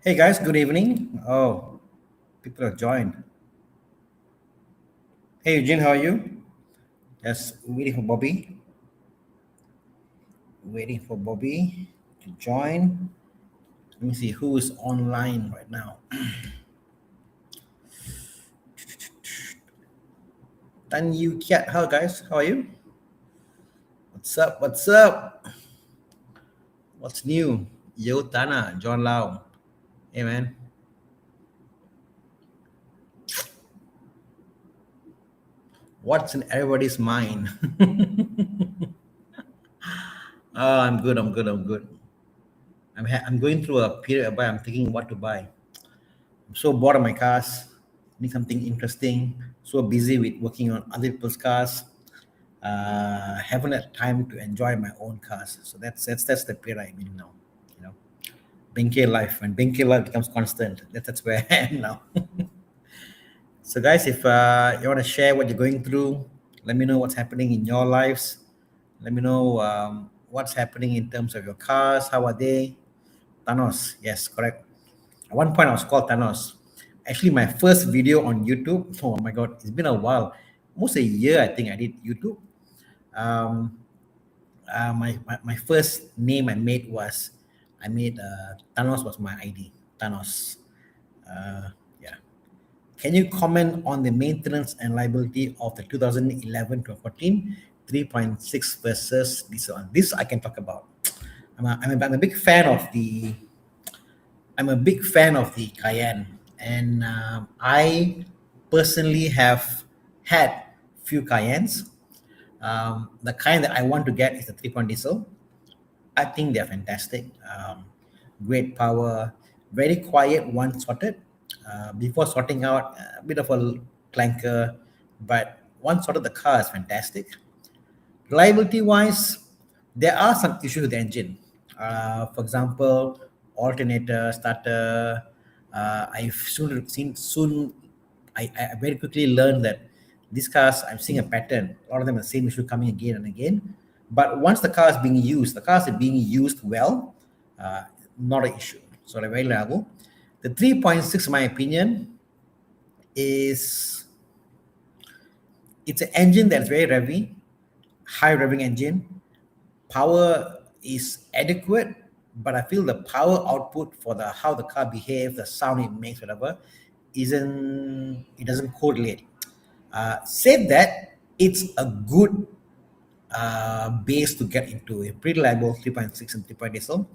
Hey guys, good evening. Oh, people have joined. Hey Eugene, how are you? Just waiting for Bobby. Waiting for Bobby to join. Let me see who is online right now. Tan Yu Kiat, how guys? How are you? What's up? What's up? What's new? Yo Tana, John Lau. Hey man. What's in everybody's mind? Oh, I'm good. I'm good. I'm good. I'm going through a period where I'm thinking what to buy. I'm so bored of my cars. Need something interesting. So busy with working on other people's cars. Haven't had time to enjoy my own cars. So that's the period I'm in now. You know, Benke life. When Benke life becomes constant, that's where I am now. So guys, if you want to share what you're going through, let me know what's happening in your lives. Let me know what's happening in terms of your cars. How are they? Thanos, yes, correct. At one point, I was called Thanos. Actually, my first video on YouTube, oh my God, it's been a while. Almost a year, I think I did YouTube. Um, my first name I made Thanos was my ID, Thanos. Yeah. Can you comment on the maintenance and liability of the 2011 to 14 3.6 versus this one? This I can talk about. I'm a big fan of the Cayenne, and I personally have had few Cayennes. The kind that I want to get is the 3-point diesel. I think they're fantastic. Great power, very quiet once sorted. Before sorting out, a bit of a clanker, but once sorted, the car is fantastic. Reliability wise, there are some issues with the engine. For example, alternator, starter. I've soon. I very quickly learned that these cars, I'm seeing a pattern. A lot of them are the same issue coming again and again. But once the cars are being used well, not an issue. So they're very reliable. The 3.6, in my opinion, is it's an engine that's very revvy, high revving engine. Power is adequate, but I feel the power output for the how the car behaves, the sound it makes, whatever, it doesn't correlate. Said that, it's a good base to get into. A pretty reliable 3.6 and 3 diesel.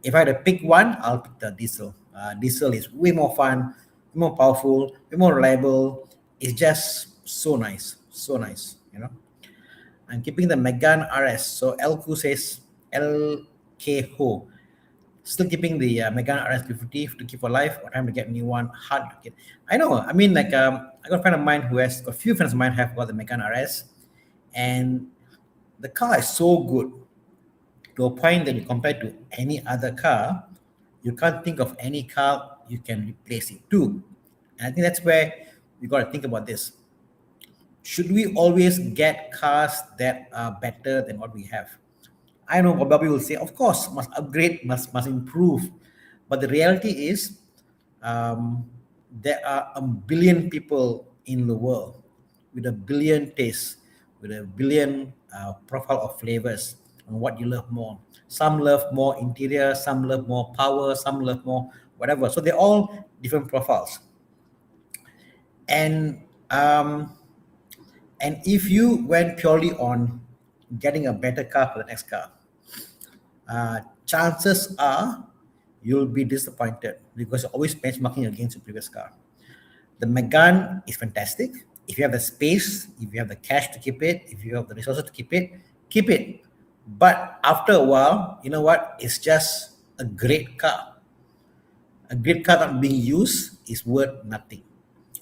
If I had to pick one, I'll pick the diesel. Diesel is way more fun, more powerful, way more reliable. It's just so nice, so nice. I'm keeping the Megane RS. So LQ says LK Ho. Still keeping the Megane RS 350 to keep for life, or time to get a new one. Hard to get. I know. I mean, like I got a friend of mine who has, a few friends of mine have got the Megane RS, and the car is so good to a point that you compare to any other car, you can't think of any car you can replace it to. And I think that's where you got to think about this. Should we always get cars that are better than what we have? I know what Bobby will say, of course, must upgrade, must improve. But the reality is, there are a billion people in the world with a billion tastes, with a billion profile of flavors on what you love more. Some love more interior, some love more power, some love more whatever. So they're all different profiles. And and if you went purely on getting a better car for the next car, chances are you'll be disappointed because you're always benchmarking against your previous car. The Megane is fantastic. If you have the space, if you have the cash to keep it, if you have the resources to keep it, keep it. But after a while, you know what? It's just a great car. A great car not being used is worth nothing.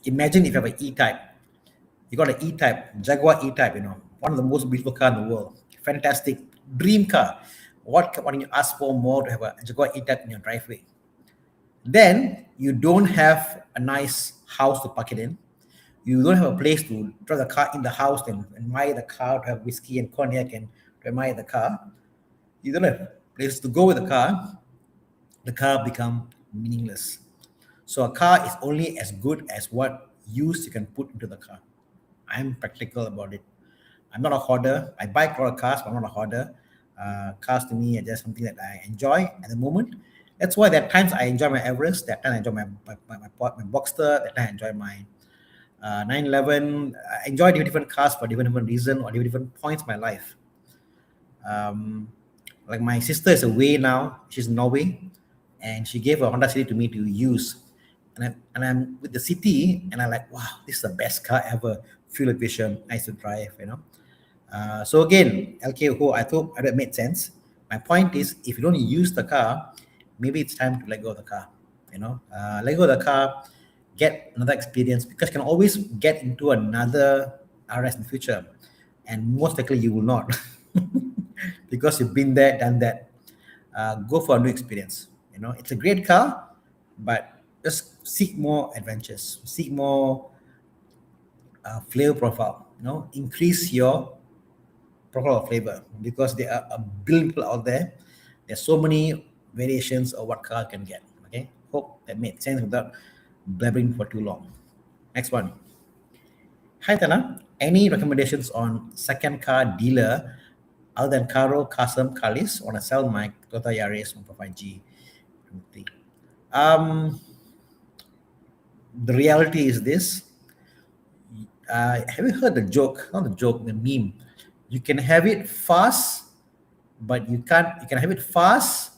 Imagine if you have an E-Type. You got an E-Type, Jaguar E-Type, one of the most beautiful car in the world. Fantastic, dream car. What can you ask for more to have a Jaguar E-Type in your driveway? Then you don't have a nice house to park it in. You don't have a place to drive the car in the house and admire the car, to have whiskey and cognac and to admire the car. You don't have place to go with the car. The car become meaningless. So a car is only as good as what use you can put into the car. I'm practical about it. I'm not a hoarder. I buy a lot of cars, but I'm not a hoarder. Cars to me are just something that I enjoy at the moment. That's why there are times I enjoy my Everest, that time I enjoy my Boxster, that time I enjoy my 911. I enjoy different cars for different reason or different points in my life. Um, like my sister is away now; she's in Norway, and she gave a Honda City to me to use, and I'm with the city, and I'm like, wow, this is the best car ever. Fuel efficient, nice to drive, you know. So again, LKO, I thought that made sense. My point is, if you don't use the car, maybe it's time to let go of the car. Let go of the car, get another experience because you can always get into another RS in the future, and most likely you will not because you've been there, done that. Go for a new experience. It's a great car, but just seek more adventures, seek more flavor profile. Increase your profile of flavor because there are a billion people out there. There's so many variations of what car can get. Okay, hope that made sense without blabbering for too long. Next one. Hi Tana, any recommendations on second car dealer other than Caro, Kasem, Kalis? Want to sell my Toyota Yaris 1.5G? Um, the reality is this. Have you heard the joke? Not the joke, the meme. You can have it fast, but you can't. You can have it fast.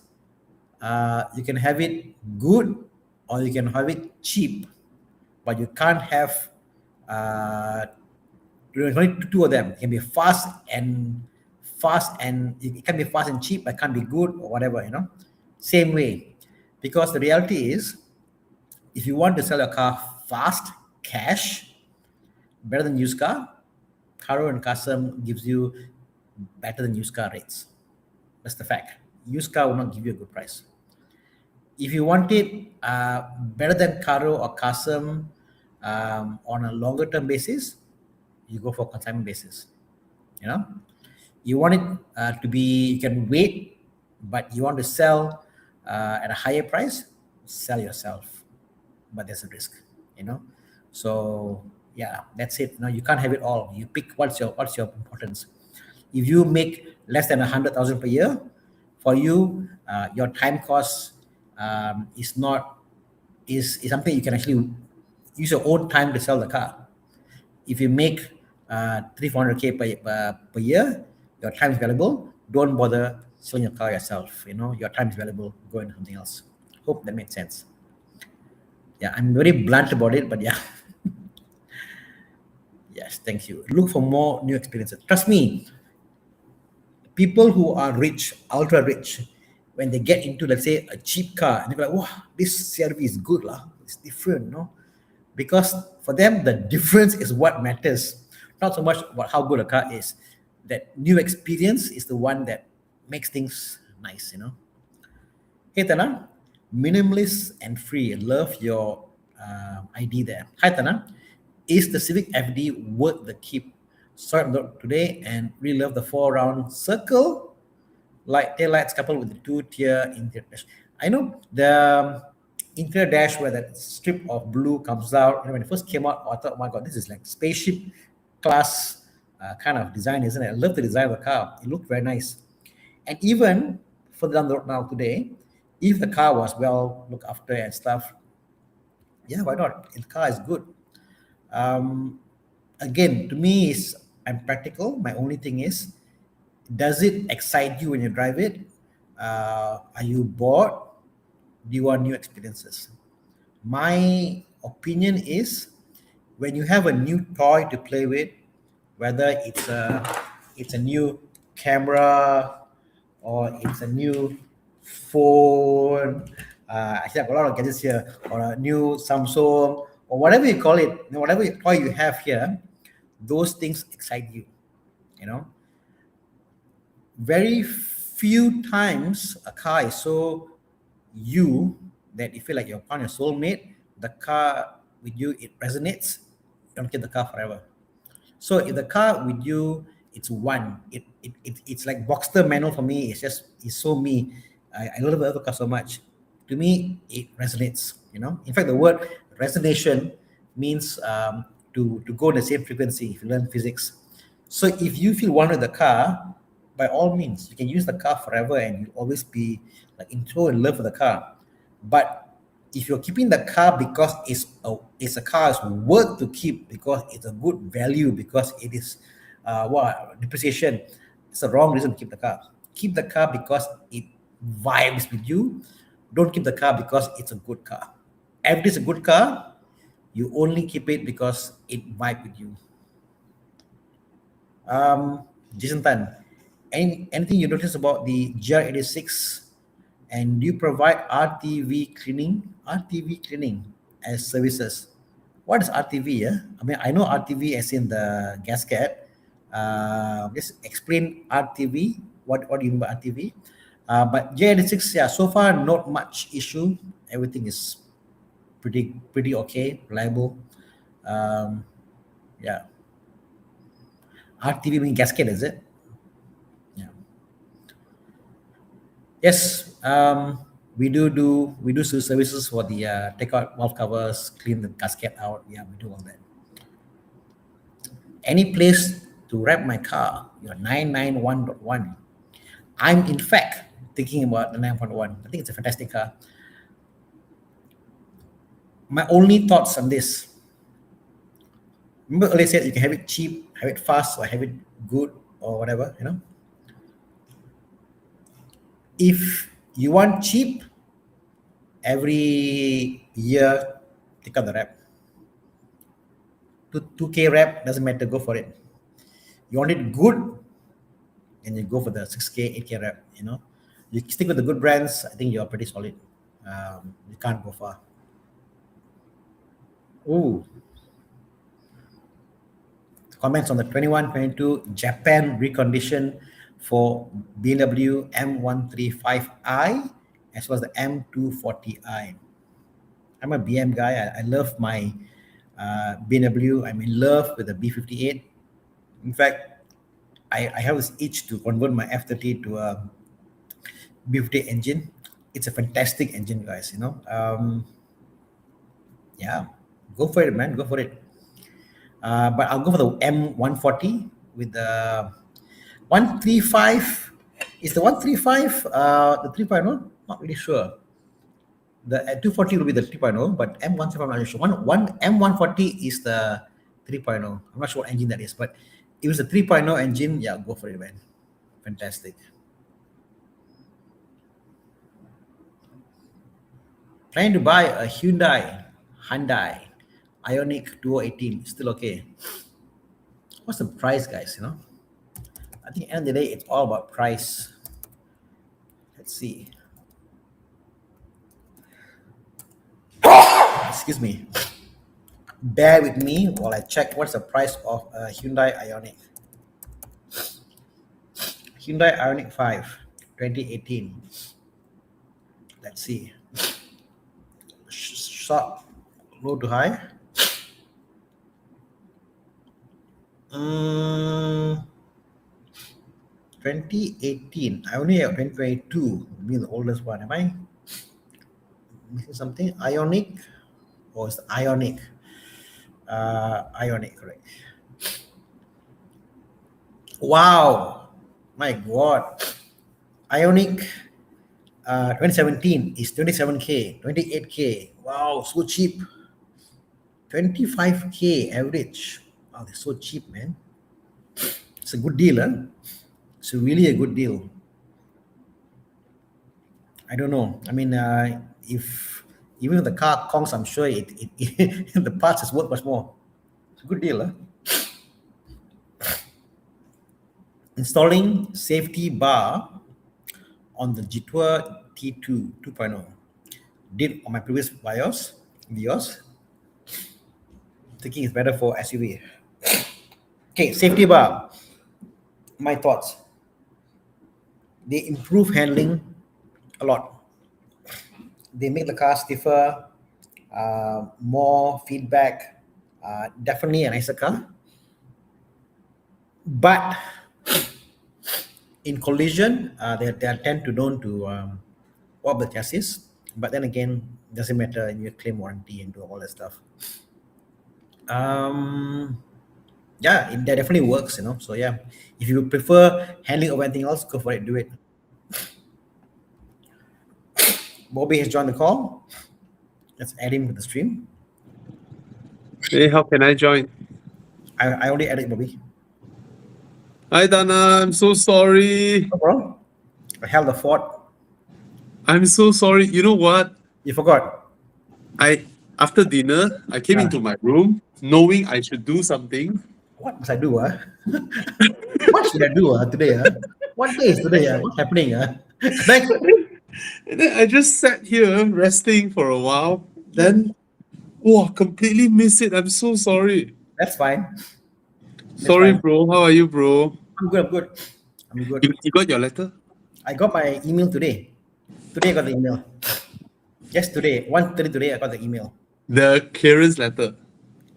You can have it good, or you can have it cheap, but you can't have. There's only two of them. It can be fast and it can be fast and cheap, but can't be good or whatever. Same way, because the reality is, if you want to sell a car fast, cash, better than used car, Caro and Kasem gives you better than used car rates. That's the fact. Used car will not give you a good price. If you want it better than Caro or Kasem on a longer term basis, you go for consignment basis. You want it to be, you can wait, but you want to sell at a higher price, sell yourself. But there's a risk. So yeah, that's it. You can't have it all. You pick what's your importance. If you make less than 100,000 per year, for you, your time cost is something you can actually use your own time to sell the car. If you make 300-400K per year, your time is valuable. Don't bother selling your car yourself. Your time is valuable. Go into something else. Hope that made sense. Yeah, I'm very blunt about it, but yeah. Yes, thank you. Look for more new experiences. Trust me, people who are rich, ultra rich, when they get into, let's say, a cheap car, and they're like, wow, this CRV is good, lah. It's different, because for them, the difference is what matters, not so much about how good a car is. That new experience is the one that makes things nice, Hey, Tana, minimalist and free. Love your ID there. Hi, Tana. Is the Civic FD worth the keep? Saw it today and really love the 4-round circle, like taillights coupled with the 2-tier interior dash. I know the interior dash where that strip of blue comes out. When it first came out, I thought, oh my God, this is like spaceship class kind of design, isn't it? I love the design of the car. It looked very nice. And even further down the road now today, if the car was well looked after and stuff, yeah, why not? The car is good. Again, to me, I'm practical. My only thing is, does it excite you when you drive it? Are you bored? Do you want new experiences? My opinion is, when you have a new toy to play with, whether it's a new camera or it's a new phone, actually I've got a lot of gadgets here, or a new Samsung, or whatever you call it, whatever toy you have here, those things excite you. Very few times a car is so you that you feel like you're on your soulmate. The car with you, it resonates. You don't keep the car forever. So if the car with you, it's one. It's like Boxster manual for me. It's so me. I love the other car so much. to me it resonates. In fact, the word resonation means to go in the same frequency. If you learn physics, so if you feel one with the car, by all means you can use the car forever and you'll always be like in love with the car. But if you're keeping the car because it's a car is worth to keep, because it's a good value, because it is depreciation, it's the wrong reason to keep the car. Keep the car because it vibes with you. Don't keep the car because it's a good car. If it's a good car, you only keep it because it vibes with you. Jason Tan, anything you notice about the GR86, and do you provide RTV cleaning as services? What is RTV? Yeah? I mean, I know RTV as in the gasket. Just explain RTV. What do you mean by RTV? But GR86, yeah, so far not much issue. Everything is pretty okay, reliable. Yeah. RTV mean gasket, is it? Yeah. Yes. We do services for the take out valve covers, clean the gasket out. Yeah, we do all that. Any place to wrap my car? Your 991.1. I'm in fact thinking about the 9.1. I think it's a fantastic car. My only thoughts on this. Remember earlier said you can have it cheap, have it fast, or have it good, or whatever. If you want cheap, every year take out the wrap. 2K wrap, doesn't matter, go for it. You want it good, and you go for the 6K, 8K wrap. You stick with the good brands, I think you're pretty solid. You can't go far. Ooh. Comments on the 21-22 Japan recondition for BMW M135i as well as the M240i. I'm a BM guy. I love my BMW. I'm in love with the B58. In fact, I have this itch to convert my F30 to a B58 engine. It's a fantastic engine, guys. Yeah, go for it, man. Go for it. But I'll go for the M140 with the 135. Is the 135 the 3.0? Not really sure. The 240 will be the 3.0, but M135 I'm not really sure. One M140 is the 3.0. I'm not sure what engine that is, but if it's a 3.0 engine, yeah, go for it, man. Fantastic. Trying to buy a Hyundai Ioniq 2018. Still okay. What's the price, guys? I think at the end of the day, it's all about price. Let's see. Excuse me. Bear with me while I check what's the price of a Hyundai Ioniq. Hyundai Ioniq 5, 2018. Let's see. Short, low to high. 2018. I only have 2022. Being the oldest one. Am I missing something? Ioniq, or is it Ioniq? Ioniq, correct. Wow, my God. Ioniq 2017 is 27K, 28K. Wow, so cheap. 25K average. Wow, they're so cheap, man. It's a good deal, huh? It's really a good deal. I don't know. I mean, if even if the car conks, I'm sure the parts is worth much more. It's a good deal, huh? Installing safety bar on the Jitour T2 2.0. Did on my previous Vios. Thinking it's better for SUV. Okay, safety bar. My thoughts. They improve handling a lot. They make the car stiffer, more feedback. Definitely a nicer car. But in collision, they tend to known to warp the chassis. But then again, doesn't matter, and you claim warranty and do all that stuff. Yeah, that definitely works, So yeah, if you prefer handling over anything else, go for it, do it. Bobby has joined the call. Let's add him to the stream. Hey, how can I join? I already added Bobby. Hi, Dana. I'm so sorry. No problem. I held the fort. I'm so sorry. You know what? You forgot. After dinner, I came into my room knowing I should do something. What must I do? What should I do today? What day is today? What's happening? And then I just sat here resting for a while. Then, completely missed it. I'm so sorry. That's fine. Sorry, fine. bro. How are you, bro? I'm good. You got your letter? I got my email today. Today I got the email. Yes, today. 1:30 today I got the email. The clearance letter.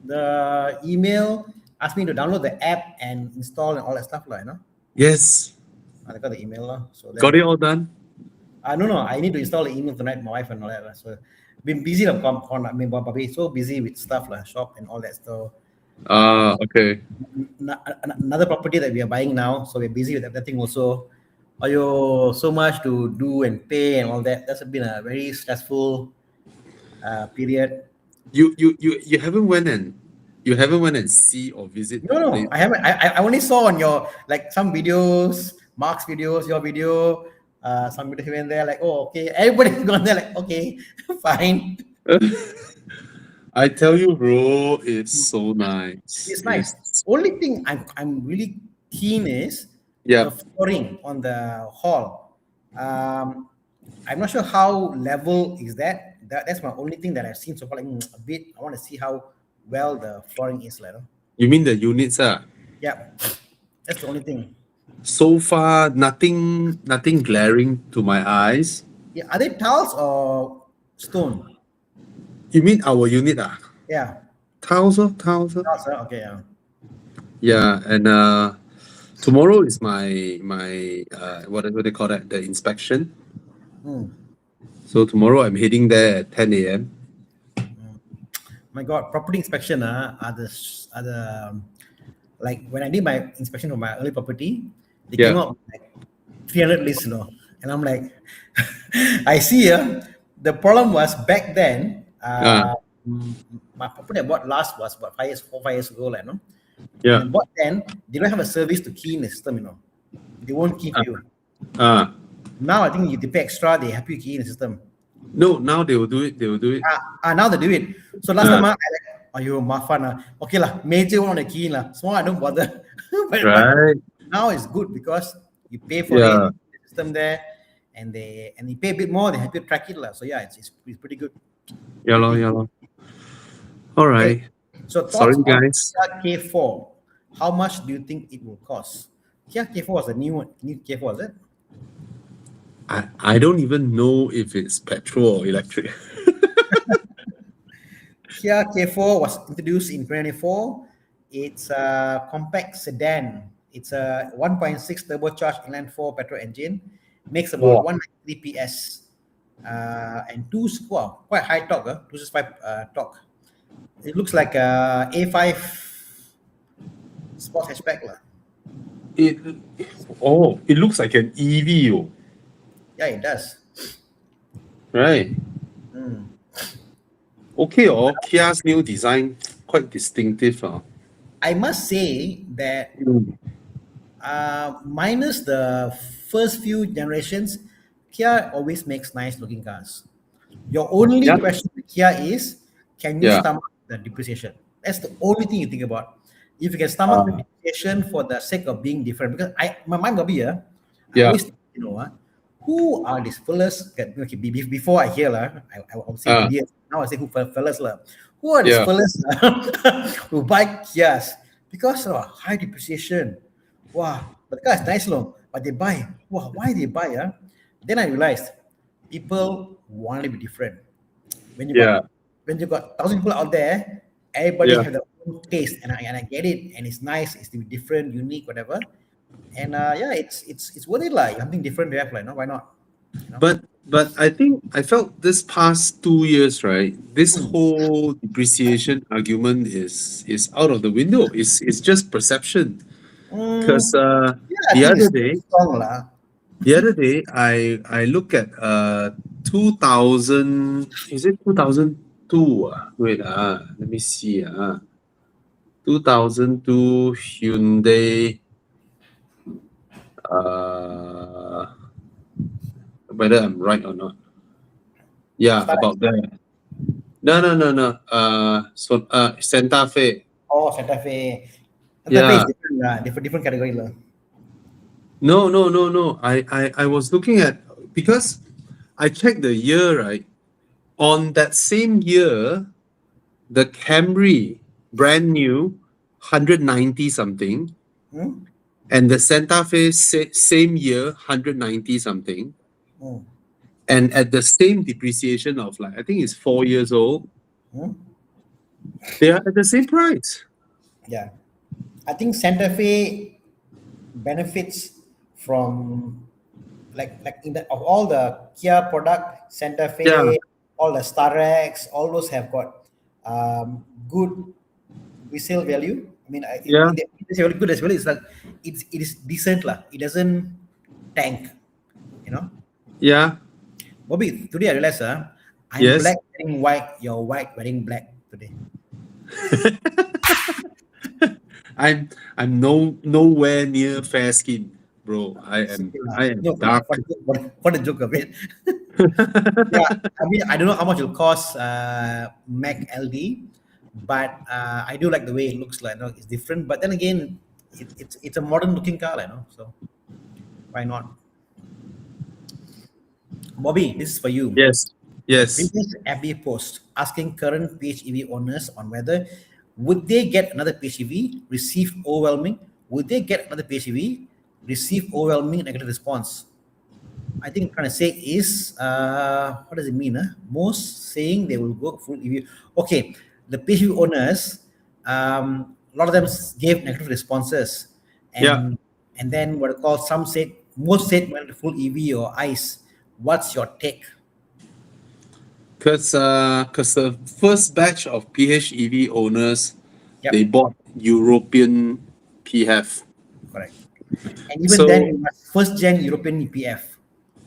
The email asked me to download the app and install and all that stuff, Yes. I got the email. So got it all done? No. I need to install the email tonight, my wife and all that. So been busy. So busy with stuff like shop and all that stuff. Okay. Another property that we are buying now, so we're busy with everything also. So much to do and pay and all that. That's been a very stressful period. You haven't went and see or visit? No, I haven't. I only saw on your some videos, Mark's videos, your video, some video here and there. Okay, everybody's gone there. Okay, fine. I tell you, bro, it's so nice. It's nice. Only thing I'm really keen is the flooring on the hall. I'm not sure how level is that. That's my only thing that I've seen so far. A bit. I want to see how well the flooring is. You mean the units? Yeah, that's the only thing. So far, nothing glaring to my eyes. Yeah, are they tiles or stone? You mean our unit? Yeah. Tiles. Okay, yeah. Yeah, and tomorrow is my what do they call that? The inspection. So tomorrow I'm heading there at 10 a.m. My God, property inspection are the like when I did my inspection for my early property, they came up with 300 lists, and I'm like, I see the problem was back then. My property I bought last was about 4 5 years ago, Yeah. And then they don't have a service to key in the system, They won't key for you. Now I think they pay extra, they help you key in the system. No, now they will do it. Now they do it. So last time mafan okay major one on the key small I don't bother. But now it's good because you pay for the system there, and you pay a bit more, they help you track it So yeah, it's pretty good. Yeah. All right. Okay. So sorry guys. Kia K4, how much do you think it will cost? Kia K4 was a new K4, is it? I don't even know if it's petrol or electric. Kia K4 was introduced in 2024. It's a compact sedan. It's a 1.6 turbocharged inline-4 petrol engine. Makes about 193 PS. And quite high torque, 265 torque. It looks like a A5 sports hatchback. It looks like an EV. Yeah, it does. Right. Okay, Kia's new design quite distinctive. I must say that minus the first few generations, Kia always makes nice looking cars. Your only question with Kia is, can you stomach the depreciation? That's the only thing you think about. If you can stomach the depreciation for the sake of being different, because my mind will be I always think, who are these fellas? Okay, before I hear I will say idiots. Now I say who fellas Who are these fellas who buy Kias because of high depreciation? Wow, but the car is nice, but they buy. Wow, why they buy? Then I realized people want to be different. When you got 1,000 people out there, everybody have their own taste, and I get it, and it's nice, it's different, unique, whatever. And it's worth it, something different to have, no? Why not? But I think I felt this past 2 years, right? This Mm. whole depreciation argument is out of the window. It's just perception. Because Yeah, I the think other it's day, strong lah. I look at 2000, is it 2002? Wait, let me see. 2002 Hyundai, uh, whether I'm right or not. Yeah, Start about that. No. Santa Fe. Oh, Santa Fe. Santa Fe is Yeah. different lah, different category lah. No. I was looking at, because I checked the year, right? On that same year, the Camry, brand new, 190 something, Hmm? and the Santa Fe same year, 190 something, Hmm. and at the same depreciation of, like, I think it's 4 years old, Hmm? they are at the same price. Yeah. I think Santa Fe benefits from like in the of all the Kia product, Santa Yeah, Fe, all the Starex, all those have got good resale value. I mean, yeah, it's very good as well. It's like it is decent lah. It doesn't tank, you know. yeah, Bobby, today I realized, I'm yes. black wearing white. You're white wearing black today. I'm nowhere near fair skin, bro. I It's am okay lah. I am No, dark. for the joke of it. Yeah, I mean, I don't know how much it'll cost Mac LD, but I do like the way it looks like. You know, it's different, but then again, it's a modern looking car, you know. So why not? Bobby, this is for you. Yes, yes. Previous FB post asking current PHEV owners on whether would they get another PHEV, receive overwhelming, would they get another PHEV, receive overwhelming negative response. I think trying to say is what does it mean? Most saying they will go full EV. Okay, the PHEV owners, a lot of them gave negative responses, Yeah, and then what I call some said most said went full EV or ICE. What's your take? because the first batch of PHEV owners, Yep, they bought European PHEV. correct. And even then, So it was first gen European EPF.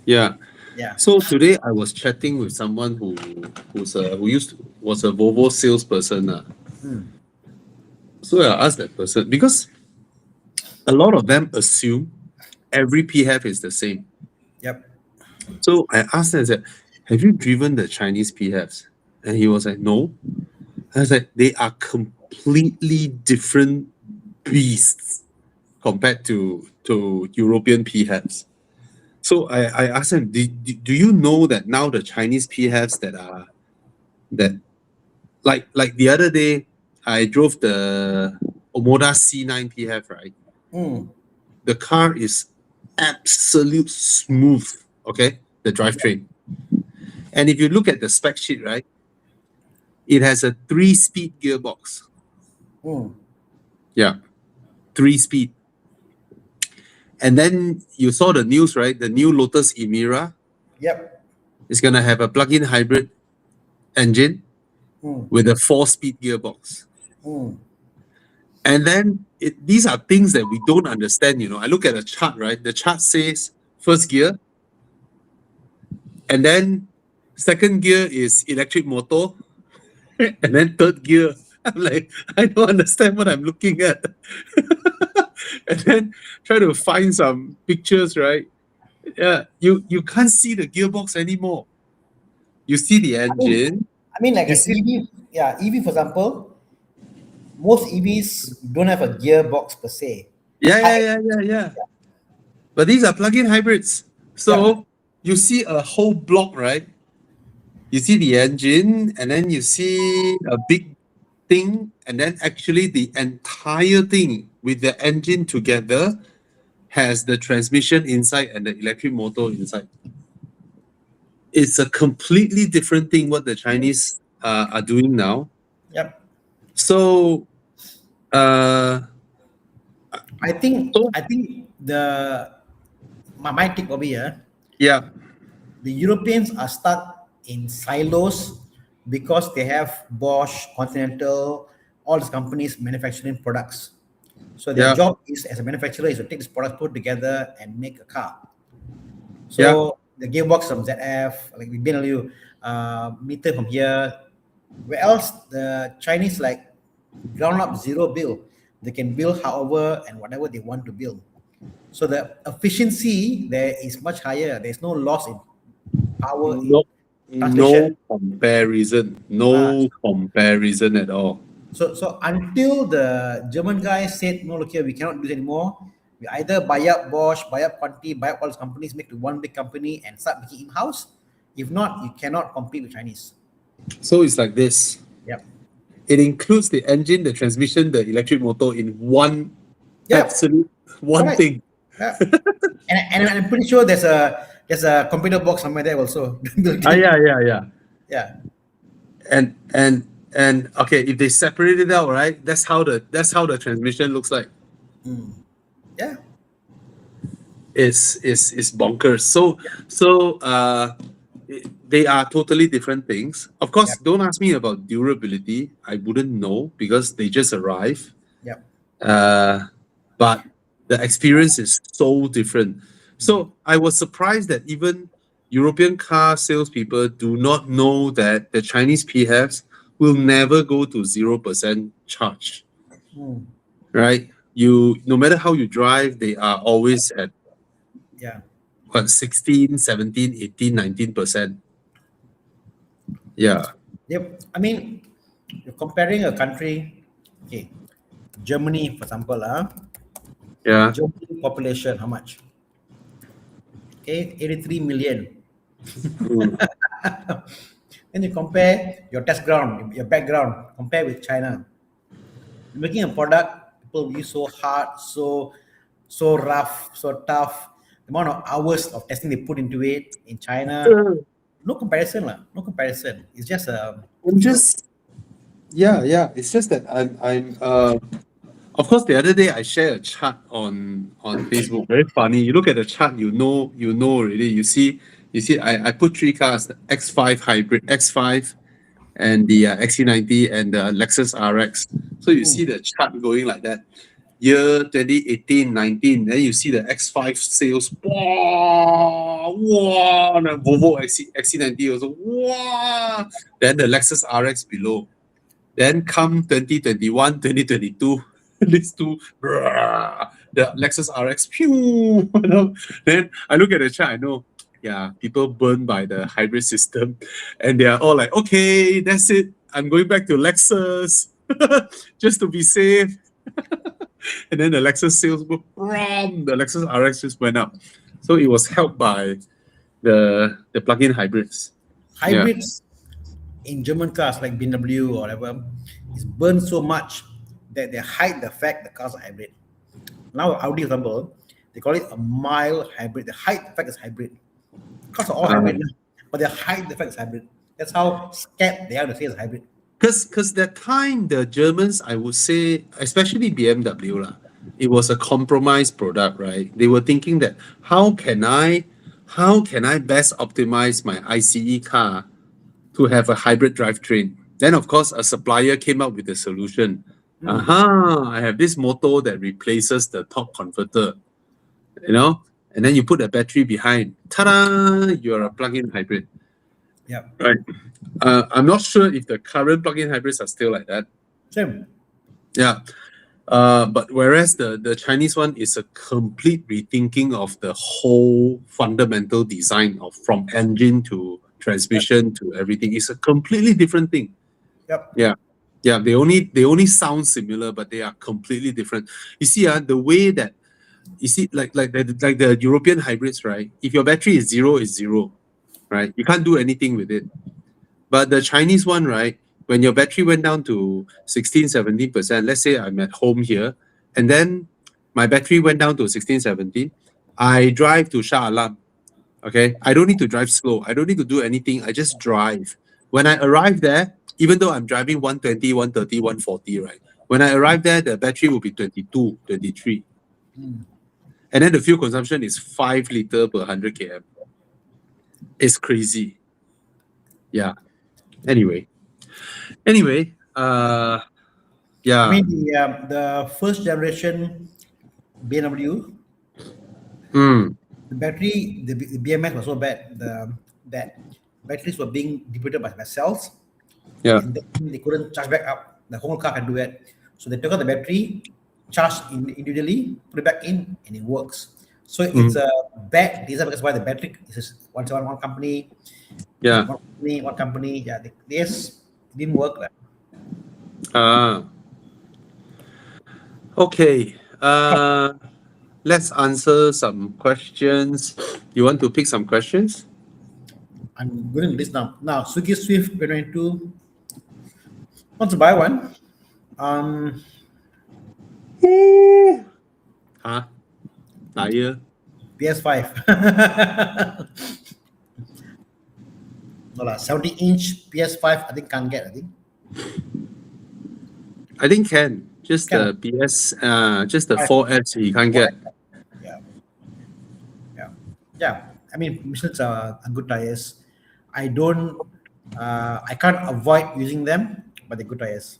yeah. Yeah. So today I was chatting with someone was a Volvo salesperson. Hmm. So I asked that person, because a lot of them assume every PHEV is the same. Yep. So I asked him, I said, have you driven the Chinese PHEVs? And he was like, no. I was like, they are completely different beasts compared to European PHEVs. So I asked him, do you know that now the Chinese PHEVs that like the other day I drove the Omoda C9 PHEV, right? Hmm. The car is absolute smooth, okay? The drivetrain. And if you look at the spec sheet, right, it has a 3-speed gearbox. Hmm. Yeah, 3-speed. And then you saw the news, right? The new Lotus Emira Yep. is going to have a plug-in hybrid engine Hmm. with a 4-speed gearbox. Hmm. And then these are things that we don't understand, you know. I look at the chart, right? The chart says first gear, and then second gear is electric motor, and then third gear. I'm like, I don't understand what I'm looking at. And then try to find some pictures, right? Yeah, you can't see the gearbox anymore. You see the engine. I mean, like You an see, EV. Yeah, EV for example, most EVs don't have a gearbox per se. High. yeah. But these are plug-in hybrids. Yep. So you see a whole block, right? You see the engine, and then you see a big thing, and then actually the entire thing with the engine together has the transmission inside and the electric motor inside. It's a completely different thing what the Chinese are doing now. Yep. So, uh, I think so the my take over here. yeah, the Europeans are stuck in silos because they have Bosch, Continental, all these companies manufacturing products. So their Yeah. job is as a manufacturer is to take these products, put together, and make a car. So Yeah. the gearbox from ZF, like we BMW, meter from here. Where else the Chinese like ground up zero build? They can build however and whatever they want to build. So the efficiency there is much higher. There's no loss in power in No translation. comparison. Uh, No comparison at all. so until the German guys said, no, look here, we cannot do this anymore. We either buy up Bosch, buy up Conti, buy up all these companies, make to one big company and start making in-house. If not, you cannot compete with Chinese. So it's like this. Yep. It includes the engine, the transmission, the electric motor in one Yep. absolute one Correct. thing. Yeah. and I'm pretty sure there's a computer box somewhere there also. Yeah. Yeah. And okay, if they separate it out, right? That's how the transmission looks like. Yeah. It's bonkers. They are totally different things. Of course, don't ask me about durability. I wouldn't know because they just arrive. Yep. But the experience is so different. So I was surprised that even European car salespeople do not know that the Chinese PHEVs will never go to 0% charge. Right? No matter how you drive, they are always at Yeah. 16, 17, 18, 19%. Yeah. Yep. I mean, you're comparing a country, okay, Germany, for example, Yeah. Germany population, how much? Okay, 83 million. Then you compare your test ground, your background, compare with China. You're making a product, people will use so hard, so rough, so tough. The amount of hours of testing they put into it in China, no comparison lah. No comparison. It's just I'm just yeah. It's just that I'm of course the other day I shared a chart on Facebook. Very funny. You look at the chart, you know already. You see I put three cars, the X5 hybrid, X5 and the XC90 and the Lexus RX. So you see the chart going like that. Year 2018, 19, then you see the X5 sales. Wow, and the Volvo XC90 also. Wow. Then the Lexus RX below. Then come 2021, 2022, these two, the Lexus RX, pew, then I look at the chart, I know, yeah, people burned by the hybrid system, and they are all like, okay, that's it, I'm going back to Lexus, just to be safe. And then the Lexus sales were the Lexus RX just went up. So it was helped by the plug-in hybrids. hybrids in German cars like BMW or whatever is burned so much that they hide the fact the cars are hybrid. Now Audi, for example, they call it a mild hybrid. They hide the fact it's hybrid. Cars are all hybrid, but they hide the fact it's hybrid. That's how scared they are to say it's hybrid. Because that time the Germans, I would say, especially BMW lah, it was a compromise product, right? They were thinking that how can I best optimize my ICE car to have a hybrid drivetrain? Then of course a supplier came up with a solution. I have this motor that replaces the top converter, and then you put a battery behind. Ta-da! You're a plug-in hybrid. Yeah. Right. I'm not sure if the current plug-in hybrids are still like that. Same. Yeah. But whereas the Chinese one is a complete rethinking of the whole fundamental design of from engine to transmission to everything. It's a completely different thing. Yep. Yeah. They only sound similar, but they are completely different. You see, the way that you see, like the European hybrids, right? If your battery is zero, right? You can't do anything with it. But the Chinese one, right? When your battery went down to 16, 17%, let's say I'm at home here, and then my battery went down to 16, 17, I drive to Shah Alam. Okay? I don't need to drive slow. I don't need to do anything. I just drive. When I arrive there, even though I'm driving 120, 130, 140, right? When I arrive there, the battery will be 22, 23. And then the fuel consumption is 5 liters per 100 km. It's crazy. Yeah. Anyway. Yeah. I mean, the first generation BMW, Mm, the battery, the BMS was so bad that batteries were being depleted by cells, yeah. and then they couldn't charge back up. The whole car can do it. So they took out the battery, charged individually, put it back in, and it works. So it's Mm, a bad design because why the battery is one company, yeah. one company. Yeah, this didn't work. Ah. Okay. Let's answer some questions. You want to pick some questions? I'm going to list now. Now, Suzuki Swift 2022 want to buy one. Huh? Tire? PS5. No lah, 70-inch PS5. I think can't get. I think I think can. Just Can. the PS, just the Five. 4S you can't get. Yeah, yeah. I mean, Michelin's are good tires. I don't. I can't avoid using them, but they're good tires.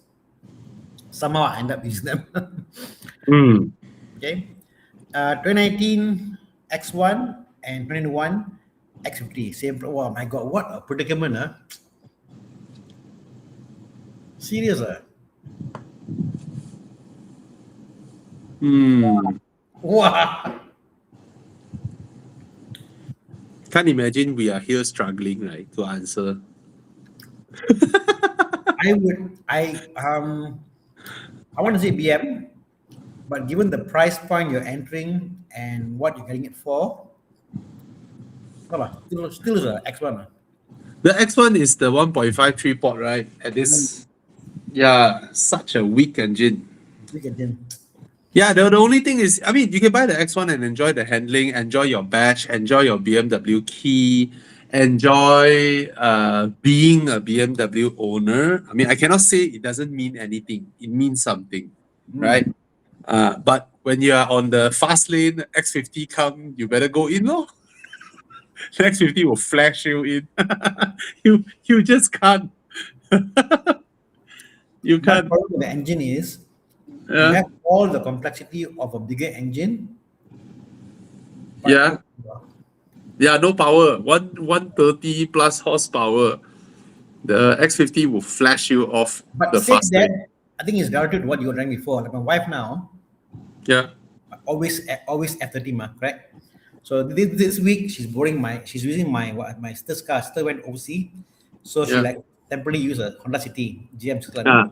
Somehow I end up using them. Mm. Okay. 2019 X1 and 2021 X50. Same. Oh my God, what a predicament, huh? Serious, Mm. Wow. Can't imagine we are here struggling, right, to answer. I want to say BM, but given the price point you're entering and what you're getting it for, no lah, still is a X1. The X1 is the 1.53 port, right? And this, yeah, such a weak engine. Weak engine. Yeah, the only thing is, I mean, you can buy the X1 and enjoy the handling, enjoy your badge, enjoy your BMW key, enjoy being a BMW owner. I mean, I cannot say it doesn't mean anything. It means something, right? But when you are on the fast lane, X50 come, you better go in, no? The X50 will flash you in. you just can't. You My can't. problem with the engine is you Yeah. have all the complexity of a bigger engine. but Yeah. Yeah, no power. 130 plus horsepower. The X50 will flash you off But the said fast that, lane. I think it's relative to what you were driving before. Like my wife now, Yeah. always F30, correct? So this week she's using my sister's car. Sister went overseas, so she Yeah. like temporarily use a Honda City GM. Ah.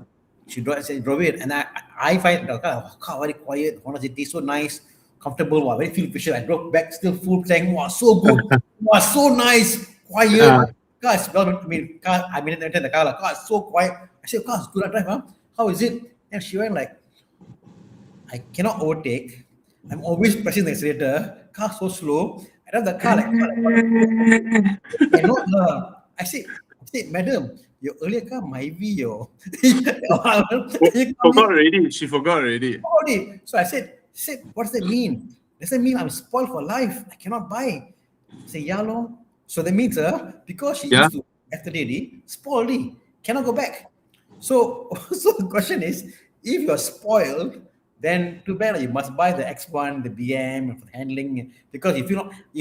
She drove it, and I find the car very quiet. Honda City so nice, comfortable. Wow, very fuel efficient. I drove back still full tank. Wow, so good. Wow, so nice, quiet. Ah. Car is well. I mean, the car. Like, car is so quiet. I said, car is good. I drive. Huh? How is it? And she went like, I cannot overtake. I'm always pressing the accelerator. Car so slow. I drive the car like cannot lah. I said, madam, your earlier car might be your. Forgot already. She forgot already. So I said, what does that mean? Does that mean I'm spoiled for life? I cannot buy. I say, yeah, lor. So that means because she Yeah. used to after daily, spoiled, cannot go back. So the question is, if you're spoiled, then too bad you must buy the X1, the BM for handling because you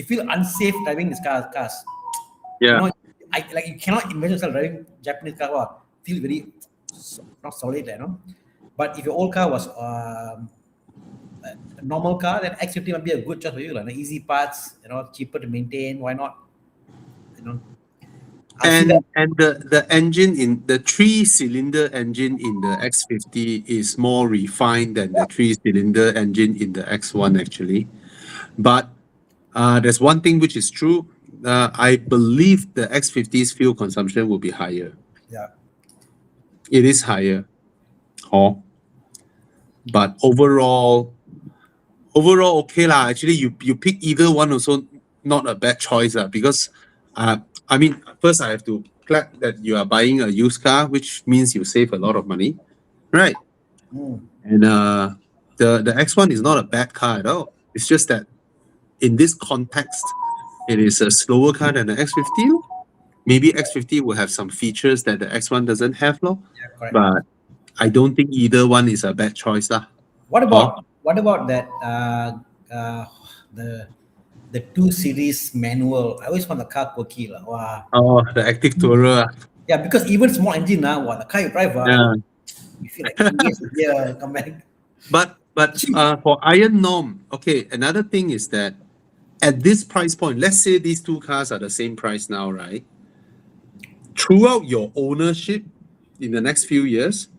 feel unsafe driving these cars. Yeah. You cannot imagine yourself driving Japanese car. Wow, feel very not solid, But if your old car was a normal car, then X50 might be a good choice for you, like easy parts, cheaper to maintain. Why not? I see that. And the engine in the 3-cylinder engine in the X50 is more refined than the 3-cylinder engine in the X1 actually. But there's one thing which is true. I believe the X50's fuel consumption will be higher. Yeah. It is higher. Oh. But overall okay lah. Actually, you pick either one also not a bad choice because I mean, first I have to clap that you are buying a used car, which means you save a lot of money, right? And the X1 is not a bad car at all. It's just that in this context, It is a slower car than the X50. Lor. Maybe X50 will have some features that the X1 doesn't have, lor. Yeah, correct. But I don't think either one is a bad choice. Lah. What Hor? about that uh, the 2 series manual? I always found the car quirky lah. Wow. Oh, the Active Tourer. Yeah, because even small engine wow, the car you drive Yeah. you feel like 2 years here come back. But for Iron Norm, okay, another thing is that at this price point, let's say these two cars are the same price now, right? Throughout your ownership in the next few years,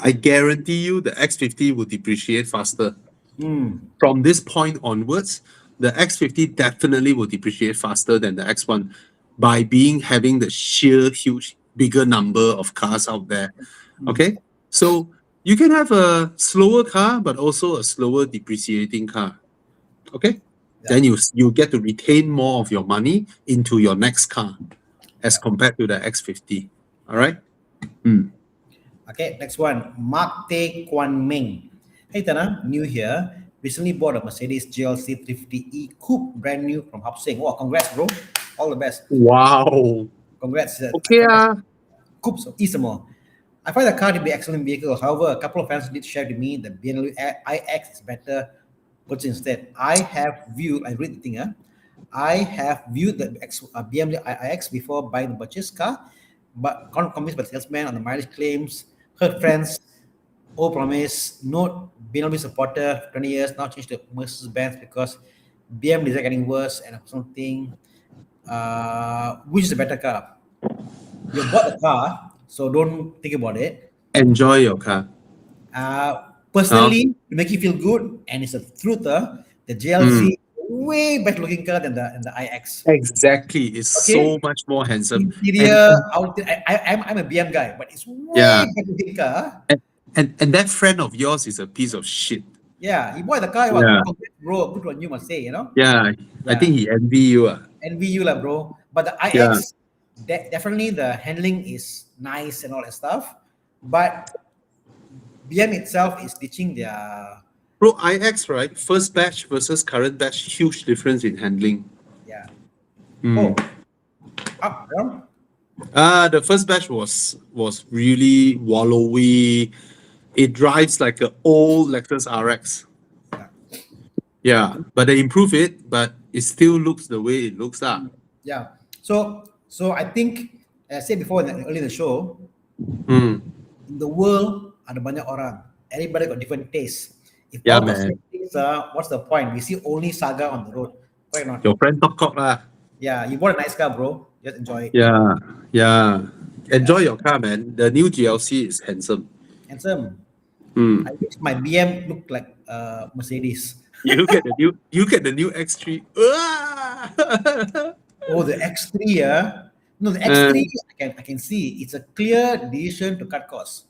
I guarantee you the X50 will depreciate faster. From this point onwards, the X50 definitely will depreciate faster than the X1 by having the sheer huge bigger number of cars out there. Okay, so you can have a slower car but also a slower depreciating car. Okay, then you get to retain more of your money into your next car as compared to the X50. All right. Okay, next one. Mark Tae Kwan Ming. Hey Tana, new here. Recently bought a Mercedes GLC 350e Coupe, brand new from Hap Seng. Wow, congrats, bro. All the best. Wow. Congrats. Okay. Coupe of Isamo. I find the car to be an excellent vehicle. However, a couple of fans did share to me that BMW iX is better. But instead, I read the thing. I have viewed the BMW iX before buying the purchase car, but can't convinced by the salesman on the mileage claims. Heard friends, old promise, no BMW supporter for 20 years, now changed to Mercedes-Benz because BMW is getting worse and something. Which is a better car? You bought the car, so don't think about it. Enjoy your car. Personally, to make you feel good, and it's a truth, the GLC way better looking car than the iX. Exactly, it's so much more handsome. Interior, I'm a BM guy, but it's way better looking car. And that friend of yours is a piece of shit. Yeah, he bought the car. Bro, good one, you must say, you know. Yeah, I think he envy you. Envy you, lah, bro. But the iX, definitely the handling is nice and all that stuff. But BM itself is teaching their. Bro, iX, right? First batch versus current batch, huge difference in handling. Yeah. Up, the first batch was really wallowy. It drives like an old Lexus RX. Yeah, but they improve it, but it still looks the way it looks. Yeah. So I think, as I said before earlier in the show, in the world ada banyak orang. Everybody got different tastes. If Yeah, all the man. same things, what's the point? We see only Saga on the road. Right or not? Your friend Top Cock lah. Yeah, you bought a nice car, bro. Just enjoy it. Yeah. Enjoy your car, man. The new GLC is handsome. Handsome. Mm. I wish my BM looked like Mercedes. You look at the new X3. Oh, the X3, yeah. No, the X3, I can see it's a clear decision to cut costs.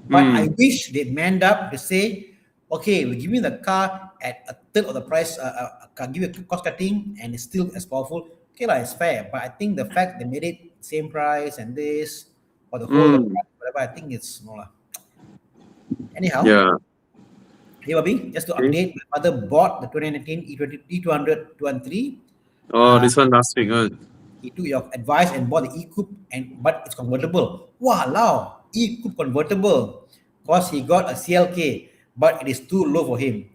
But I wish they'd manned up to say, okay, we'll give you the car at a third of the price, give you a cost cutting, and it's still as powerful. Okay, it's fair. But I think the fact they made it same price and this, or the whole price, whatever, I think it's no lah. Anyhow, hey Bobby, just to update, my father bought the 2019 E200 213. Oh, this one last week. He took your advice and bought the E-Coupe, but it's convertible. Wow, E-Coupe convertible. Because he got a CLK, but it is too low for him.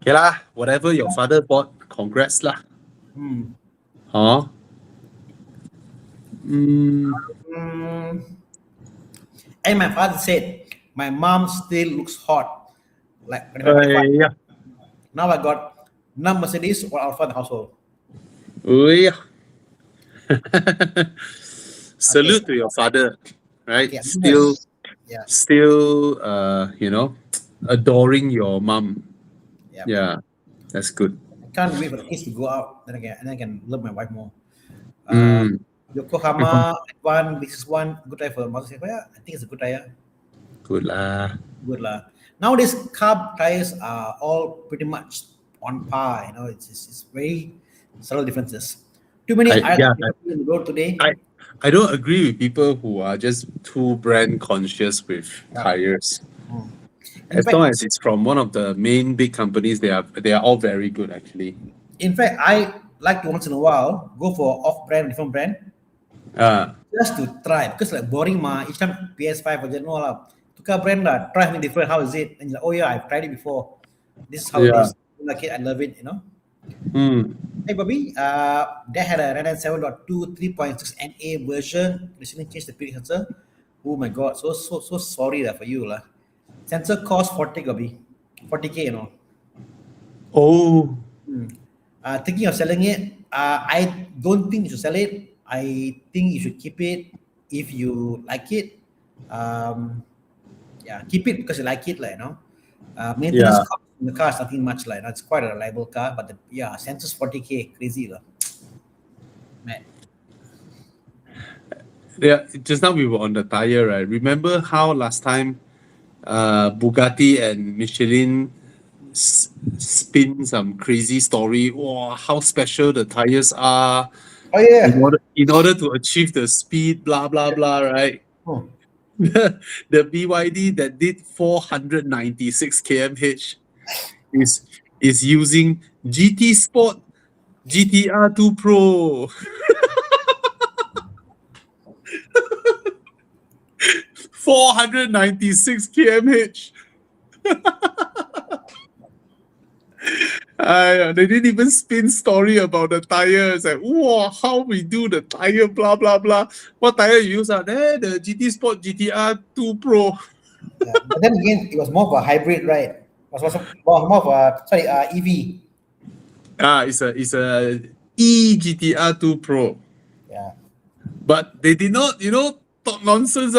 Okay lah, whatever your father bought, congrats lah. Huh? And my father said, my mom still looks hot. Like Yeah. now I got non Mercedes or Alpha in the household. Yeah. Salute to your father, right? Yeah. Still, Yeah. adoring your mom. Yeah. Yeah, that's good. I can't wait for the kids to go out. Then I can love my wife more. Yokohama one, this is one good tire for the motorcycle. Yeah, I think it's a good tire. Good lah. Good lah. Nowadays, carb tires are all pretty much on par. You know, it's very subtle differences. Too many items on the road today. I don't agree with people who are just too brand conscious with tires. In As fact, long as it's from one of the main big companies, they are all very good actually. I like to once in a while go for off-brand, different brand, Ah, just to try because like boring ma. Each time PS5 or no lah. Tukar brand lah, try something different. How is it? And you're like, oh yeah, I've tried it before. This is how it yeah. is. I like it. I love it. Hmm. Hey Bobby, they had a Redline 7.2 3.6 NA version. Recently changed the PX sensor. Oh my god, so sorry lah for you lah. Sensor cost 40 Bobby, 40K. Oh, Thinking of selling it. I don't think you should sell it. I think you should keep it if you like it. Yeah, keep it because you like it, maintenance yeah. cost in the car is nothing much, it's quite a reliable car, but sensors 40K, crazy, man. Yeah. Just now we were on the tire, right? Remember how last time Bugatti and Michelin spin some crazy story? Wow, how special the tires are Oh yeah. in order to achieve the speed, blah blah blah, right? Oh, The BYD that did 496 kmh is using GT Sport GTR 2 Pro. 496 kmh. They didn't even spin story about the tires. Like, wow, how we do the tire, blah blah blah. What tire you use? The GT Sport GTR 2 Pro. yeah. But then again, it was more of a hybrid, right? It was more of a EV. It's a GTR 2 Pro. Yeah. But they did not, talk nonsense.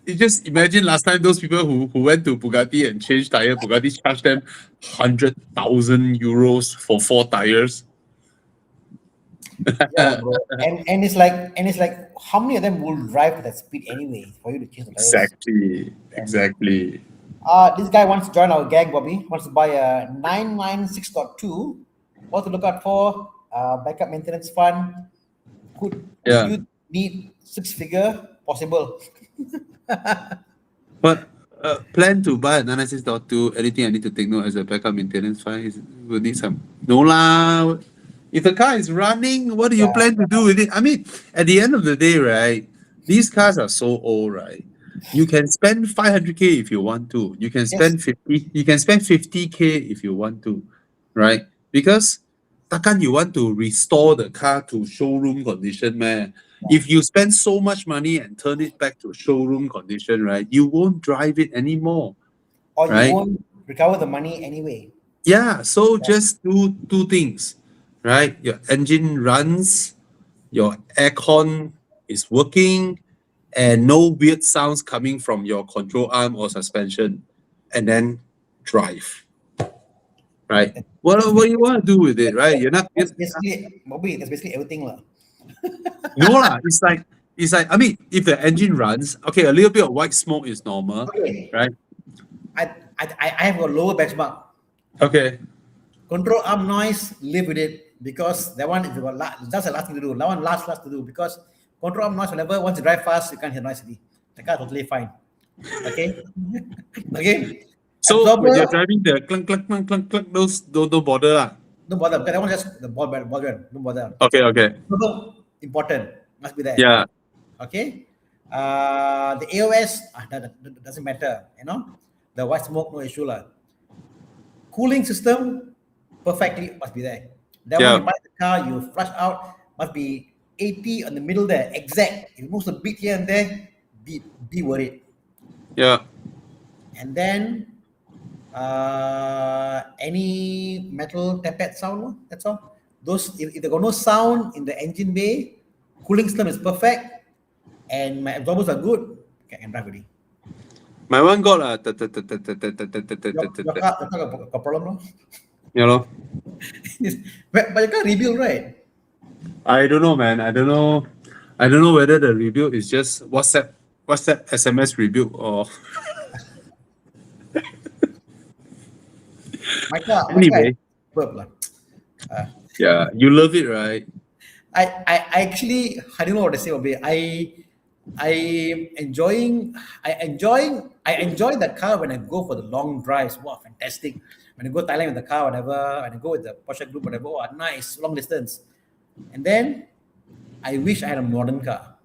Just imagine last time those people who went to Bugatti and changed tire, Bugatti charged them 100,000 euros for 4 tires. Yeah, bro. And it's like how many of them will drive to that speed anyway for you to change the tires? Exactly. This guy wants to join our gang, Bobby. Wants to buy a 996.2. What to look out for? Backup maintenance fund. Could you need 6-figure? Possible. But plan to buy a 996.2, anything I need to take note as a backup maintenance fund will need some. No lah. If the car is running, what do you plan to do with it? I mean, at the end of the day, right? These cars are so old, right? You can spend 500K if you want to. You can spend 50. You can spend 50K if you want to, right? Because takkan you want to restore the car to showroom condition, man. If you spend so much money and turn it back to showroom condition, right, you won't drive it anymore. Or right? you won't recover the money anyway. Yeah, so just do 2 things, right? Your engine runs, your aircon is working, and no weird sounds coming from your control arm or suspension, and then drive. Right? What do you want to do with it, right? You're not. That's basically everything, lah. No lah. It's like I mean, if the engine runs, okay, a little bit of white smoke is normal, Okay. right? I have a lower benchmark. Okay. Control arm noise, live with it because that one is that's the last thing to do. That one last to do because control arm noise, whenever once you drive fast, you can't hear noise. The car totally fine. Okay. Okay. So Absorber, when you're driving the clunk clunk clunk clunk clunk, those don't bother lah. don't bother because that one just the ball. Don't bother. Okay. Absorber, important, must be there. Yeah. Okay. The AOS that doesn't matter. The white smoke, no issue lah. Cooling system, perfectly must be there. Then when you buy the car, you flush out, must be 80 on the middle there, exact. If it moves a bit here and there, be worried. Yeah. And then any metal tappet sound, that's all. Those if they got no sound in the engine bay, cooling system is perfect, and my absorbers are good, I can drive already. My one got Your car got problem, no? Yeah, lor. But you can't rebuild, right? I don't know, man. I don't know whether the rebuild is just WhatsApp SMS rebuild or My car anyway. Yeah, you love it, right? I actually I don't know what to say about it. I enjoy the car when I go for the long drives. Wow, fantastic! When I go Thailand with the car, whatever. When I go with the Porsche group, whatever. Oh, nice long distance. And then I wish I had a modern car.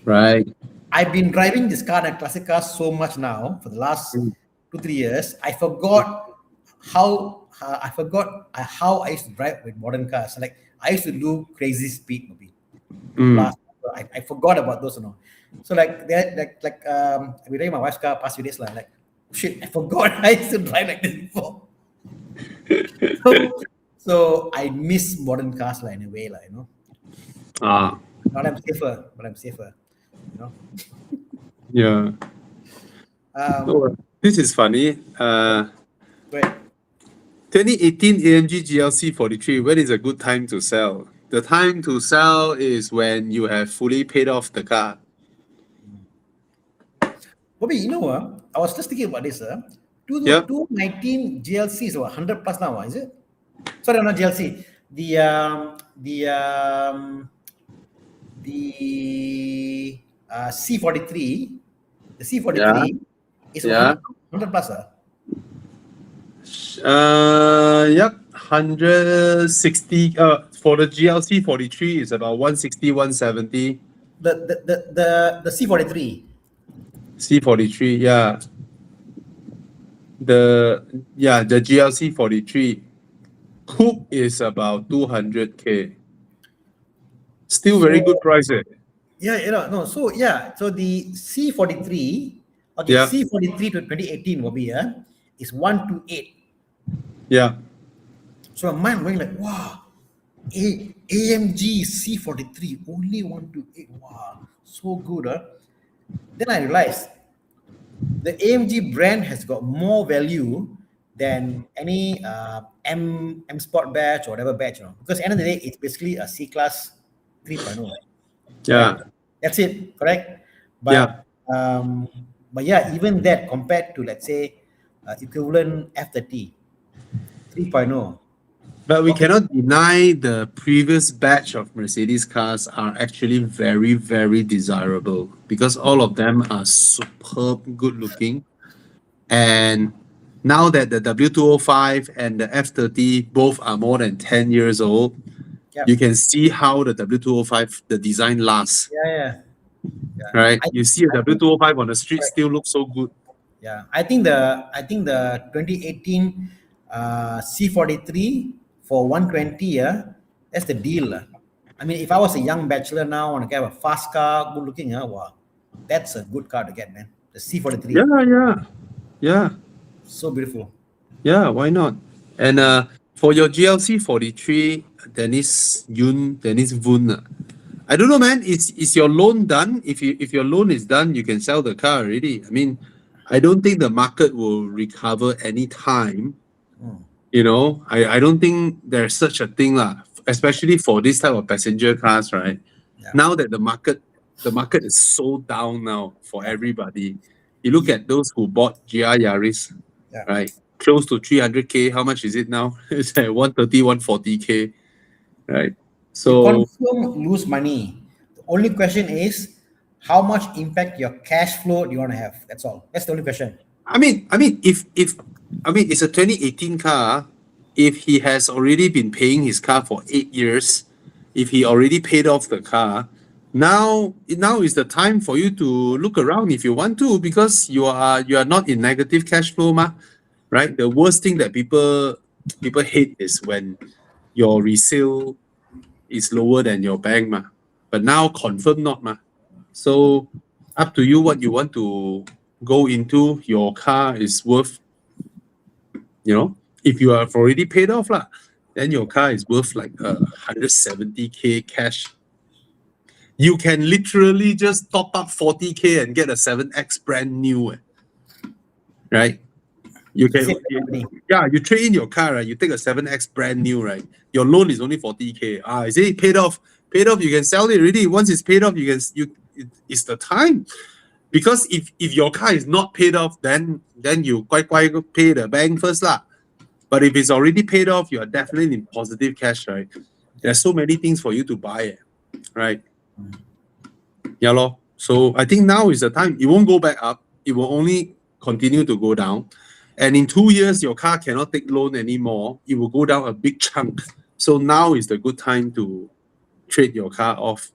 Right. I've been driving this car, a classic car, so much now for the last Mm. 2 3 years. I forgot how I used to drive with modern cars. Like I used to do crazy speed, maybe Mm. plus. I forgot about those, So like that, we driving my wife's car past few days, like shit, I forgot I used to drive like this before. So I miss modern cars, in a way, Ah, But I'm safer, you know. yeah. Um, Oh, this is funny. Great. 2018 AMG GLC 43. When is a good time to sell? The time to sell is when you have fully paid off the car. Bobby, I was just thinking about this. Yep. 219 GLC is what, 100 plus now, is it? Sorry, not GLC. The C43, the Yeah. C43 is Yeah. 100 plus. Yep. 160. For the GLC 43 is about 160, 170. The C43. C43. Yeah. The GLC 43. Coupe is about 200K. Still very good price. Yeah, no. So yeah, so the C43, okay, Yeah. C43 to 2018 will be is 128. Yeah. So my mind going like, wow, AMG C43 only 128. Wow, so good, Then I realized the AMG brand has got more value than any M Sport badge or whatever badge, Because at the end of the day, it's basically a C class 3.0. Yeah. Correct? That's it, correct? Yeah. But yeah, even that compared to, let's say, equivalent F30 3.0. But we Okay. cannot deny the previous batch of Mercedes cars are actually very, very desirable because all of them are superb good looking. And now that the W205 and the F30 both are more than 10 years old, Yeah. you can see how the W205, the design lasts, Yeah. right? I, You see a I think, W205 on the street correct. still looks so good. Yeah, I think the 2018 C43 for 120, that's the deal. I mean, if I was a young bachelor now and I get a fast car, good looking, wow, that's a good car to get, man. The C43, Yeah. so beautiful. Yeah, why not? And for your GLC 43, Dennis Voon. I don't know, man. Is your loan done? If your loan is done, you can sell the car already. I mean, I don't think the market will recover any time. Mm. I don't think there's such a thing, lah, especially for this type of passenger cars, right? Yeah. Now that the market is so down now for everybody. You look at those who bought GR Yaris, Yeah. right? Close to 300K. How much is it now? It's like 130, 140K, right? You So confirm lose money. The only question is how much impact your cash flow do you want to have? That's all. That's the only question. I mean, if it's a 2018 car. If he has already been paying his car for 8 years, if he already paid off the car, now is the time for you to look around if you want to, because you are not in negative cash flow, right? The worst thing that people hate is when your resale is lower than your bank, but now confirm not, so up to you what you want to go into. Your car is worth, if you have already paid off, then your car is worth like 170K cash. You can literally just top up 40K and get a 7X brand new, right? You can, Same company. you trade in your car, right? You take a 7X brand new, right? Your loan is only 40K. Is it paid off? Paid off, you can sell it already. Once it's paid off, it's the time. Because if your car is not paid off, then you quite pay the bank first, lah. But if it's already paid off, you are definitely in positive cash, right? There's so many things for you to buy, right? Yeah, lor. So I think now is the time. It won't go back up. It will only continue to go down. And in 2 years, your car cannot take loan anymore. It will go down a big chunk. So now is the good time to trade your car off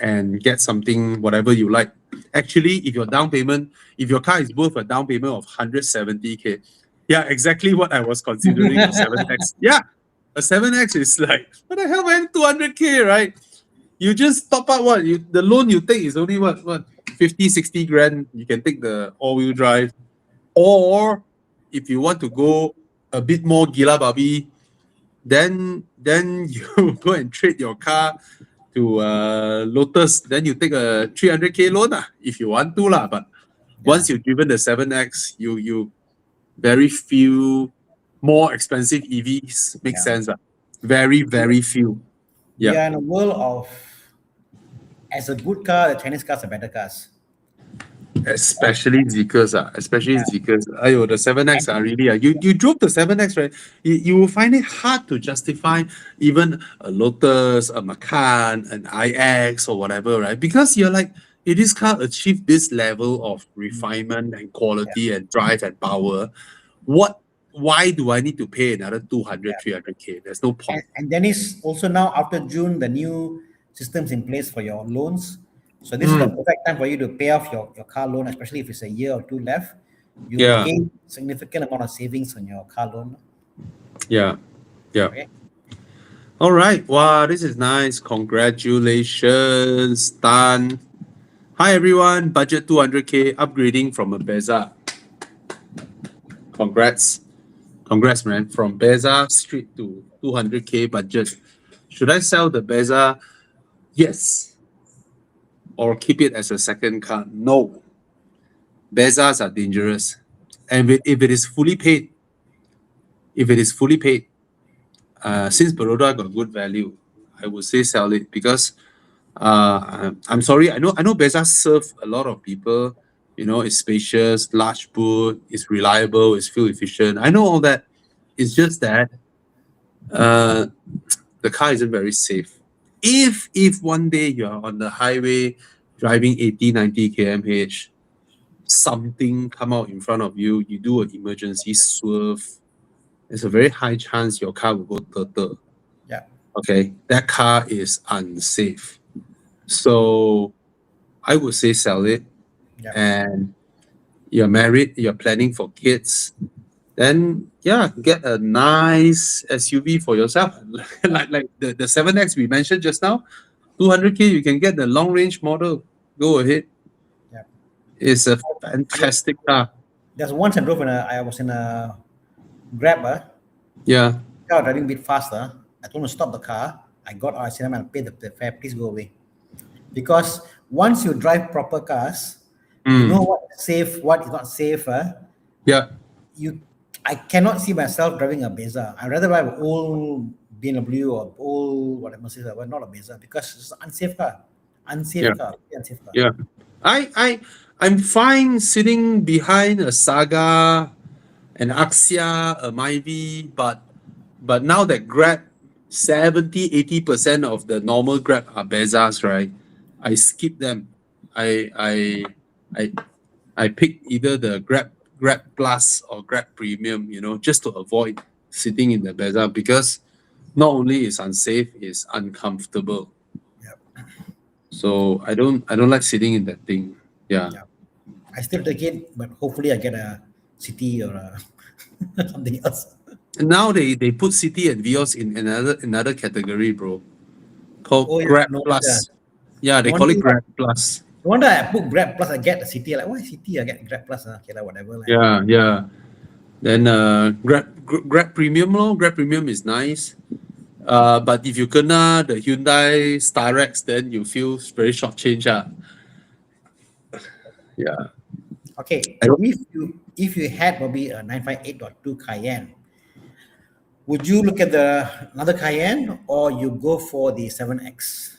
and get something, whatever you like. Actually, if your car is worth a down payment of 170K, yeah, exactly what I was considering a 7X. Yeah, a 7X is like, what the hell, man, 200K, right? You just top up the loan you take is only what 50, 60 grand. You can take the all-wheel drive. Or if you want to go a bit more gila babi, then you go and trade your car to Lotus. Then you take a 300K loan if you want to lah. But once you've driven the 7X, you very few more expensive EVs make sense. Very, very few. We are in a world of, as a good car, the Chinese cars are better cars. Especially Zeekrs, Zeekrs. Ayo, the 7X are really. You drove the 7X, right? You will find it hard to justify even a Lotus, a Macan, an iX, or whatever, right? Because you're like, this car achieved this level of refinement and quality and drive and power. Why do I need to pay another 200, 300K? There's no point. And then is also now after June, the new systems in place for your loans. So this is the perfect time for you to pay off your car loan, especially if it's a year or two left. You gain significant amount of savings on your car loan. Yeah. Okay. All right. Wow, this is nice. Congratulations, Tan. Hi everyone. Budget 200K, upgrading from a Beza. Congrats, man. From Beza straight to 200K budget. Should I sell the Beza? Yes. Or keep it as a second car? No. Bezas are dangerous. And if it is fully paid, since Baroda got good value, I would say sell it because I'm sorry, I know Bezas serve a lot of people. It's spacious, large boot, it's reliable, it's fuel efficient. I know all that. It's just that the car isn't very safe. If one day you're on the highway driving 80, 90 km/h, something come out in front of you, you do an emergency swerve, there's a very high chance your car will go turtle. Yeah. Okay, that car is unsafe. So I would say sell it. Yeah. And you're married, you're planning for kids, then get a nice SUV for yourself. like the 7X we mentioned just now, 200K, you can get the long range model. Go ahead. Yeah. It's a fantastic car. There's once I was in a Grab. Yeah. I was driving a bit faster. I told him to stop the car. I got out, I said, "Man, pay the fare, please go away." Because once you drive proper cars, you know what is safe, what is not safe. Yeah. I cannot see myself driving a Beza. I'd rather drive an old BMW or old whatever Mercedes, but not a Beza because it's an unsafe car. Unsafe car. Yeah. I'm fine sitting behind a Saga, an Axia, a Myvi, but now that Grab 70-80% of the normal Grab are Bezas, right? I skip them. I pick either the Grab Plus or Grab Premium, just to avoid sitting in the Beza because not only is unsafe, it's uncomfortable. Yep. So I don't like sitting in that thing. Yeah. I still take it, but hopefully I get a City or something else. And now they put City and Vios in another category, bro. Called Grab Plus. Yeah, they call it Grab Plus. No wonder I put Grab Plus, I get the City. Like, why City? I get Grab Plus. Okay, like whatever. Like. Yeah. Then Grab Premium, Grab Premium is nice. But if you kena the Hyundai Starex, then you feel very shortchanged. Yeah. Okay. If you had maybe a 958.2 Cayenne, would you look at another Cayenne or you go for the 7X?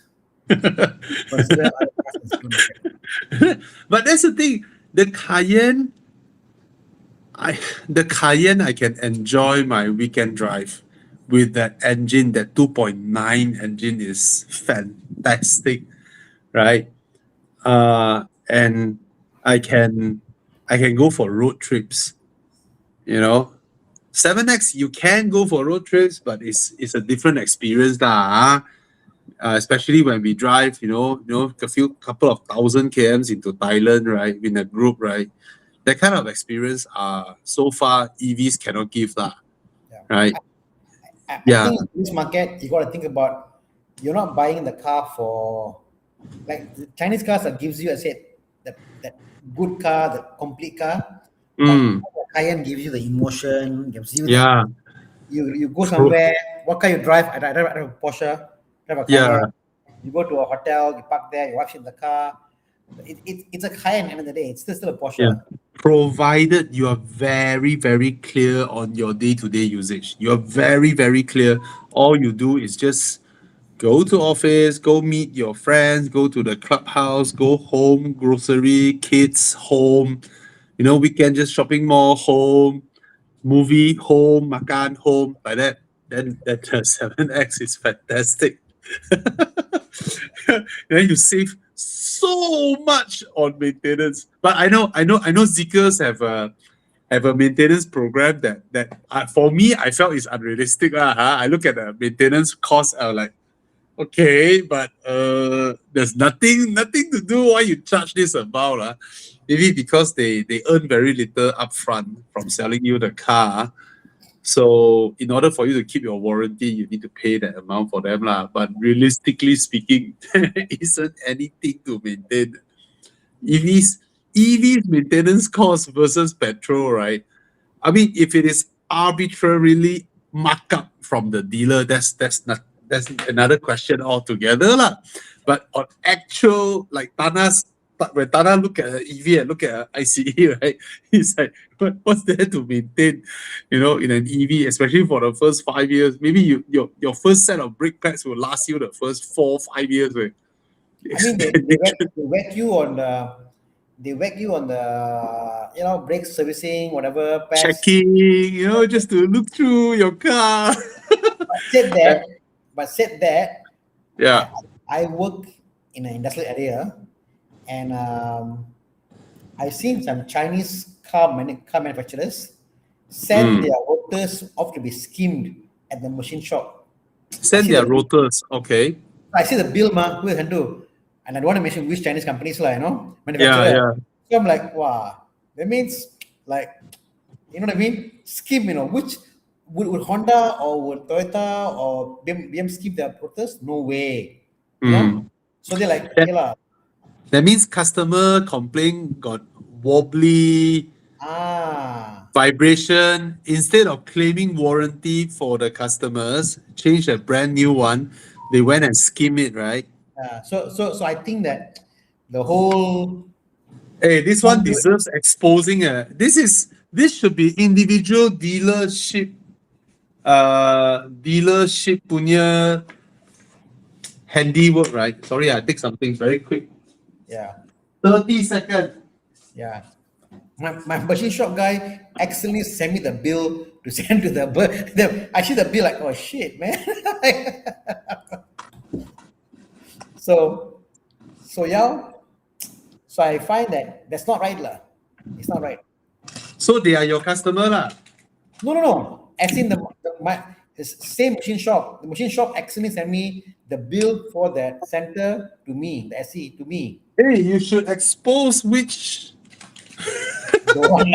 But that's the thing. The Cayenne I can enjoy my weekend drive with that engine. That 2.9 engine is fantastic, right? and I can go for road trips. 7X you can go for road trips, but it's a different experience lah. Especially when we drive, a couple of thousand kms into Thailand, right? In a group, right? That kind of experience, so far EVs cannot give lah, Yeah. right? I Yeah. think in this market, you got to think about, you're not buying the car for, like the Chinese cars that gives you, I said, that good car, the complete car. Mm, But Cayenne gives you the emotion, gives you yeah, you go somewhere, what car you drive? I drive a Porsche, drive a yeah, Cayenne. You go to a hotel, you park there, you watch in the car. It's a Cayenne at the end of the day. It's still a Porsche. yeah. Provided you are very, very clear on your day-to-day usage. You are very, very clear. All you do is just go to office, go meet your friends, go to the clubhouse, go home, grocery, kids, home, weekend just shopping mall, home, movie, home, makan, home, like that. Then that 7X is fantastic. Then you save so much on maintenance. But I know Zeekrs have a maintenance program that for me I felt is unrealistic lah. I look at the maintenance cost, I'm like, okay, but there's nothing to do. Why you charge this amount lah? Maybe because they earn very little upfront from selling you the car. So in order for you to keep your warranty, you need to pay that amount for them lah. But realistically speaking, there isn't anything to maintain. EVs maintenance cost versus petrol, right? I mean, if it is arbitrarily marked up from the dealer, that's another question altogether lah. But on actual, like when Tana look at an EV and look at an ICE, right? He's like, what's there to maintain, in an EV, especially for the first 5 years? Maybe your first set of brake pads will last you the first 4-5 years. Right? I mean, they whack you on the brake servicing, whatever pads. Checking, just to look through your car. But said that, Yeah. I work in an industrial area, and I've seen some Chinese car manufacturers send their rotors off to be skimmed at the machine shop. Send their rotors, okay. I see the bill, who can do? And I don't want to mention which Chinese companies, manufacturer. Yeah. So I'm like, wow, that means, like, you know what I mean? Skim, which would Honda or would Toyota or BM skip their rotors? No way. You know? So they're like, okay lah. That means customer complaint got wobbly vibration. Instead of claiming warranty for the customers, change a brand new one, they went and skim it, right? So I think that the whole this one deserves exposing. This should be individual dealership punya handiwork, right? Sorry, I take something very quick. Yeah. 30 seconds. Yeah. My machine shop guy accidentally sent me the bill to send to I see the bill like, oh shit, man. So yeah. So I find that that's not right lah. It's not right. So they are your customer lah? No. As in the same machine shop. The machine shop accidentally sent me the bill for that center to me, the SE to me. Hey, you should expose which. Don't want.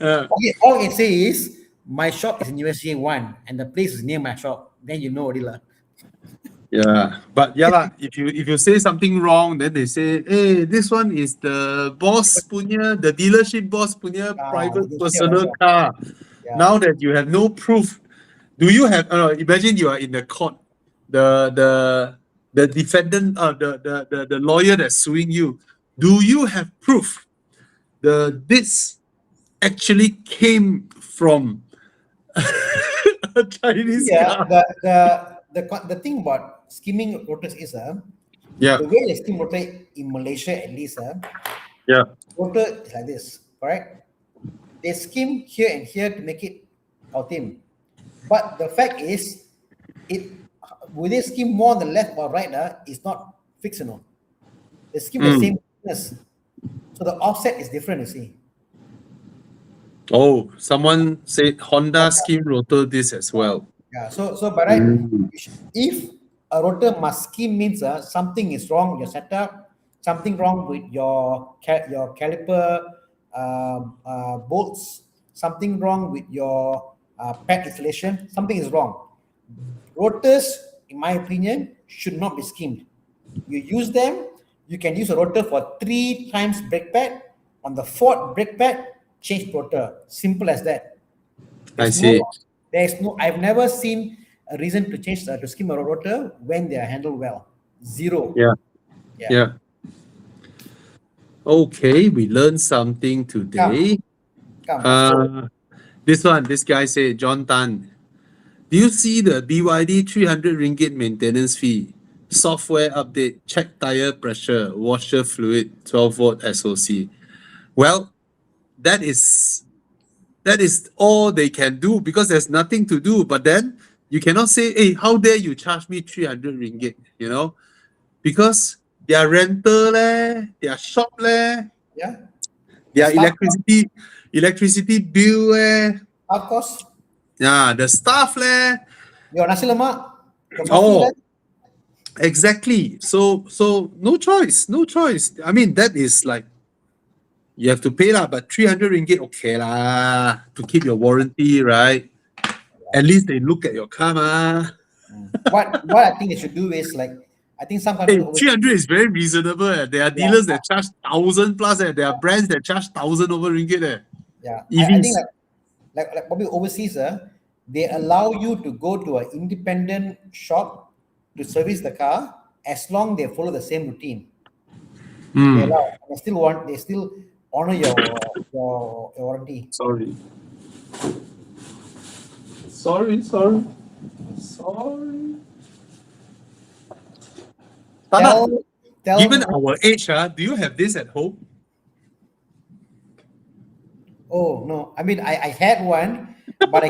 Okay, all I say is my shop is in USJ 1 and the place is near my shop. Then you know already lah. Yeah, but yeah lah. If you say something wrong, then they say, hey, this one is the boss punya, the dealership boss punya private personal car. Yeah. Now that you have no proof, do you have? Imagine you are in the court, the defendant, the lawyer that's suing you. Do you have proof? This actually came from a Chinese car. The thing about skimming rotors is the way they skim rotor in Malaysia at least rotor is like this, correct? They skim here and here to make it ultim. But the fact is, will they skim more on the left or right? Is not fixed, They skim the same thickness. So the offset is different, you see. Oh, someone said Honda skim rotor this as well. Yeah. So by right, if a rotor must skim means something is wrong with your setup, something wrong with your caliper bolts, something wrong with your pad installation, something is wrong. Rotors, in my opinion, should not be skimmed. You use them, you can use a rotor for 3 times brake pad. On the 4th brake pad, change rotor. Simple as that. I see. I've never seen a reason to change to skim a rotor when they are handled well. Zero. Yeah. Okay, we learned something today. Come. This guy said, John Tan, do you see the BYD 300 ringgit maintenance fee? Software update, check tire pressure, washer fluid, 12 volt SOC. Well, that is all they can do because there's nothing to do. But then you cannot say, hey, how dare you charge me 300 ringgit, because their rental, their shop, Yeah. their electricity bill, Of course. the staff, Your nasi lemak. Your oh, coffee, exactly. So no choice. I mean, that is like you have to pay lah, but 300 ringgit okay lah to keep your warranty, right? At least they look at your car, ma. What I think they should do is I think some Hey, countries 300 is very reasonable. There are dealers that charge 1,000 plus. There are brands that charge 1,000 over ringgit. Yeah, I EVs. think like probably overseas, they allow you to go to an independent shop to service the car as long they follow the same routine. They allow. They still honor your warranty. Sorry. Tell Given our age, do you have this at home? Oh no! I mean, I had one, but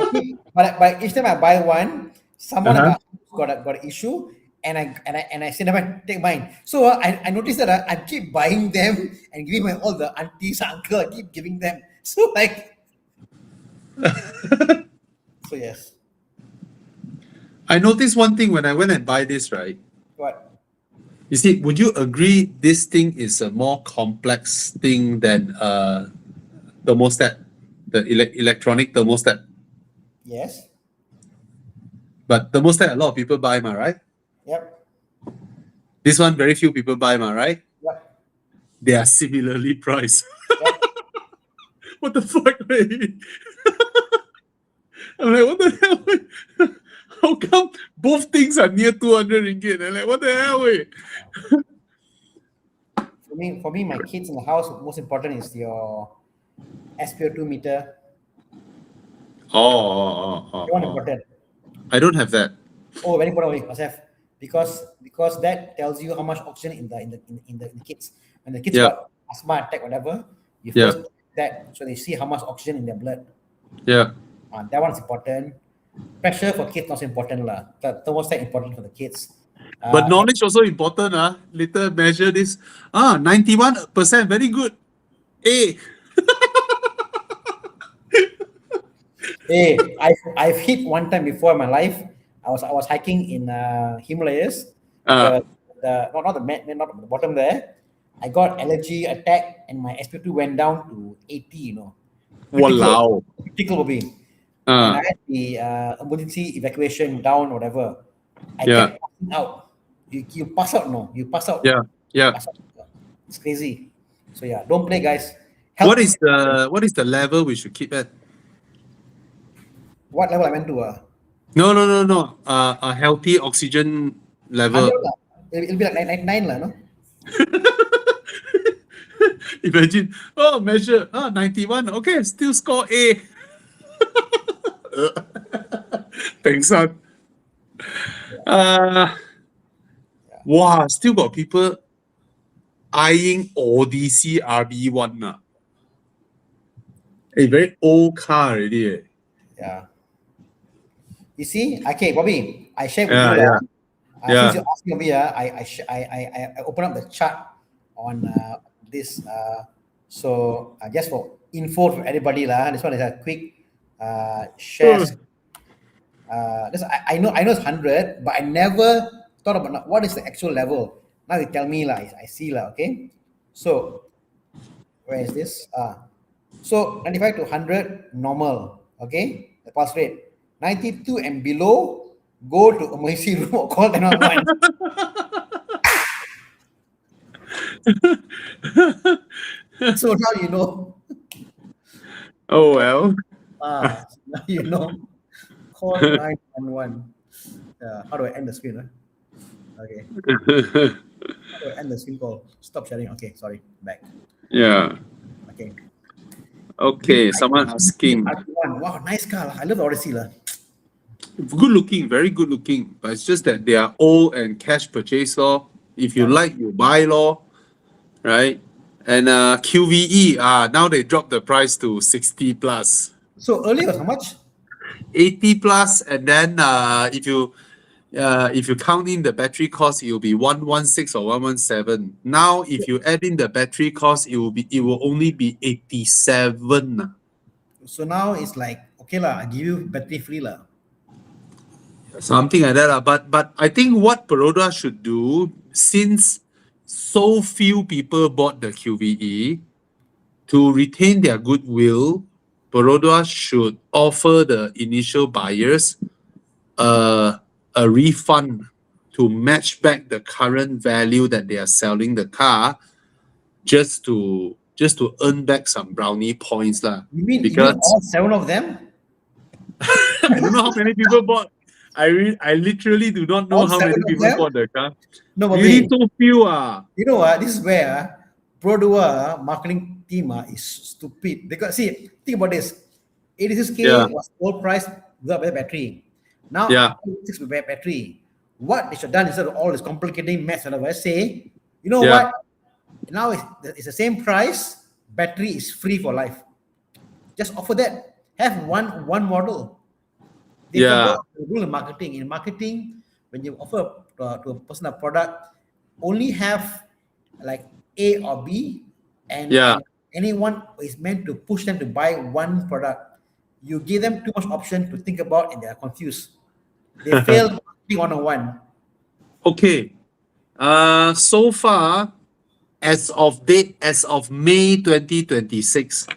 but each time I buy one, someone in my house got an issue, and I said, never take mine. So I noticed that I keep buying them and giving all the aunties, uncle, I keep giving them. So so yes. I noticed one thing when I went and buy this, right? What? You see, would you agree this thing is a more complex thing than thermostat, the electronic thermostat? Yes. But thermostat, a lot of people buy, right? Yep. This one, very few people buy, right? Yep. They are similarly priced. Yep. What the fuck, man? I'm like, what the hell? How come both things are near 200 ringgit? I'm like, what the hell, wait? For me, my kids in the house, most important is your SpO2 meter. Very important. I don't have that. Oh, very important. Must have because that tells you how much oxygen in the kids. When the kids got asthma attack, whatever, you first that so they see how much oxygen in their blood. Yeah. That one's important. Pressure for kids not important lah. The thermostat important for the kids. But knowledge also important. Later measure this. 91%, very good. A. Hey, I've hit one time before in my life. I was hiking in Himalayas. Not the bottom there. I got allergy attack and my SpO2 went down to 80. Walao. Critical, Bobby. And I had the emergency evacuation down, whatever. I kept passing out. You pass out, no? You pass out. Yeah. Pass out. It's crazy. So yeah, don't play, guys. What is the level we should keep at? What level I went to? No. A healthy oxygen level. It'll be like 99, no? Imagine, measure, 91. Okay, still score A. Thanks, son. Wow, still got people eyeing Odyssey RB1. A very old car already. Yeah. You see, okay, Bobby, I shared with you that Since Yeah. you're asking me, I open up the chart on this. So just for info for everybody lah. This one is a quick shares. I know it's 100, but I never thought about what is the actual level. Now you tell me lah. I see lah. Okay. So where is this? So 95 to 100 normal. Okay, the pulse rate. 92 and below, go to emergency room or call 911. So now you know. Oh well. Now you know. Call 911. How do I end the screen? Okay. How do I end the screen call? Stop sharing. Okay, sorry. Back. Yeah. Okay. Okay. Someone asking. Wow, nice car. I love the Odyssey. Good looking, very good looking. But it's just that they are old and cash purchase law. If you like, you buy law, right? And QVE, now they dropped the price to 60 plus. So earlier was how much? 80 plus, and then if you count in the battery cost, it will be 116 or 117. Now, if you add in the battery cost, it will only be 87. So now it's like okay lah, I give you battery free lah. Something like that. But I think what Baroda should do, since so few people bought the QVE, to retain their goodwill, Baroda should offer the initial buyers a refund to match back the current value that they are selling the car, just to earn back some brownie points lah. You mean Because all 7 of them? I don't know how many people bought. I literally do not know All how 7 many of people them? bought the car. No, but Really wait. so few You know what? This is where Produa marketing team is stupid. Because see, think about this. 86K Yeah. was full price without battery. Now Yeah. 86 with battery. What they should have done instead of all this complicating mess, whatever, say, you know Yeah. what? Now it's the same price. Battery is free for life. Just offer that. Have one model. They Yeah. forgot the rule in marketing. In marketing, when you offer to a person a product, only have like A or B, and, Yeah. and anyone is meant to push them to buy one product. You give them too much option to think about, and they are confused. They fail marketing 101. Okay. So far, as of May 2026,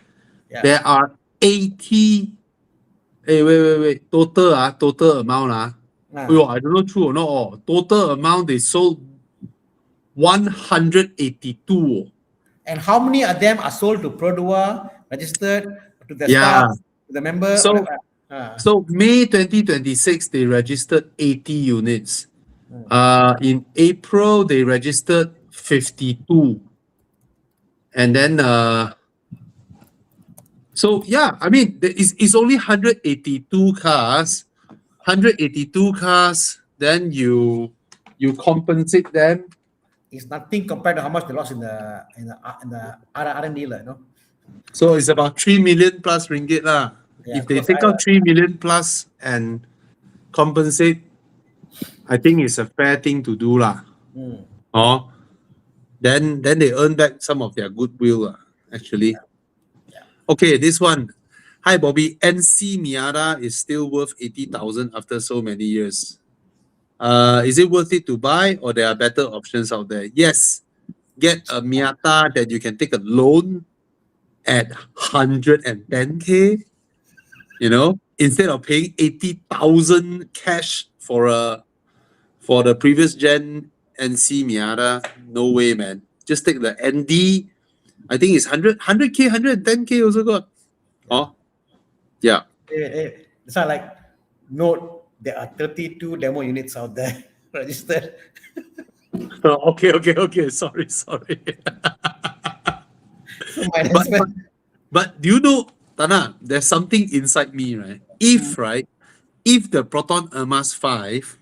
Yeah. there are 80. Hey, wait. Total amount. Ah. I don't know true or not. Total amount they sold 182. And how many of them are sold to Produa, registered to the Yeah. staff, to the member? So May 2026, they registered 80 units. In April, they registered 52. And then, so yeah, I mean, it's only 182 cars. 182 cars, then you compensate them. It's nothing compared to how much they lost in the R&D, no? So it's about 3 million plus ringgit lah. Yeah, If they because take out 3 million plus and compensate, I think it's a fair thing to do lah. Then they earn back some of their goodwill actually. Okay, this one. Hi Bobby, NC Miata is still worth 80,000 after so many years. Is it worth it to buy, or there are better options out there? Yes, get a Miata that you can take a loan at 110K, instead of paying 80,000 cash for the previous gen NC Miata. No way, man. Just take the ND. I think it's 100K, 110K also got. Yeah. It's not like, note, there are 32 demo units out there registered. Okay. Sorry. But do you know, Tana, there's something inside me, right? If the Proton Ermas 5,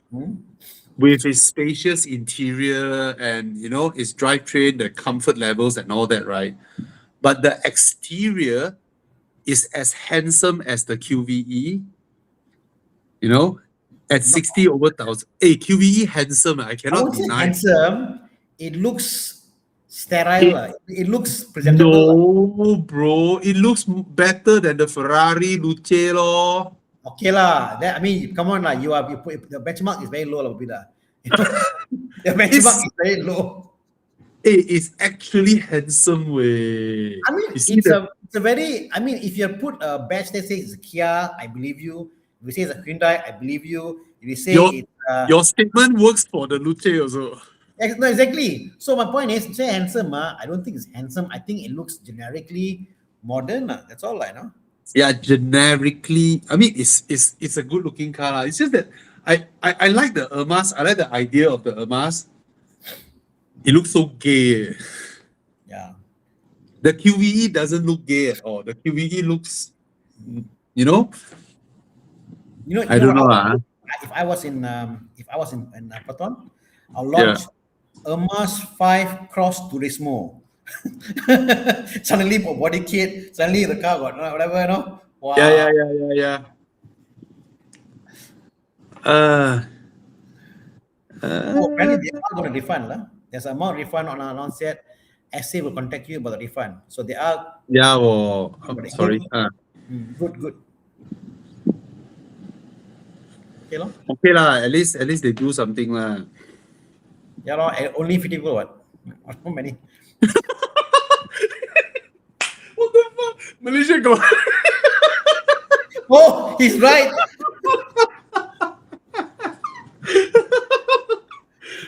with its spacious interior and, its drivetrain, the comfort levels and all that, right? But the exterior is as handsome as the QVE, At 60 over 1,000. Hey, QVE handsome. I I cannot won't say deny. handsome. It looks sterile. It looks presentable. No, bro. It looks better than the Ferrari Luce lor. Okay lah. That, I mean, come on lah. You put the benchmark is very low lah, Bida. The benchmark is very low. Hey, it's actually handsome way. I mean, You see it's a very. I mean, if you put a badge that says it's a Kia, I believe you. If you say it's a Hyundai, I believe you. If you say Your- it's Your statement works for the Luce also. no, exactly. So my point is, say handsome, I don't think it's handsome. I think it looks generically modern. That's all I know. Yeah, generically, I mean, it's a good looking car lah. It's just that I like the Ermas. I like the idea of the Ermas. It looks so gay. Yeah. The QVE doesn't look gay at all. The QVE looks, you know, I don't know. If I was in Proton, I'll launch Ermas 5 Cross Turismo. Suddenly for body kit, suddenly the car got whatever, you know. Wow. Yeah. Apparently they are going to refund. There's an amount refund on our launch set. SA will contact you about the refund. So they are Yeah, well, I'm sorry. good. Okay, lor. Okay lah, at least they do something lah. Yeah, lor, only 50 people, what? How many? What the fuck? Malaysia got Oh, he's right.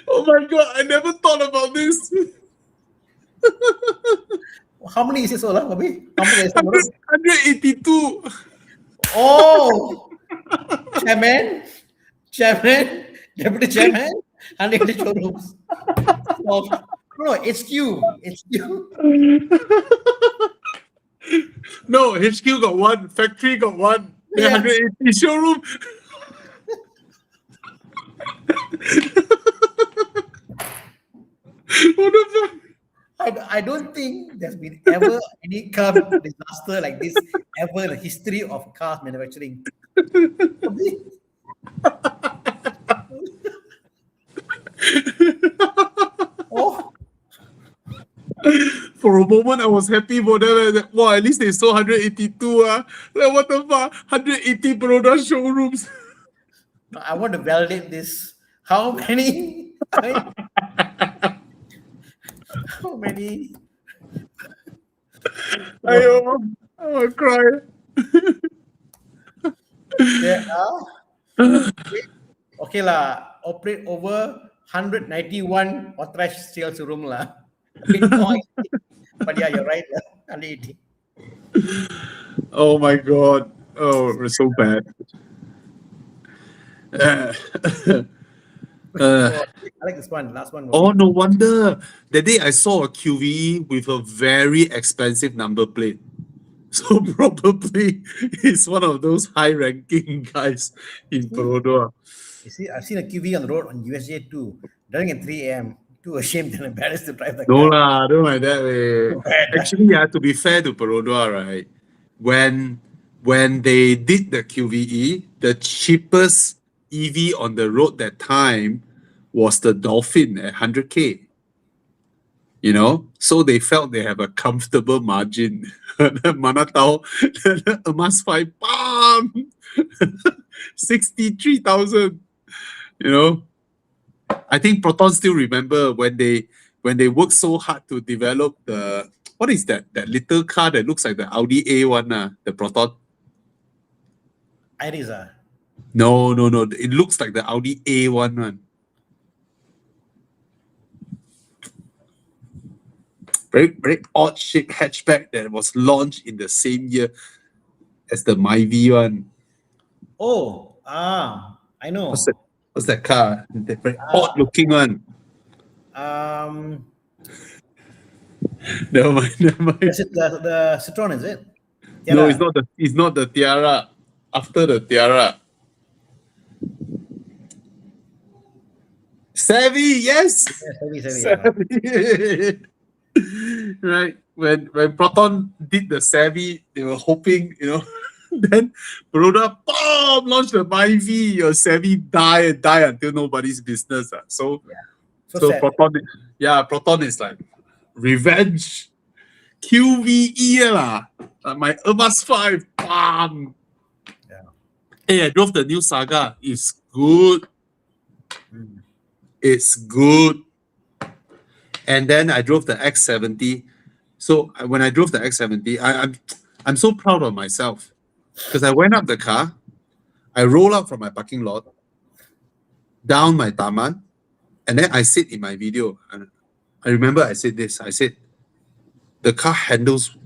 Oh my god, I never thought about this. How many is it sold, Bobby? How many is it sold? 182. Oh, chairman, deputy chairman, 100 showrooms. Oh, no, HQ. No, HQ got one, factory got one, Yeah. 180 showroom. What the fuck? I don't think there's been ever any car disaster like this ever in the history of car manufacturing. Oh, For a moment, I was happy for them. Wow, at least they sold 182. Like, what the fuck? 180 Perodra showrooms. I want to validate this. How many? How many? I will cry. There are okay lah. Operate over 191 authorized sales room lah. A bit more, but yeah, you're right. 180. Oh my god. Oh, it's so bad. I like this one. Last one. Oh, no wonder. The day I saw a QV with a very expensive number plate. So probably it's one of those high-ranking guys in Perodra. You see, I've seen a QV on the road on USJ too, driving at 3 a.m. Too ashamed and embarrassed to drive the No car. lah, don't like that way. Actually, to be fair to Perodra, right? When they did the QVE, the cheapest EV on the road that time was the Dolphin at 100K. You know, so they felt they have a comfortable margin. Mana tahu, Ermas 5, bam! 63,000. You know, I think Proton still remember when they worked so hard to develop the, what is that little car that looks like the Audi A1, the Proton? Iris, No, it looks like the Audi A1 one. Very, very odd shaped hatchback that was launched in the same year as the Myvi one. Oh, I know. What's that car? The very odd looking one. Never mind. Is it the Citroen, is it? No, Tiara. it's not the Tiara. After the Tiara. Savvy, yes. Yeah, Savvy. Right. When Proton did the Savvy, they were hoping, Then Baroda, boom, launched the Myvi, your Savvy die until nobody's business. So sad. Proton is like revenge. QVE lah. My Urban 5, bam. Yeah. Hey, I drove the new Saga. It's good. It's good. And then I drove the X70. So when I drove the X70, I'm so proud of myself because I went up the car, I roll out from my parking lot, down my taman, and then I sit in my video. And I remember I said this. I said, the car handles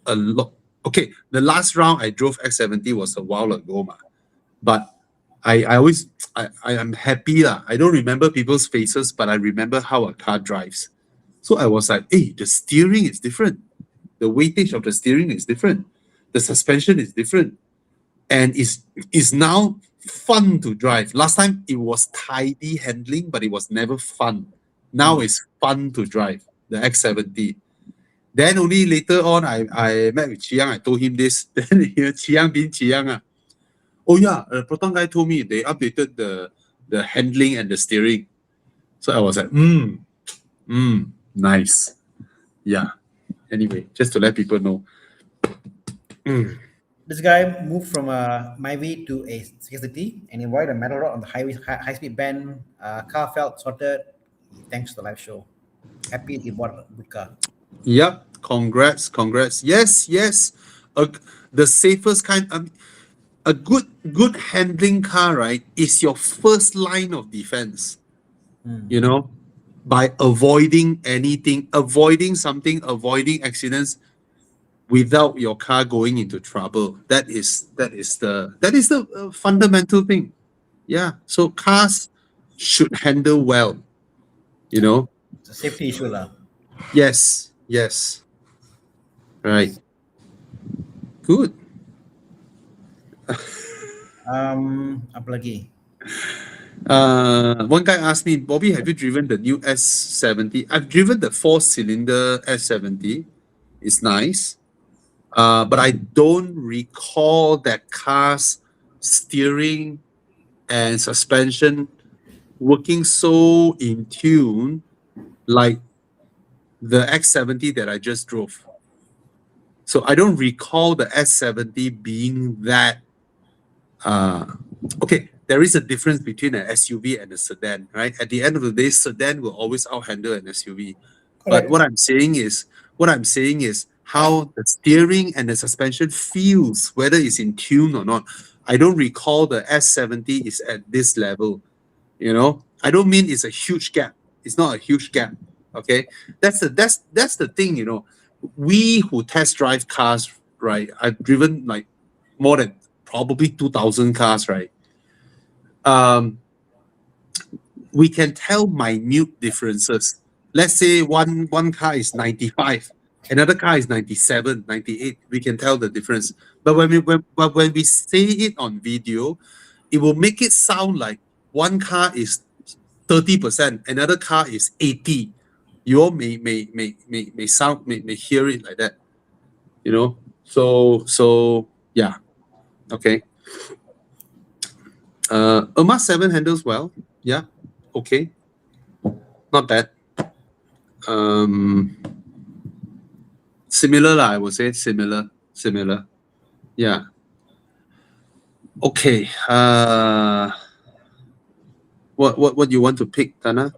a lot. Okay, the last round I drove X70 was a while ago, but I am happy lah. I don't remember people's faces, but I remember how a car drives. So I was like, hey, the steering is different. The weightage of the steering is different. The suspension is different. And is now fun to drive. Last time it was tidy handling, but it was never fun. Now it's fun to drive, the X70. Then only later on, I met with Chiang. I told him this. Then Chiang. Oh yeah, the Proton guy told me they updated the handling and the steering. So I was like, nice. Yeah. Anyway, just to let people know. This guy moved from a Myvi to a 660 and avoided a metal rod on the high-speed bend. Car felt sorted. Thanks to the live show. Happy he bought a good car. Yep. Congrats. Yes. The safest kind. A good handling car, right, is your first line of defense. You know, by avoiding anything, avoiding accidents without your car going into trouble. That is the fundamental thing. Yeah. So cars should handle well. You know. It's a safety issue lah. Yes. Right. Good. Apa lagi? One guy asked me, Bobby, have you driven the new S70? I've driven the 4-cylinder S70. It's nice. But I don't recall that car's steering and suspension working so in tune like the X70 that I just drove. So I don't recall the S70 being that. Okay, there is a difference between an SUV and a sedan, right? At the end of the day, sedan will always outhandle an SUV. Correct. But what I'm saying is how the steering and the suspension feels, whether it's in tune or not. I don't recall the S70 is at this level. You know, I don't mean it's a huge gap. It's not a huge gap. Okay, that's the thing. You know, we who test drive cars, right? I've driven like more than probably 2,000 cars, right? We can tell minute differences. Let's say one car is 95, another car is 97, 98. We can tell the difference. But when we say it on video, it will make it sound like one car is 30%, another car is 80. You all may hear it like that, you know. So yeah, okay. Irma 7 handles well. Yeah, okay, not bad. Similar lah, I would say similar. Yeah. Okay. What you want to pick, Tana?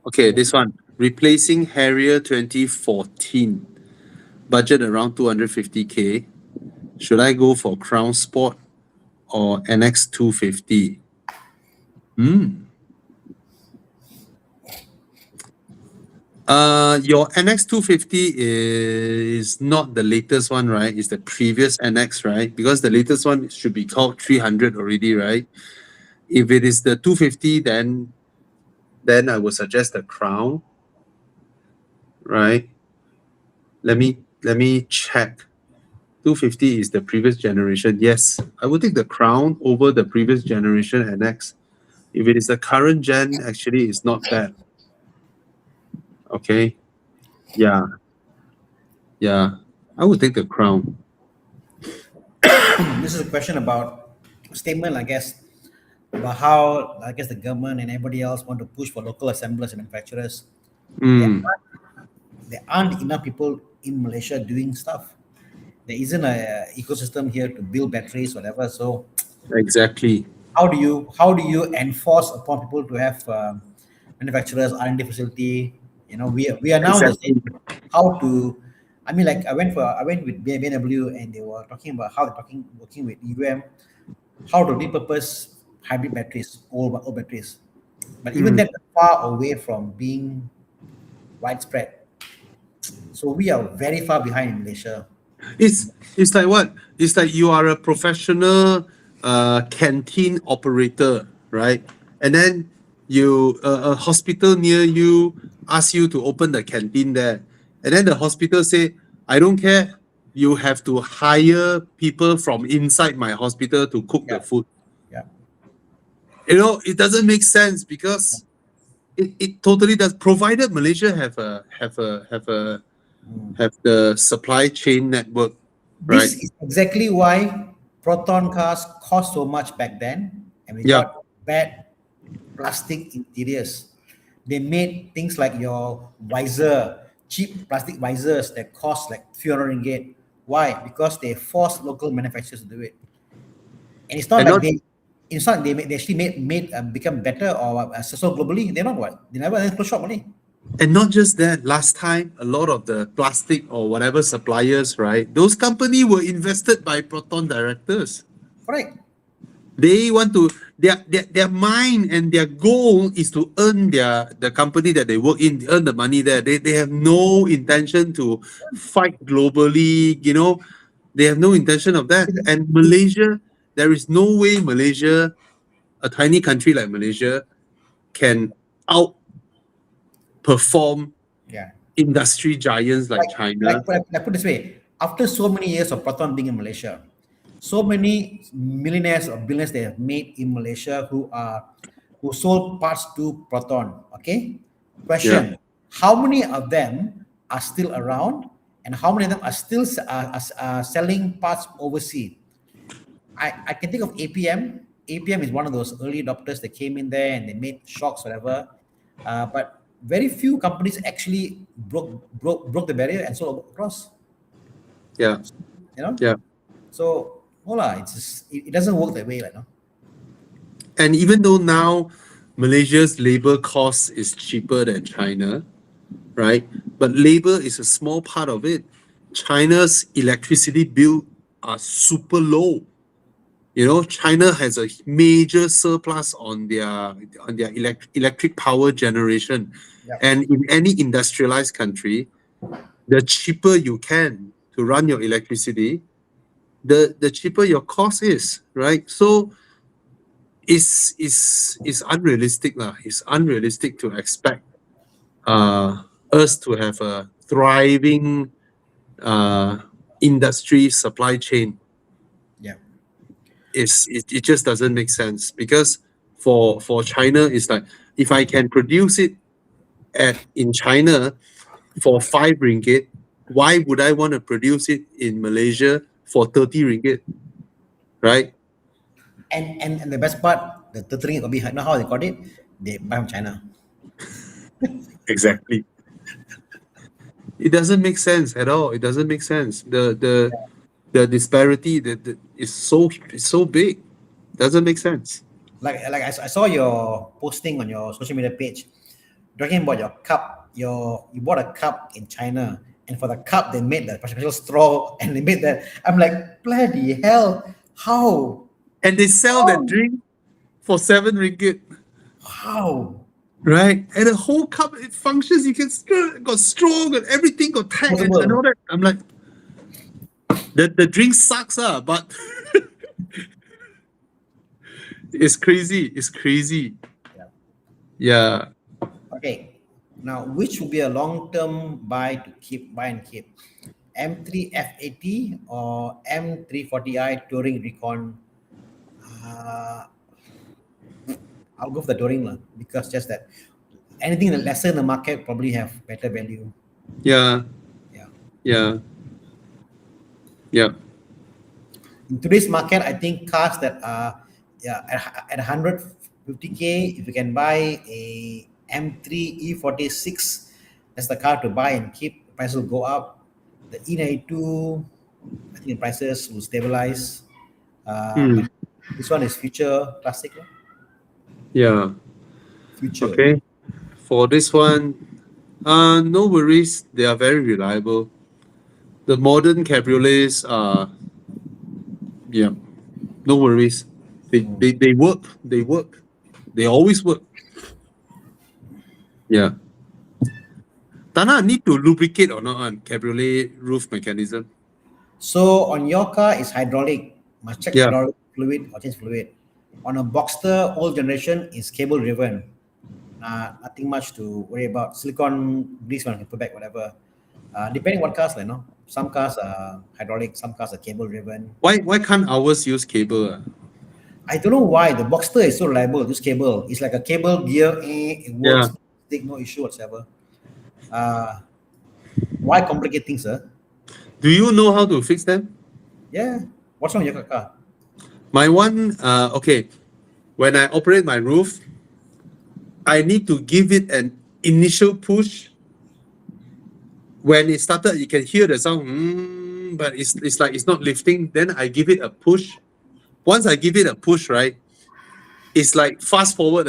Okay, this one. Replacing Harrier 2014. Budget around 250K. Should I go for Crown Sport or NX 250? Your NX 250 is not the latest one, right? It's the previous NX, right? Because the latest one should be called 300 already, right? If it is the 250, then I would suggest the Crown, right? Let me check. 250 is the previous generation. Yes, I would take the Crown over the previous generation NX. If it is the current gen, actually, it's not bad. Okay. Yeah. I would take the Crown. This is a question about statement, I guess, about how I guess the government and everybody else want to push for local assemblers and manufacturers. Mm, There aren't enough people in Malaysia doing stuff. There isn't a ecosystem here to build batteries, whatever. So exactly. how do you enforce upon people to have manufacturers R&D facility? We are now in the stage Exactly. how to. I mean, like I went with BMW and they were talking about how they're working with how to repurpose hybrid batteries, old batteries. But even Mm. that far away from being widespread. So we are very far behind in Malaysia. It's like what? It's like you are a professional canteen operator, right? And then a hospital near you ask you to open the canteen there, and then the hospital say, "I don't care. You have to hire people from inside my hospital to cook the Yeah, food." yeah. It doesn't make sense because it totally does. Provided Malaysia Mm. have the supply chain network, right? This is exactly why proton cars cost so much back then, and we Yeah. got bad plastic interiors. They made things like your visor, cheap plastic visors that cost like 300 ringgit. Why? Because they forced local manufacturers to do it, and And not it's not like they actually made become better or successful globally. They're not what they never close shop only. And not just that, last time, a lot of the plastic or whatever suppliers, right? Those companies were invested by Proton directors. Correct. They want to, their mind and their goal is to earn the company that they work in, earn the money there. They have no intention to fight globally, they have no intention of that. And Malaysia, there is no way Malaysia, a tiny country like Malaysia, can outperform Yeah. industry giants like China. Like put this way, after so many years of Proton being in Malaysia, so many millionaires or billionaires they have made in Malaysia who sold parts to Proton. Okay, Yeah. question: how many of them are still around, and how many of them are still selling parts overseas? I can think of APM. APM is one of those early adopters that came in there and they made shocks, whatever. But very few companies actually broke the barrier and sold across. Yeah. You know, Yeah. so voila, it doesn't work that way, like no. And even though now Malaysia's labor cost is cheaper than China, right? But labor is a small part of it. China's electricity bill are super low. China has a major surplus on their electric power generation. Yeah. And in any industrialized country, the cheaper you can to run your electricity, the cheaper your cost is, right? So is unrealistic lah. It's unrealistic to expect us to have a thriving industry supply chain. Yeah. It just doesn't make sense because for China it's like if I can produce it in China for 5 ringgit, why would I want to produce it in Malaysia for 30 ringgit? Right? And the best part, the thing will be, you know how they got it? They buy from China. Exactly. It doesn't make sense at all. It doesn't make sense. The disparity that is so big. Doesn't make sense. Like I saw your posting on your social media page talking about your cup. You bought a cup in China, and for the cup they made the special straw, and they made that. I'm like, bloody hell! How? And they sell that drink for 7 ringgit. How? Right? And the whole cup it functions. You can got straw, got everything, got tag and Possible. all that. I'm like, the drink sucks, but it's crazy. It's crazy. Yeah. Okay. Now, which would be a long-term buy and keep? M3 F80 or M340i Touring Recon? I'll go for the Touring lah, because just that anything that lesser in the market probably have better value. Yeah. Yeah. Yeah. Yeah. In today's market, I think cars that are at 150K, if you can buy a M3 E46, that's the car to buy and keep. The price will go up. The E92, I think the prices will stabilize. Hmm. But this one is future classic, no? Yeah. Future. Okay. For this one, no worries. They are very reliable. The modern cabriolets are, yeah, no worries. They work. They work. They always work. Yeah. Tana need to lubricate or not on cabriolet roof mechanism. So on your car, it's hydraulic. Must check Yeah. hydraulic fluid or change fluid. On a Boxster old generation, is cable driven. Nothing much to worry about. Silicon grease one can put back whatever. Depending what cars, some cars are hydraulic, some cars are cable driven. Why can't ours use cable? I don't know why the Boxster is so reliable. This cable, it's like a cable gear. It Yeah. works. No issue whatsoever. Why complicate things, sir? Do you know how to fix them? Yeah. What's wrong with your car? My one, okay. When I operate my roof, I need to give it an initial push. When it started, you can hear the sound, but it's like it's not lifting. Then I give it a push. Once I give it a push, right, it's like fast forward,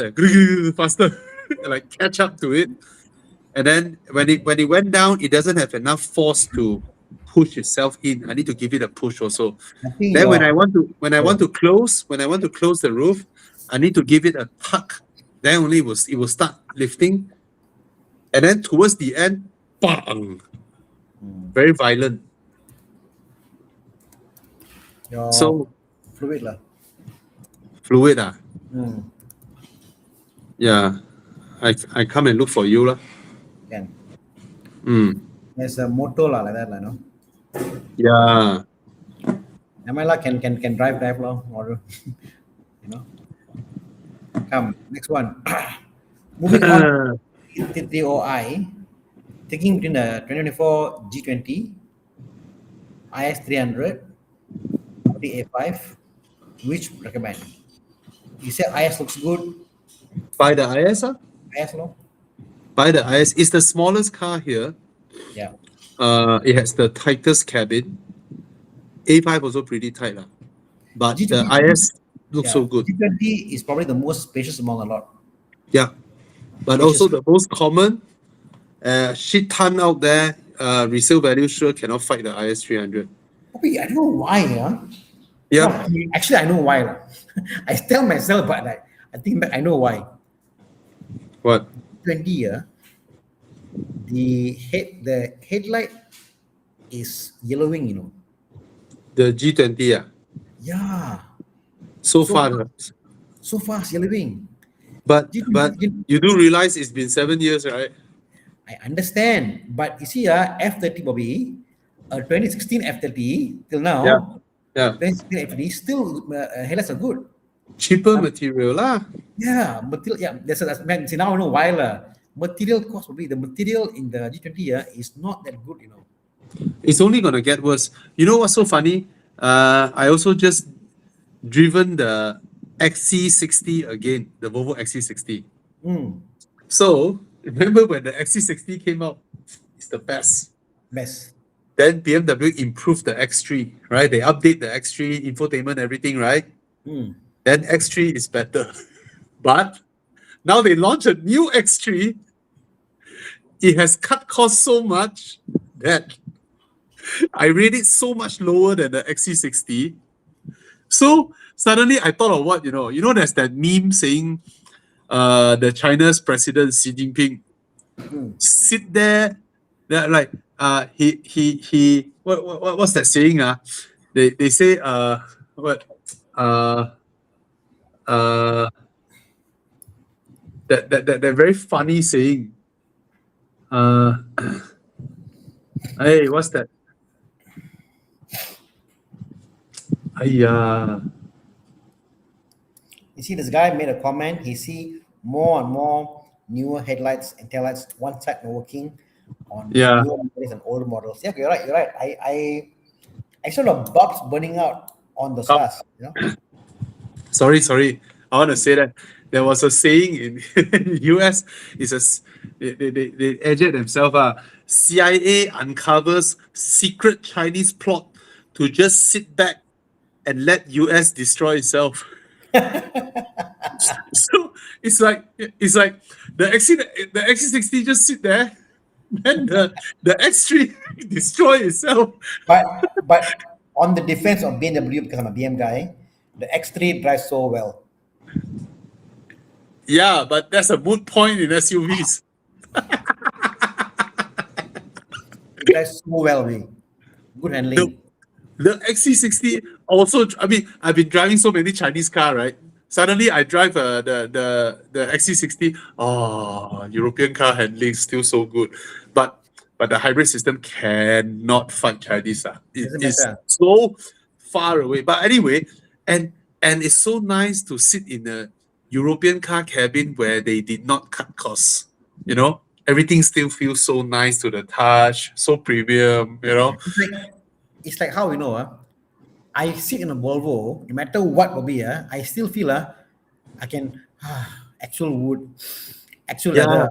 faster, like catch up to it. And then when it went down, it doesn't have enough force to push itself in. I need to give it a push also. I think Then when I your want to close the roof, I need to give it a tuck. Then only it will start lifting. And then towards the end, bang, very violent. your So fluid lah. fluid Hmm. yeah. I come and look for you lah. Can. There's a motor lah like that lah, no. Yeah. Am I like can drive lah or you know. Come next one. Moving on. TTOI taking between the 2024 G20, IS 300, Audi A5, which recommend? You said IS looks good. By the IS, IS no? by the IS, it's the smallest car here. Yeah. It has the tightest cabin. A5 also pretty tight lah. But the G20, IS looks so good. G20 is probably the most spacious among a lot. Yeah. But also the most common, shit ton out there, resale value sure cannot fight the IS 300. Okay, I don't know why. Yeah. No, actually, I know why. I tell myself, but I think that I know why. What? 20 the headlight is yellowing, The G20, yeah. Yeah. So So far. So fast yellowing. But you do realize it's been 7 years, right? I understand, but you see, F30 Bobby, 2016 F30 till now, Yeah. 2016 F30 still headlights are good. Cheaper material lah. Yeah, material. Yeah, man. See, now I know why lah. Material cost will be the material in the G20 is not that good, It's only gonna get worse. You know what's so funny? I also just driven the XC60 again, the Volvo XC60. So remember when the XC60 came out, it's the best. Best. Then BMW improved the X3, right? They update the X3 infotainment, everything, right? Then X3 is better. But now they launch a new X3. It has cut costs so much that I rate it so much lower than the XC60. So suddenly I thought of what, there's that meme saying the China's president Xi Jinping sit there, like what's that saying? They say that very funny saying. Hey, what's that? You see, this guy made a comment. He see more and more newer headlights and taillights, one side not working on newer models and older models. Yeah, you're right. Instead of bulbs burning out on the Oh. stars, you know. Sorry. I want to say that there was a saying in US. It's they edged themselves. CIA uncovers secret Chinese plot to just sit back and let US destroy itself. So it's like the XC60 just sit there, then the X3 destroy itself. But on the defense of BMW, because I'm a BM guy, the X3 drives so well. Yeah, but that's a moot point in SUVs. It drives so well, good handling. The XC60 also, I mean, I've been driving so many Chinese car, right? Suddenly I drive the XC60. Oh, European car handling still so good, but the hybrid system cannot fight Chinese. It Doesn't is matter. so far away. But anyway, and it's so nice to sit in a European car cabin where they did not cut costs. You know, everything still feels so nice to the touch, so premium. You know. It's like how I sit in a Volvo, no matter what will be, I still feel I can actual wood, actual Yeah. leather.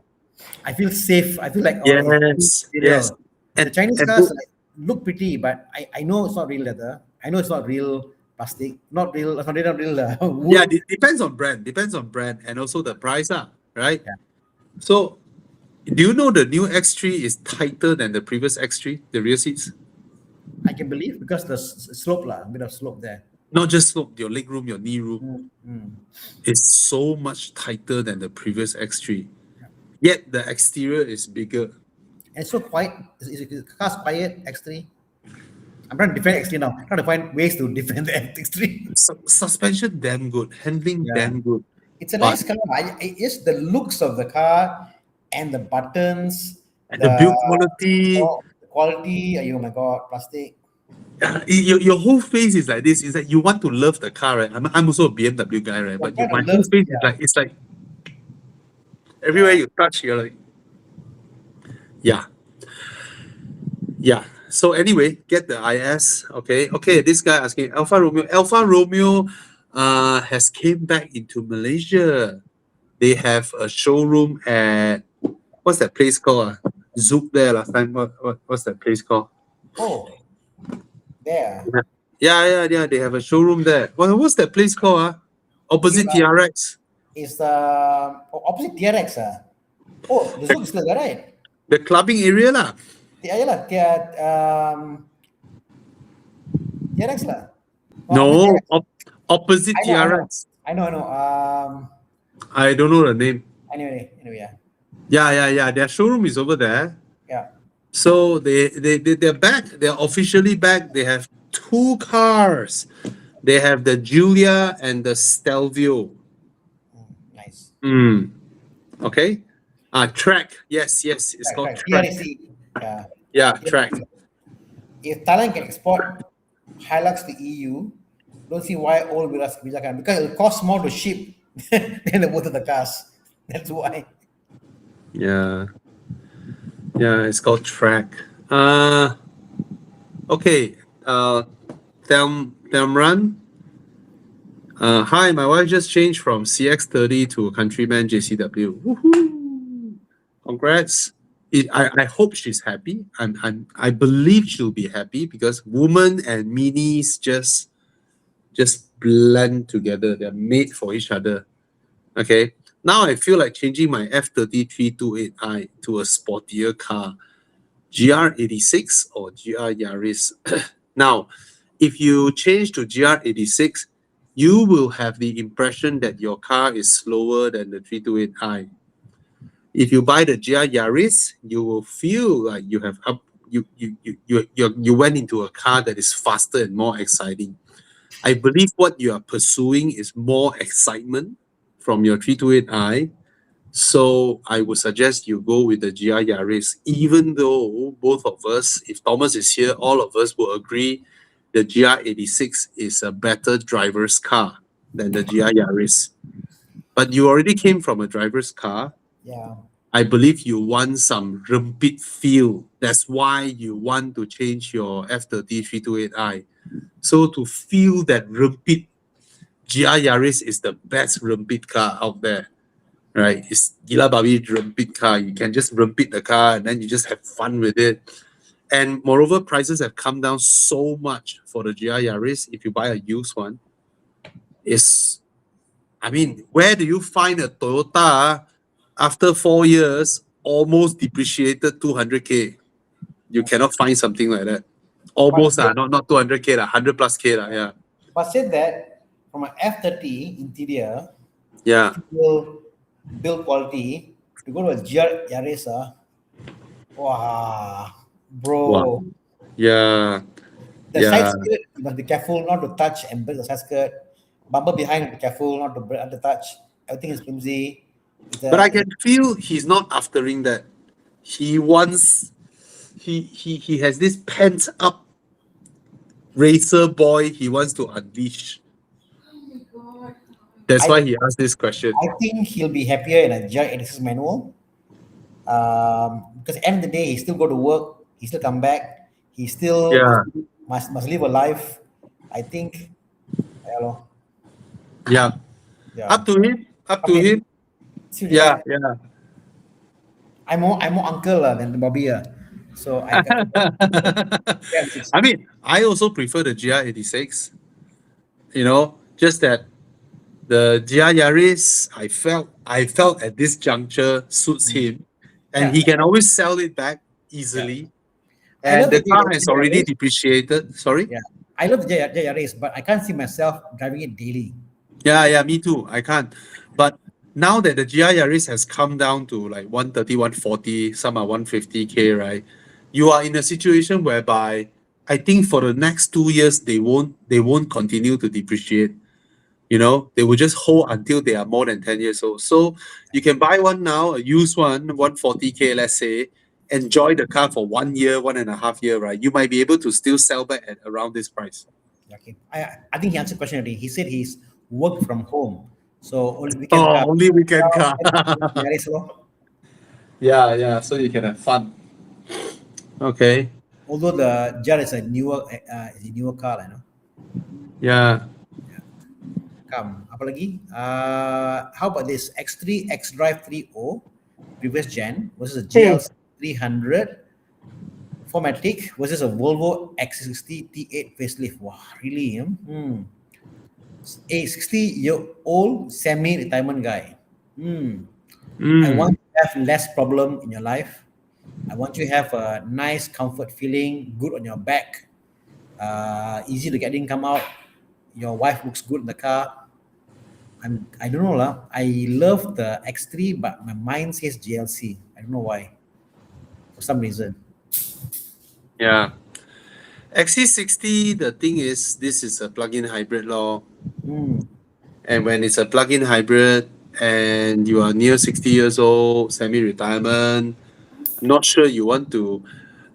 I feel safe. I feel like Yes, yes. The And Chinese and cars to- like, look pretty, but I know it's not real leather. I know it's not real plastic, not real wood. yeah, it depends on brand. Depends on brand and also the price, right? Yeah. So, do you know the new X3 is tighter than the previous X3, the rear seats? I can believe because the slope a bit of slope there. Not just slope, your leg room, your knee room is so much tighter than the previous X3. Yet the exterior is bigger. And so quiet. Is the car's quiet, X3? I'm trying to defend X3 now. Trying to find ways to defend the X3. Suspension damn good, handling Yeah. damn good. It's a But- nice car. It's the looks of the car and the buttons, And the build quality, the quality. Oh my god, plastic. your whole face is like this. It's like you want to love the car, right? I'm also a BMW guy, right? But trying to my love- whole face yeah. is like it's like everywhere you touch, you're like, yeah. So anyway, get the IS. Okay. This guy asking Alfa Romeo. Alfa Romeo has came back into Malaysia. They have a showroom at what's that place called? Zouk there last time. What's that place called? Oh, there. Yeah. They have a showroom there. What's that place called? Opposite TRX. It's opposite TRX. Oh, the Zouk is still there, right? The clubbing area lah. TRX lah. No, opposite I know. TRX. I know. I don't know the name. Anyway, yeah. Yeah. Their showroom is over there. Yeah. So they're back. They're officially back. They have two cars. They have the Giulia and the Stelvio. Nice. Okay. Track. Yes. It's called Track. TRC. Yeah. Yeah, Track. If Thailand can export Hilux to EU, don't see why all Villa can, because it costs more to ship than both of the cars. That's why. Yeah, it's called Track. Okay. Thamran. Hi, my wife just changed from CX-30 to Countryman JCW. Woohoo! Congrats. I hope she's happy. I believe she'll be happy because women and minis just blend together. They're made for each other. Okay. Now I feel like changing my F30 328i to a sportier car, GR86 or GR Yaris. Now, if you change to GR86, you will have the impression that your car is slower than the 328i. If you buy the GR Yaris, you will feel like you have you went into a car that is faster and more exciting. I believe what you are pursuing is more excitement from your 328i. So I would suggest you go with the GR Yaris, even though both of us, if Thomas is here, all of us will agree the GR86 is a better driver's car than the GR Yaris. But you already came from a driver's car. Yeah. I believe you want some rumpit feel. That's why you want to change your F30 328i. So to feel that rumpit, GR Yaris is the best rumpit car out there, right? It's gila babi rumpit car. You can just rumpit the car and then you just have fun with it. And moreover, prices have come down so much for the GR Yaris. If you buy a used one, where do you find a Toyota after 4 years almost depreciated 200k? You cannot find something like that. Almost, not 200k, 100 plus k. Yeah. But said that from an F30 interior, Yeah. build quality, to go to a GR Yaris, wow, bro. Wow. Yeah. The side skirt, you must be careful not to touch and break the side skirt. Bumper behind, be careful not to break, not to touch. Everything is flimsy. But I can feel he's not aftering that. He wants, he has this pent up racer boy he wants to unleash. That's why he asked this question. I think he'll be happier in a GR86 manual. Because at the end of the day, he still go to work, he still come back, he still must live a life. I think, yeah. Up to him. Yeah. I'm more uncle than Bobby. So I I also prefer the GR86. Just that the GR Yaris, I felt at this juncture suits him, and he can always sell it back easily. And the car has already depreciated. Sorry? Yeah. I love the GR Yaris, but I can't see myself driving it daily. Yeah, me too. I can't. But now that the GR Yaris has come down to like 130, 140, some are 150k, right? You are in a situation whereby I think for the next 2 years they won't continue to depreciate. They will just hold until they are more than 10 years old. So you can buy one now, a used one, 140k, let's say, enjoy the car for 1 year, 1.5 years, right? You might be able to still sell back at around this price. Okay. I think he answered the question already. He said he's work from home. So only weekend car. Yeah, so you can have fun. Okay. Although the GR is a newer car, I know. Yeah. Apa lagi? How about this X3 xDrive 3.0 previous gen versus a GL 300 4MATIC versus a Volvo X60 T8 facelift. Wow, really? A 60-year-old semi-retirement guy. I want you to have less problem in your life. I want you to have a nice comfort feeling, good on your back, easy to get in, come out. Your wife looks good in the car. I don't know lah. I love the X3, but my mind says GLC. I don't know why. For some reason. Yeah. XC60, the thing is, this is a plug-in hybrid law. And when it's a plug-in hybrid and you are near 60 years old, semi-retirement, not sure you want to,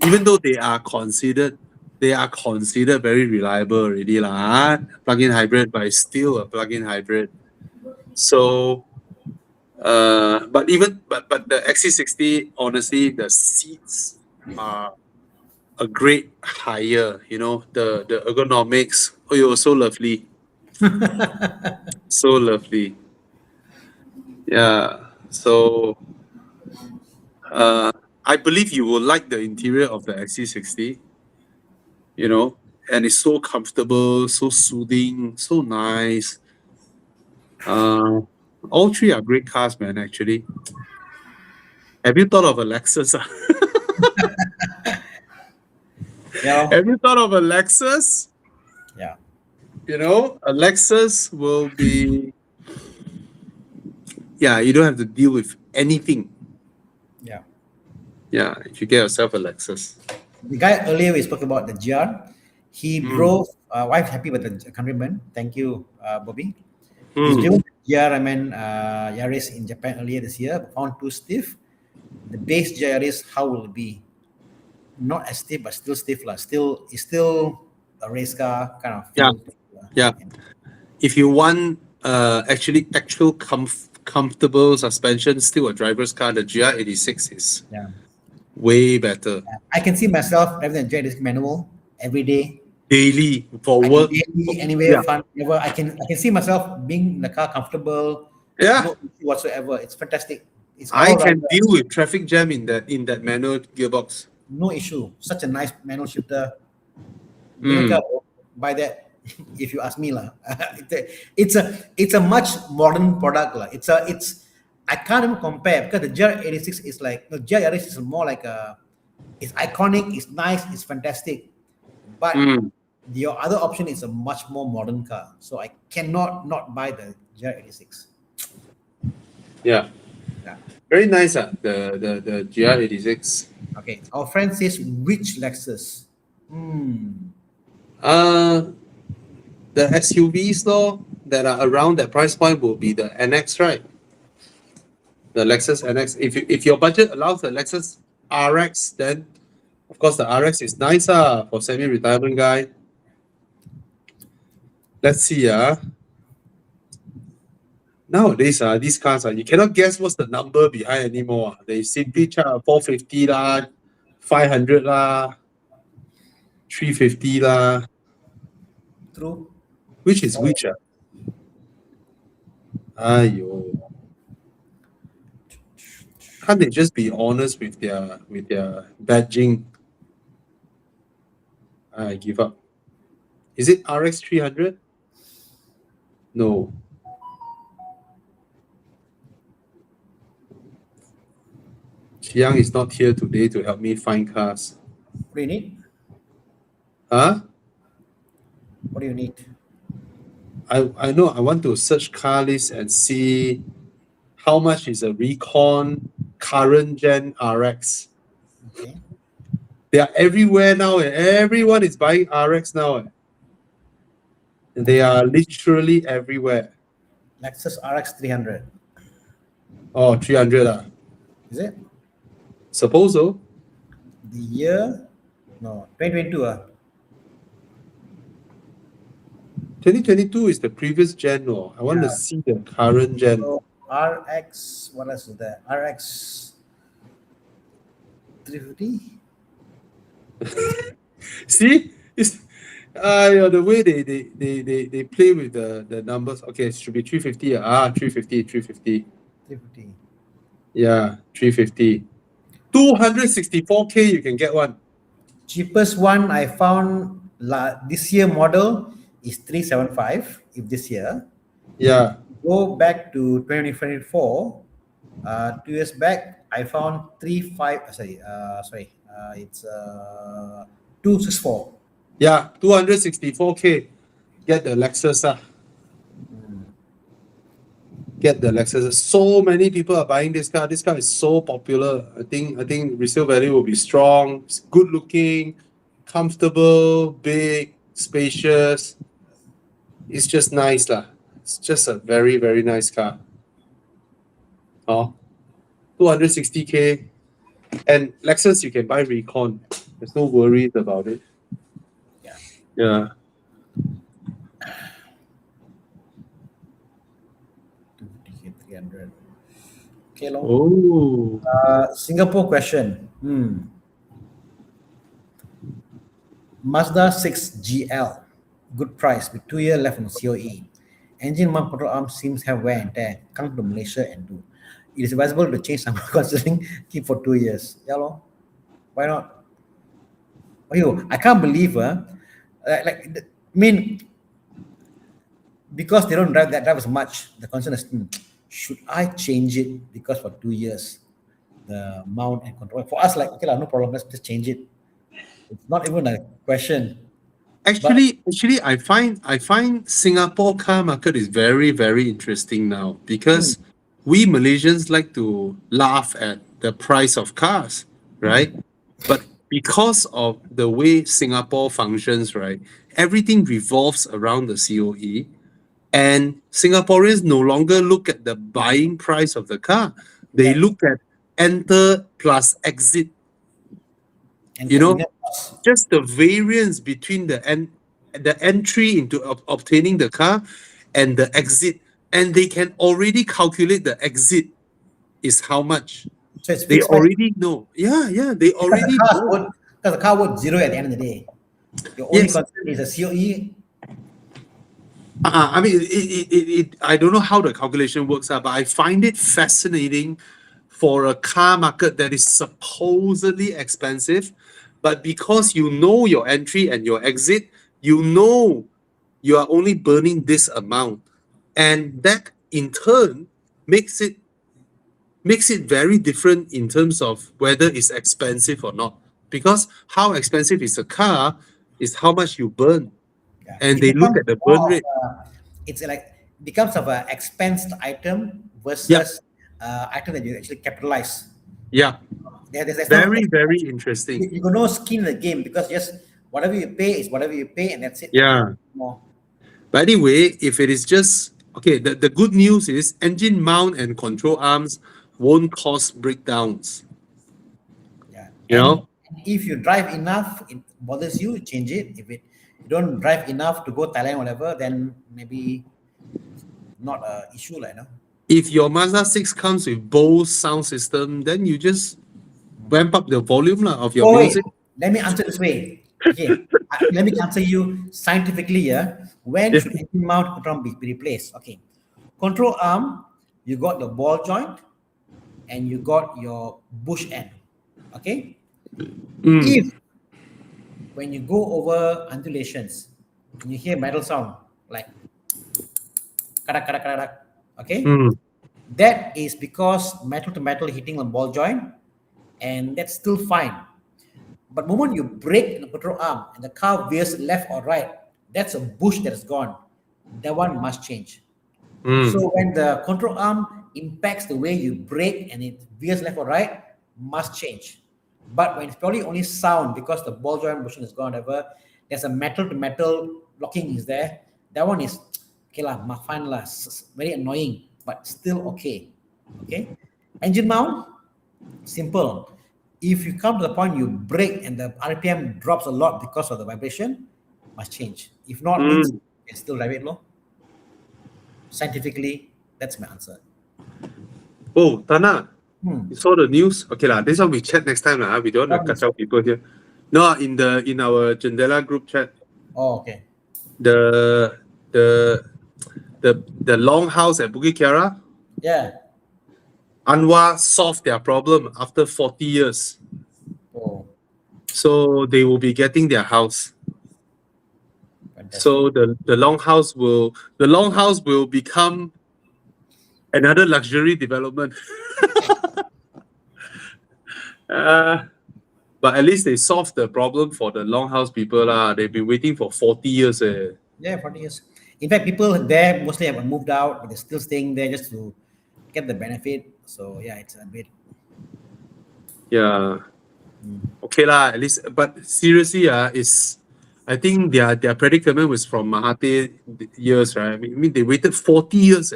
even though they are considered very reliable already plug-in hybrid, but it's still a plug-in hybrid. So but the XC60, honestly, the seats are a grade higher. The ergonomics, so lovely. So lovely. Yeah. So I believe you will like the interior of the XC60, and it's so comfortable, so soothing, so nice. All three are great cars, man, actually. Have you thought of a Lexus? Yeah. Have you thought of a Lexus? Yeah. A Lexus will be... Yeah, you don't have to deal with anything. Yeah. Yeah, if you get yourself a Lexus. The guy earlier we spoke about the GR. He drove, wife happy with the Countryman. Thank you, Bobby. He's driven the GR, Yaris in Japan earlier this year, found too stiff. The base GR Yaris, how will it be? Not as stiff, but still stiff. It's still a race car kind of feel. Yeah. If you want actual comfortable suspension, still a driver's car. The GR86 is Yeah. way better. I can see myself driving the GR86 manual every day. Daily for I work. can daily, anywhere, Yeah. fun, whatever. I can see myself being in the car comfortable, Yeah. no issue whatsoever. It's fantastic. It's I all right. can deal with traffic jam in that manual gearbox. No issue. Such a nice manual shifter. Mm. Buy that if you ask me lah. It's a much modern product lah. It's I can't even compare because the GR86 is like the GR86 is more like it's iconic, it's nice, it's fantastic, but Mm. your other option is a much more modern car. So I cannot not buy the GR86. Yeah. Yeah. Very nice. The GR86. Okay. Our friend says which Lexus? The SUVs though that are around that price point will be the NX, right? The Lexus NX. If your budget allows the Lexus RX, then of course the RX is nice for semi-retirement guy. Let's see nowadays these cars you cannot guess what's the number behind anymore. They simply charge 450 lah, 500 lah, 350 lah. True. Which is which? Ayo. Can't they just be honest with their badging? I give up. Is it RX 300? No. Chiang is not here today to help me find cars. What do you need? Huh? What do you need? I know I want to search car list and see how much is a Recon current gen RX. Okay. They are everywhere now. Everyone is buying RX now. They are literally everywhere. Lexus RX 300. Oh, 300 Is it? Suppose so. The year? No, 2022. 2022 is the previous gen. I want to Yeah. see the current gen. So RX, what else is there? RX 350? See, it's the way they play with the numbers. Okay, it should be 350. 350. 350. Yeah, 350. 264K, you can get one. Cheapest one I found this year model is 375. If this year, Yeah. go back to 2024. 2 years back, I found it's 264. Yeah, 264K. Get the Lexus. Get the Lexus. So many people are buying this car. This car is so popular. I think resale value will be strong. It's good looking, comfortable, big, spacious. It's just nice lah. It's just a very, very nice car. 260K. And Lexus, you can buy Recon. There's no worries about it. Yeah. 250K, 300. Okay, long. Oh. Singapore question. Mazda 6 GL. Good price with 2 years left on COE. Engine mount control arm seems have wear and tear. Come to Malaysia and do. It is advisable to change some considering keep for 2 years. Yeah, lor. Why not? I can't believe because they don't drive as much, the concern is should I change it because for 2 years the mount and control for us okay no problem, let's just change it. It's not even a question. Actually, I find Singapore car market is very, very interesting now because we Malaysians like to laugh at the price of cars, right? But because of the way Singapore functions, right, everything revolves around the COE, and Singaporeans no longer look at the buying price of the car; they look at enter plus exit. And just the variance between the entry into obtaining the car and the exit and they can already calculate the exit is how much. So it's They fixed price. already know. Yeah, they already know. Because the car worth zero at the end of the day. Your only Yes. concern is the COE. I mean, I don't know how the calculation works out, but I find it fascinating for a car market that is supposedly expensive, but because you know your entry and your exit, you know you are only burning this amount, and that in turn makes it very different in terms of whether it's expensive or not. Because how expensive is a car is how much you burn, Yeah. and It they look becomes at the burn more of rate. it's like becomes of an expensed item Yeah, versus item that you actually capitalize. yeah. There's no Very interesting. you got no skin in the game because just whatever you pay is whatever you pay and that's it. Yeah. More. But anyway, if it is just okay, the good news is engine mount and control arms won't cause breakdowns. Yeah. You know? If you drive enough, it bothers you, change it. If you don't drive enough to go Thailand, whatever, then maybe not a issue, like, If your Mazda 6 comes with Bose sound system, then you just ramp up the volume lah, of your Oh, wait, music. let me answer this way. Okay, let me answer you scientifically here. When Yeah. should engine mount control arm be replaced? Okay, control arm, you got the ball joint and you got your bush end. Okay, if when you go over undulations and you hear metal sound like kadak kadak kadak, okay, that is because metal to metal hitting a ball joint, and that's still fine. But moment you brake the control arm and the car veers left or right, that's a bush that is gone. That one must change. So when the control arm impacts the way you brake and it veers left or right, must change. But when it's probably only sound because the ball joint bushing is gone, whatever, there's a metal to metal locking is there. That one is okay lah, fine lah, very annoying, but still okay. Okay, engine mount, simple. If you come to the point you brake and the RPM drops a lot because of the vibration, must change. If not, means you can still drive it low. Scientifically, that's my answer. Oh, Tana, you saw the news? Okay lah, this one we chat next time lah. We don't want to cut out people here. No, in our Jendela group chat, Oh, okay. the longhouse at Bukit Kiara, Yeah. Anwar solved their problem after 40 years. Oh, So they will be getting their house. fantastic. So the longhouse will become another luxury development. But at least they solved the problem for the longhouse people lah. They've been waiting for 40 years. Yeah, 40 years. In fact, people there mostly have moved out, but they're still staying there just to get the benefit. So yeah, it's a bit. Yeah. Okay lah, at least. But seriously, I think their predicament was from Mahathir years, right? I mean they waited 40 years.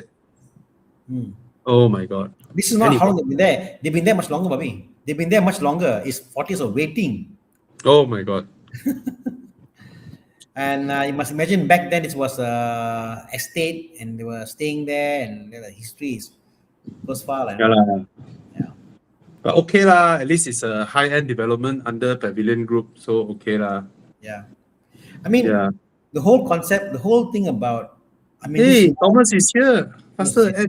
Oh my God. This is not how long they've been there. They've been there much longer, Bobby. They've been there much longer. It's 40 years of waiting. Oh my God. And you must imagine back then it was a estate and they were staying there and the history goes far. Like, Yeah lah. yeah. But okay lah, at least it's a high-end development under Pavilion Group, so okay lah. Yeah. I mean, Yeah. the whole concept, the whole thing about, I mean, Hey, Thomas is here. Faster, Yes.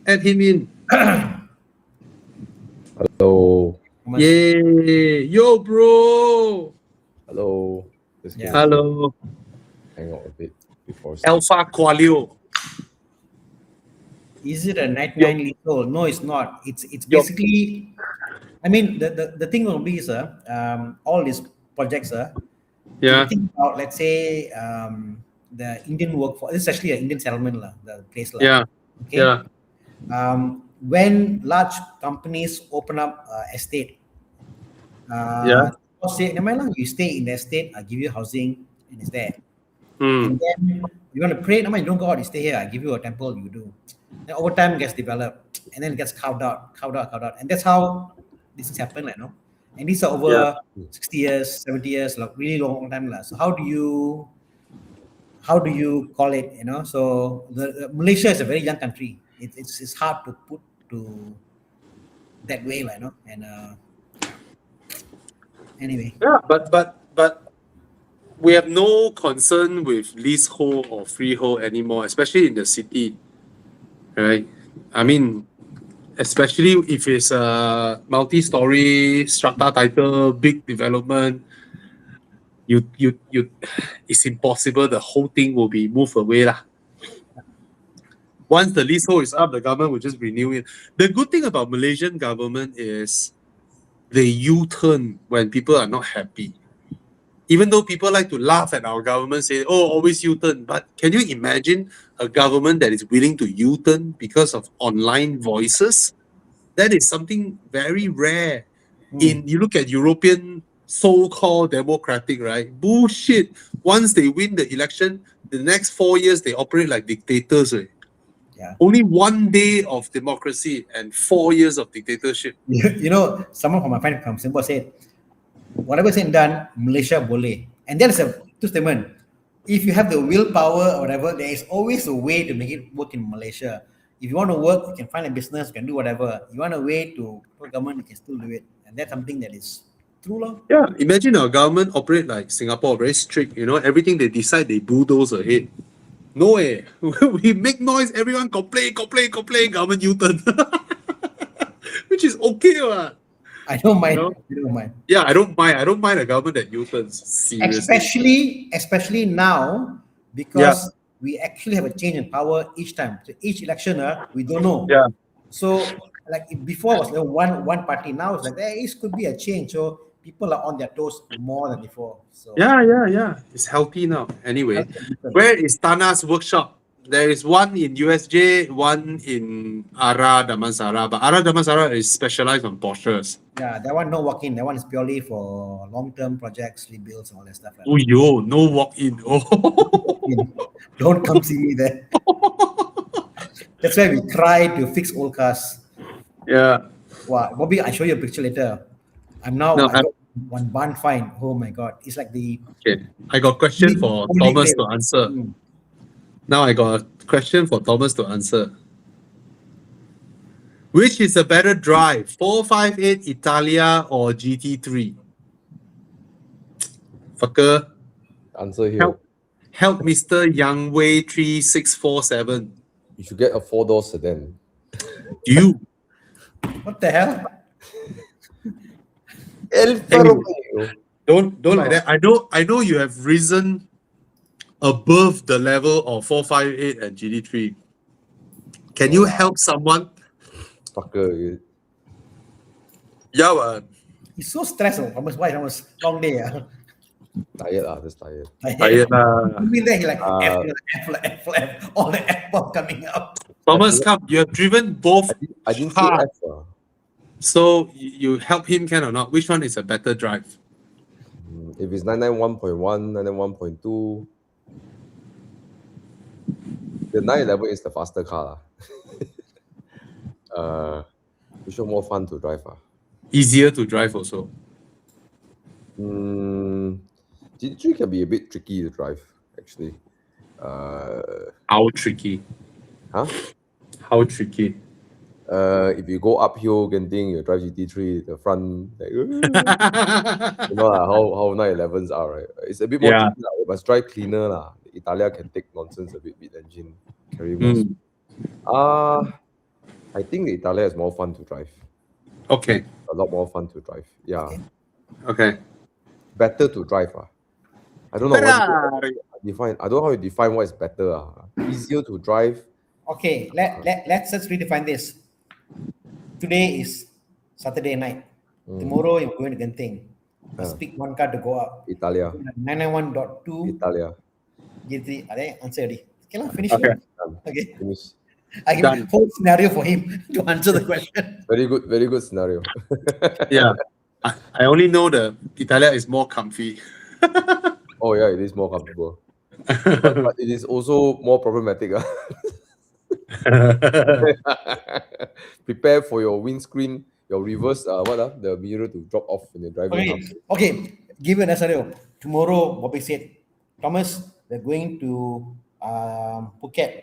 add him in. Hello. Thomas, Yay! Yo, bro! Hello. Just Yeah. Hello. hang out a bit before. Alpha Qualio. is it a 99 lethal? No, it's not. It's basically, I mean, the thing will be, sir, all these projects, sir, Yeah. think about, let's say, the Indian workforce. This is actually an Indian settlement, the place. Yeah. Okay. Yeah. When large companies open up estate, Yeah. say, never mind, you stay in the estate, I give you housing, and it's there. Hmm. And then you want to pray, no, man, you don't go out, you stay here, I give you a temple, you do. Then over time it gets developed, and then it gets carved out. And that's how this has happened, you know. And these are over 60 years, 70 years, like really long time. So how how do you call it? So Malaysia is a very young country. It's hard to put to that way, And anyway, Yeah, but we have no concern with leasehold or freehold anymore, especially in the city, right? I mean, especially if it's a multi-story strata title, big development, you it's impossible. The whole thing will be moved away lah. Once the leasehold is up, the government will just renew it. The good thing about Malaysian government is they U-turn when people are not happy. Even though people like to laugh at our government, say, "Oh, always U-turn," but can you imagine a government that is willing to U-turn because of online voices? That is something very rare. You look at European so-called democratic, right? Bullshit. Once they win the election, the next 4 years they operate like dictators. Right? Yeah. Only 1 day of democracy and 4 years of dictatorship. Someone from my friend from Singapore said, whatever said and done, Malaysia boleh. And that is a true statement. If you have the willpower or whatever, there is always a way to make it work in Malaysia. If you want to work, you can find a business, you can do whatever. You want a way to government, you can still do it. And that's something that is true, lor. Yeah, imagine our government operate like Singapore, very strict. Everything they decide, they bulldoze ahead. No way. We make noise, everyone complain, government U-turn. Which is okay. I don't mind. I don't mind. Yeah, I don't mind. I don't mind a government that U-turns. Seriously. Especially now, because we actually have a change in power each time. So each election, we don't know. Yeah. So like before was one party. Now it's like there could be a change. So people are on their toes more than before. So Yeah. It's healthy now. Anyway, where is Tana's workshop? There is one in USJ, one in Ara Damansara. But Ara Damansara is specialized on Porsches. Yeah, that one no walk-in. That one is purely for long-term projects, rebuilds, and all that stuff. Oh, yo, no walk-in. Oh. Don't come see me there. That's why we try to fix old cars. Yeah. Wow, Bobby, I'll show you a picture later. I got one barn find. Oh my god, it's like the. Okay, I got a question for Thomas to answer. Now I got a question for Thomas to answer. Which is a better drive, 458 Italia or GT3? Fucker. Answer here. Help Mr. Yang Wei 3647. You should get a 4-door sedan. You. What the hell? Don't like that. I know you have risen above the level of 458 and GT3. Can you help someone? Fucker. Yeah, He's so stressed. Almost long day. Tired, just tired. Tired. You mean that he like F, all the F bomb coming out. Thomas, come. You have driven both. I didn't say cars. F. So you help him, can or not? Which one is a better drive? If it's 991.1, 991.2, the 911 is the faster car. Which one more fun to drive? Easier to drive also. GT3 can be a bit tricky to drive, actually. How tricky? Huh? How tricky? If you go uphill, Genting, you drive GT3, the front, like, you know how 911s are, right? It's a bit more tricky, you must drive cleaner. The Italia can take nonsense a bit with engine, carry more speed. I think the Italia is more fun to drive. Okay. A lot more fun to drive. Yeah. Okay. Better to drive. I don't know how you define what is better. Easier to drive. Okay, let's just redefine this. Today is Saturday night. Tomorrow you're going to Genting. Just pick one car to go up. Italia. 991.2. Italia. GT3. Are they answer already? Okay, finish. Okay. Okay. Finish. I give a whole scenario for him to answer the question. Very good scenario. Yeah. I only know the Italia is more comfy. Oh yeah, it is more comfortable. but it is also more problematic. Prepare for your windscreen, your reverse, the mirror to drop off when you're driving. Okay, give you an scenario. Tomorrow, Bobby said, Thomas, we're going to Phuket.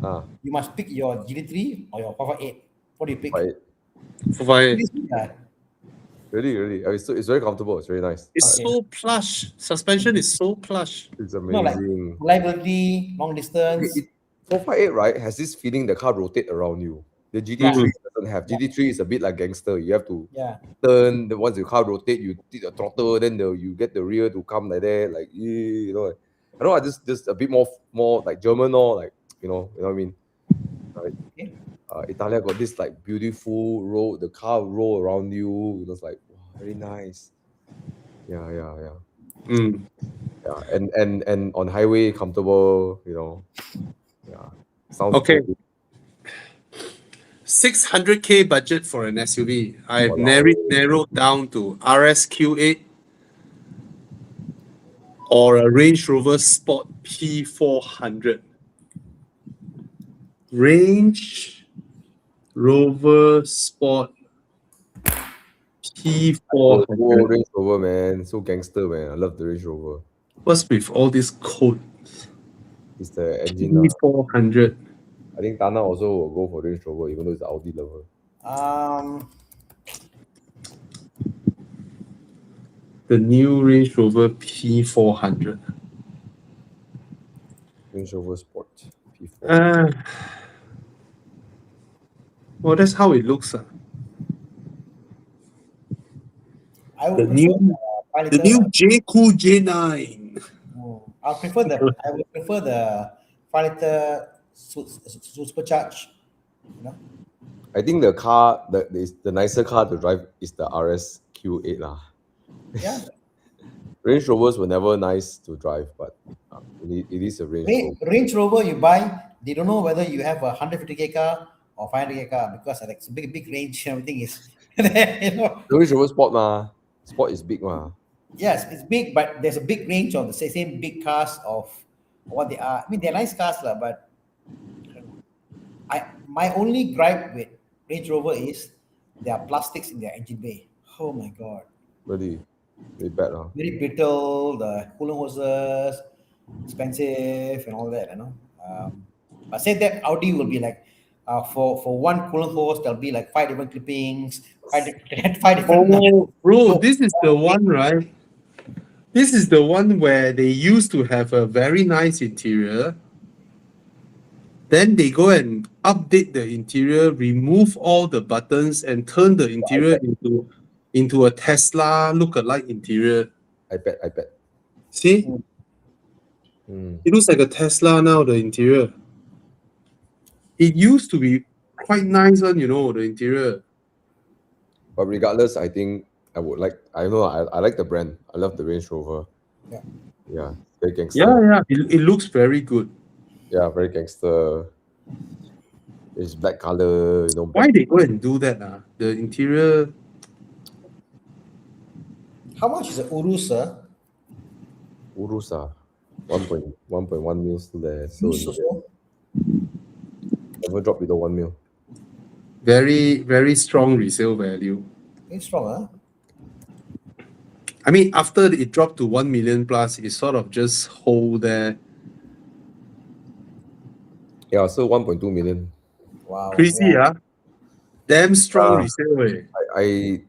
Ah, You must pick your GT3 or your 458. What do you pick? but Really sweet, really, it's very comfortable. It's very nice. It's so plush. Suspension is so plush. It's No, like amazing. reliability, long distance. 458, right, has this feeling the car rotate around you. The GT3 doesn't have. GT3 is a bit like gangster. You have to Yeah. turn. Once the car rotate, you hit the throttle, then you get the rear to come like that. Like, you know, I know, just a bit more like German or like, you know what I mean? Right? Okay. Italia got this like beautiful road. The car roll around you. It was like, wow, very nice. Yeah. Mm. Yeah, and on highway comfortable, you know. Yeah. Sounds Okay. good. 600K budget for an SUV. I've Walao. narrowed down to RSQ8 or a Range Rover Sport P400. Range Rover Sport Oh, P400. Range Rover, man. So gangster, man. I love the Range Rover. What's with all these codes? It's the engine. Lah. P400. I think Tana also will go for Range Rover, even though it's the Audi lover. The new Range Rover P400. Range Rover Sport P4. Well, that's how it looks. I would The new 5 The liter. new J-Cool J9. I would prefer the 5 liter supercharged. You know? I think the car, the nicer car to drive is the RSQ8 lah. Yeah. Range Rovers were never nice to drive, but it is a Range Rover. Range Rover you buy, they don't know whether you have a 150K car or 500K car because like, it's a big range. Everything is, you know. The Range Rover Sport ma. Sport is big ma. Yes, it's big, but there's a big range of the same big cars of what they are. I mean, they're nice cars, but my only gripe with Range Rover is there are plastics in their engine bay. Oh my god. Really bad lah. Very brittle, the coolant hoses, expensive and all that, you know. But say that Audi will be like for one coolant hose, there'll be like 5 different clippings, five different. Oh, bro, this is the one, right? This is the one where they used to have a very nice interior. Then they go and update the interior, remove all the buttons, and turn the interior into a Tesla look-alike interior. iPad. See? It looks like a Tesla now, the interior. It used to be quite nice one, you know, the interior. But regardless, I think I like the brand. I love the Range Rover. Yeah, very gangster. Yeah. It looks very good. Yeah, very gangster. It's black color, you know. Why they go and do that? The interior. How much is the Urus, sir? Urus 1.1 mil still there. So never drop below 1 mil. Very, very strong resale value. It's strong, huh? I mean, after it dropped to 1 million plus, it sort of just hold there. Yeah, so 1.2 million. Wow. Crazy, yeah. Damn strong resale. It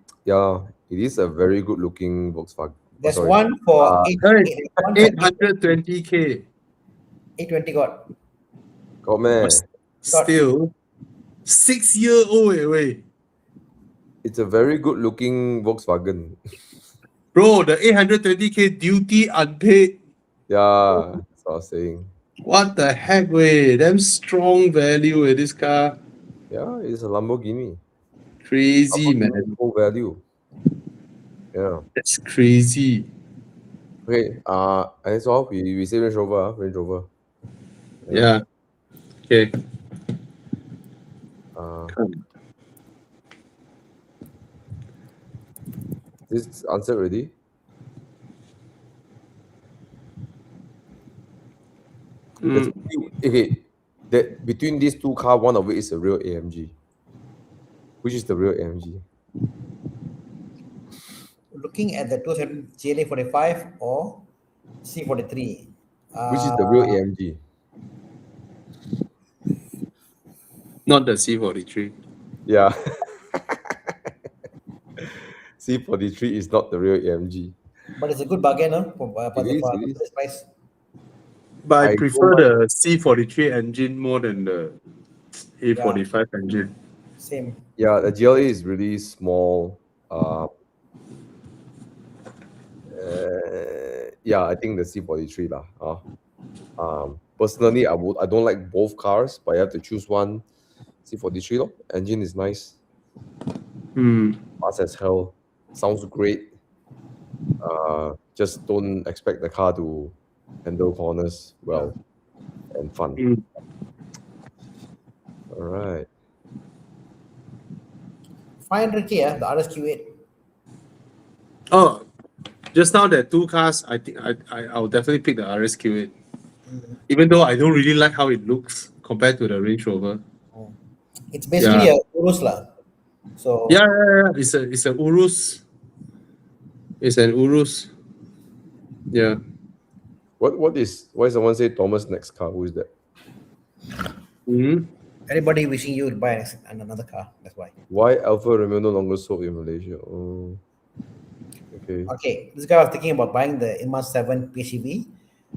is a very good looking Volkswagen. There's one for 820K. 820 got. Got man. Still, 6-year-old wait. It's a very good looking Volkswagen. Bro, the 820K duty unpaid. Yeah, that's what I was saying. What the heck, way? Damn strong value this car. Yeah, it's a Lamborghini. Crazy, man. Full value. Yeah. That's crazy. Okay, and that's all. We say Range Rover. Yeah. Okay. This answer already? Okay, that between these two cars, one of it is a real AMG. Which is the real AMG? Looking at the 207 GLA 45 or C43. Which is the real AMG? Not the C43. Yeah. C43 is not the real AMG. But it's a good bargain, huh? For It is. this price. But I I prefer don't the C43 engine more than the A45 engine. Same. Yeah, the GLA is really small. Yeah, I think the C43 lah. Personally, I don't like both cars, but I have to choose one. C43 lor. Engine is nice, fast as hell, sounds great. Just don't expect the car to handle corners well and fun. All right. 500K, the RSQ8. Oh, just now that two cars, I think I'll definitely pick the RSQ8. Even though I don't really like how it looks compared to the Range Rover. It's basically a Urus lah. So Yeah. It's a Urus. It's an Urus. Yeah. Why does someone say Thomas next car? Who is that? everybody wishing you to buy another car. That's why. Why Alfa Romeo no longer sold in Malaysia? Oh, okay. Okay, this guy was thinking about buying the Inma 7 PHEV,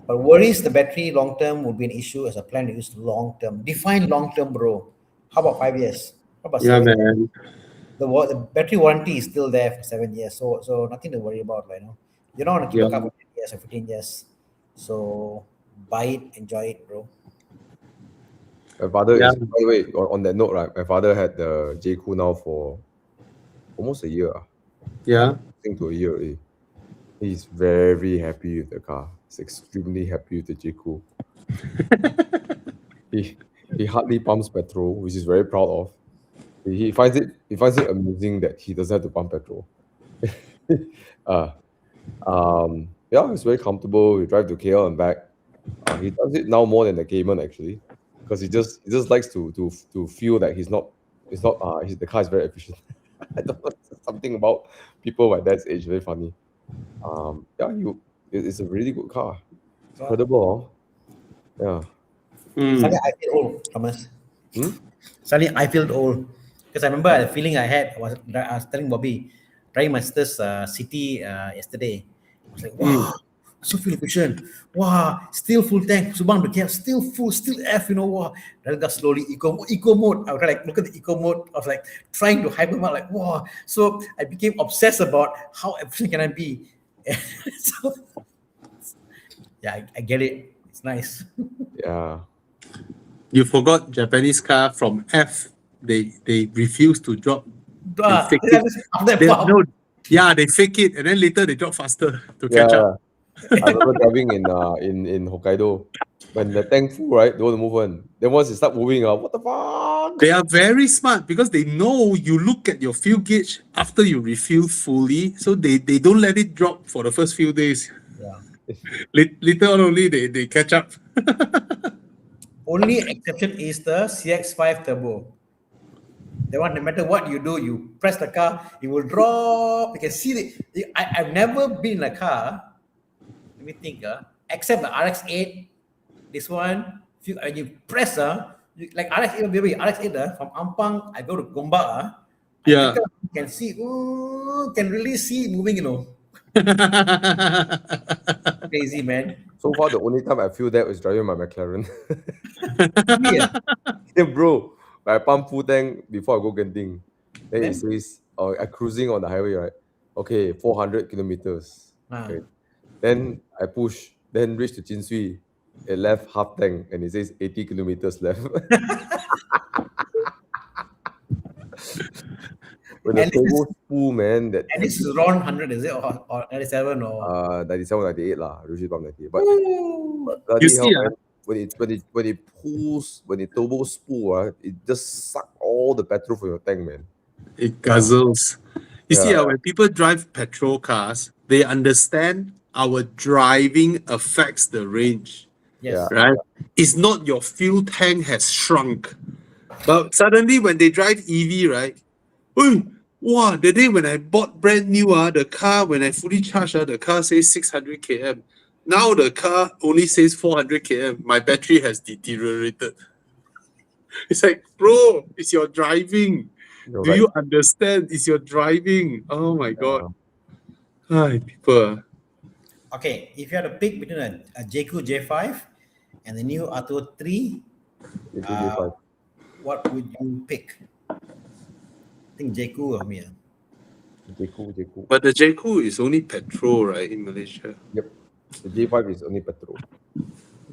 but worries the battery long term would be an issue as a plan to use long term. Define long term, bro. How about 5 years? How about 7 years? Man. The battery warranty is still there for 7 years, so nothing to worry about right now. You're not gonna keep a car for 10 years or 15 years, so buy it, enjoy it, bro. My father is, by the way, on that note, right? My father had the J-Cool now for almost a year. Yeah. I think to a year already. He's very happy with the car. He's extremely happy with the J-Cool. he hardly pumps petrol, which he's very proud of. He finds it amusing that he doesn't have to pump petrol. Yeah, it's very comfortable. We drive to KL and back. He does it now more than the Cayman actually, because he just likes to feel that the car is very efficient. I don't know, something about people my dad's age very funny. It's a really good car. It's incredible. Yeah. Suddenly I feel old, Thomas. Suddenly I feel old because I remember the feeling I had. I was telling Bobby, driving my sister's City yesterday. I was like, wow, so fuel efficient. Wow, still full tank. Subang to KL, still full, still F. Wow. Then got slowly eco mode. I was like, look at the eco mode. I was like trying to hyper mode, like wow. So I became obsessed about how efficient can I be. So, yeah, I get it. It's nice. Yeah. You forgot Japanese car from F. They refuse to drop. They fake it. They fake it and then later they drop faster to catch up. I remember driving in Hokkaido. When the tank full, right, they want to move on. Then once it start moving, what the fuck? They are very smart because they know you look at your fuel gauge after you refuel fully, so they don't let it drop for the first few days. Yeah. Later on only they catch up. Only exception is the CX-5 Turbo. That one, no matter what you do, you press the car, it will drop. You can see I've never been in a car, let me think, except the RX-8. This one, when you press, like RX-8, baby, RX-8 from Ampang, I go to Gombak. You can see, can really see it moving, Crazy, man. So far, the only time I feel that was driving my McLaren. Yeah, bro. I pump full tank before I go Genting. Then it says, I'm cruising on the highway, right? Okay, 400 kilometers. Okay. Then I push, then reach to Jinsui. It left half tank and it says 80 kilometers left. When the turbo spool, man. And this is around 100, is it? Or 97 or? 97, 98 lah. Usually pump 98. But you see, man, when it pulls, when it turbo spool, it just sucks all the petrol from your tank, man. It guzzles. You see, when people drive petrol cars, they understand our driving affects the range. Yes. Right? It's not your fuel tank has shrunk. But suddenly when they drive EV, right? Wow, the day when I bought brand new, the car, when I fully charged, the car says 600 km. Now the car only says 400 km. My battery has deteriorated. It's like, bro, it's your driving. You're Do right. you understand? It's your driving. Oh my God. Hi, people. Okay, if you had to pick between a JQ J5 and the new Atto 3, JQ J5. what would you pick? I think JQ or me. JQ. But the JQ is only petrol, right, in Malaysia? Yep. The J5 is only petrol.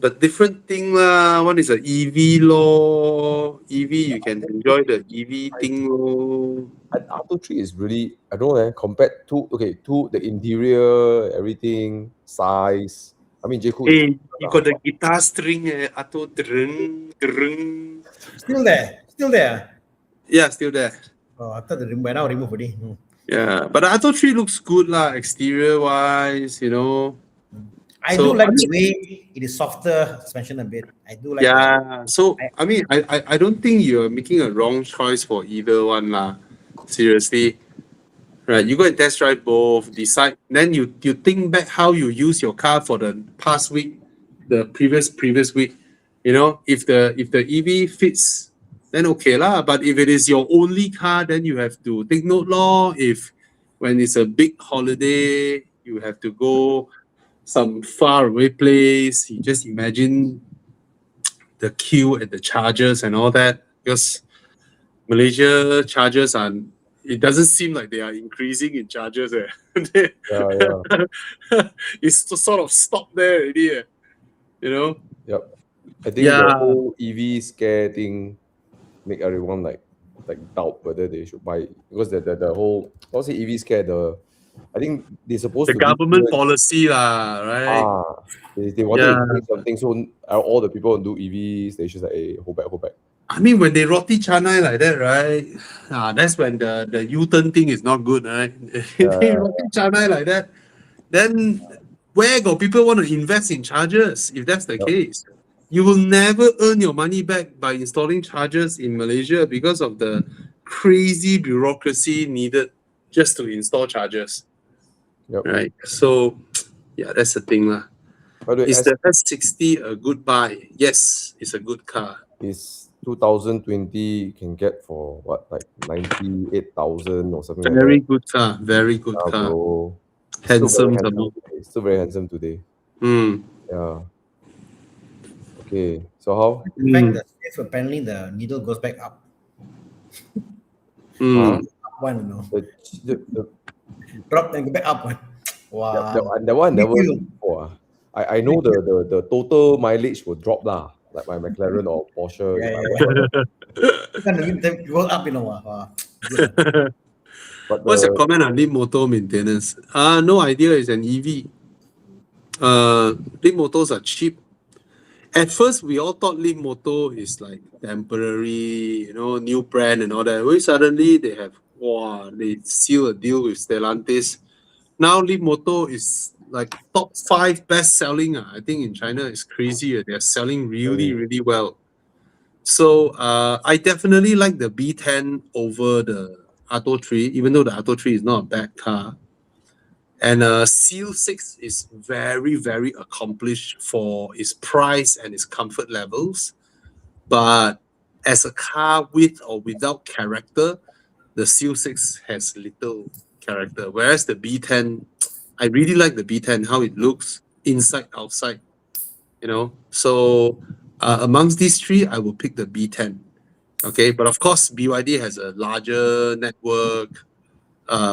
But different thing lah. One is a EV law. EV, you can enjoy the EV thing law. And Atto 3 is really, I don't know, compared to the interior, everything, size. I mean, JQ is. Hey, you got the guitar string, Atto drung, drung. Still there. Yeah, still there. Oh, I thought by now remove already. Yeah, but the Atto 3 looks good lah, exterior wise, you know. I So, do like I the mean- way it is softer suspension a bit. I do like Yeah, so I mean, I don't think you're making a wrong choice for either one lah. Seriously, right? You go and test drive both, decide. Then you think back how you use your car for the past week, the previous week. You know, if the EV fits, then okay lah. But if it is your only car, then you have to take note law. If when it's a big holiday, you have to go some far away place. You just imagine the queue at the chargers and all that, because Malaysia chargers are. It doesn't seem like they are increasing in charges. Yeah. It's sort of stopped there already. You know. Yep. I think Yeah. the whole EV scare thing make everyone like doubt whether they should buy it. Because the whole, what's the EV scare? I think they're supposed The to government give you policy lah, right? they wanted Yeah. to do something, so all the people who do EV stations like, hey, hold back. I mean, when they roti canai like that, right? That's when the U-turn thing is not good, right? If they roti canai like that, then where got people want to invest in chargers? If that's the Yep. case, you will never earn your money back by installing chargers in Malaysia because of the crazy bureaucracy needed just to install chargers, Yep. right? So, yeah, that's the thing lah. By the way, Is the S60 a good buy? Yes, it's a good car. is 2020 can get for what, like 98,000 or something Very like good car. Very good that. car. Bro. Handsome some more. Still very handsome today. Mm. Yeah. Okay. So how? In fact, the space apparently the needle goes back up. Mm. Up one, you know. The Drop and go back up one. Wow. that one never Big deal. before. I know the total mileage will drop lah, like my McLaren or Porsche. Kan they go up, you know. Wow. Good. But What's your comment on Leapmotor maintenance? No idea. It's an EV. Leapmotors are cheap. At first, we all thought Leapmotor is like temporary, you know, new brand and all that. When suddenly they seal a deal with Stellantis. Now Leapmotor is like top 5 best selling. I think in China it's crazy. They're selling really, really well. So I definitely like the B10 over the Atto 3, even though the Atto 3 is not a bad car. And Seal 6 is very, very accomplished for its price and its comfort levels. But as a car with or without character, the Seal 6 has little character. Whereas the B10, I really like the B10, how it looks inside, outside, you know. So amongst these three, I will pick the B10. Okay, but of course, BYD has a larger network,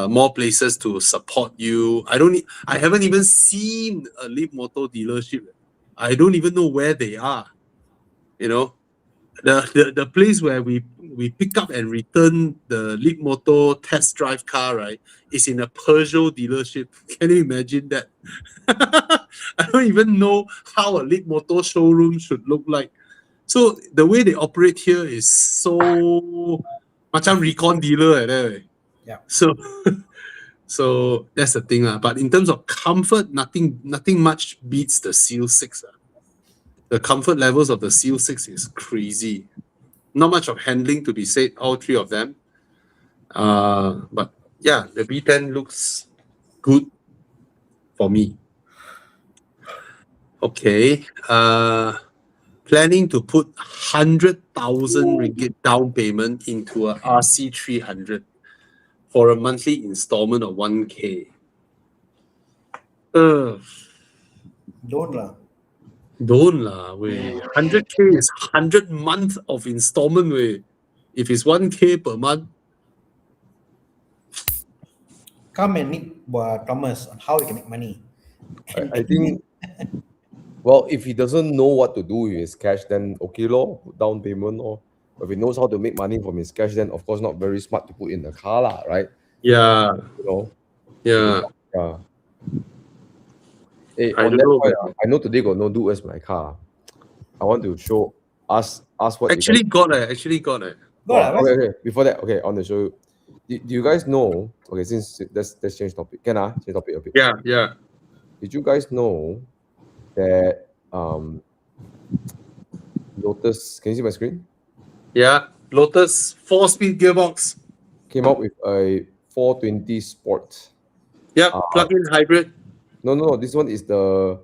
more places to support you. I haven't even seen a Leapmotor dealership. I don't even know where they are. You know, the place where we pick up and return the Leapmotor test drive car, right, is in a Peugeot dealership. Can you imagine that? I don't even know how a Leapmotor showroom should look like. So the way they operate here is so macam recon dealer like that. Yeah. So that's the thing. But in terms of comfort, nothing much beats the Seal 6. The comfort levels of the Seal 6 is crazy. Not much of handling to be said, all three of them. But yeah, the B10 looks good for me. Okay. Planning to put 100,000 ringgit down payment into a RC300 for a monthly installment of 1K. Don't lah. Don't lah, way. 100K is 100 month of installment, way. If it's 1K per month, Come and meet Thomas on how he can make money. I think, well, if he doesn't know what to do with his cash, then okay, lor, put down payment, or if he knows how to make money from his cash, then of course not very smart to put in the car, lah, right? yeah, You know, yeah. yeah. Hey, I on don't that know. point, I know today got no do where's my car. I want to ask what Actually you guys, got it. Actually got it. okay. Before that, okay, I want to show you. Do you guys know? Okay, since let's change topic. Can I change topic a bit? Yeah, yeah. Did you guys know that Lotus? Can you see my screen? Yeah. Lotus 4-speed gearbox. Came out with a 420 Sport. Yep, plug-in hybrid. No. This one is the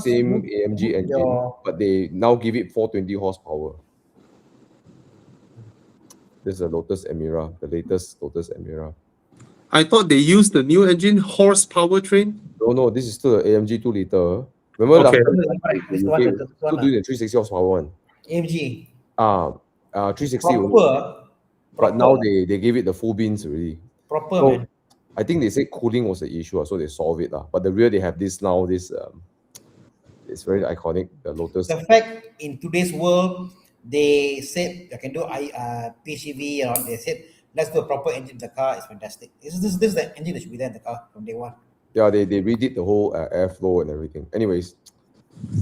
same AMG engine, but they now give it 420 horsepower. This is a Lotus Emira, the latest Lotus Emira. I thought they used the new engine horsepower train. No, this is still the AMG 2 liter. Remember Okay. last time still doing the 360 horsepower one. AMG. 360 only. But now they gave it the full beans already. Proper, So, man. I think they said cooling was the issue, so they solved it. But the rear they have this now, it's very iconic, the Lotus. The fact in today's world, they said you can do PHEV, or they said let's do a proper engine in the car is fantastic. This is the engine that should be there in the car from day one. Yeah, they redid the whole airflow and everything. Anyways,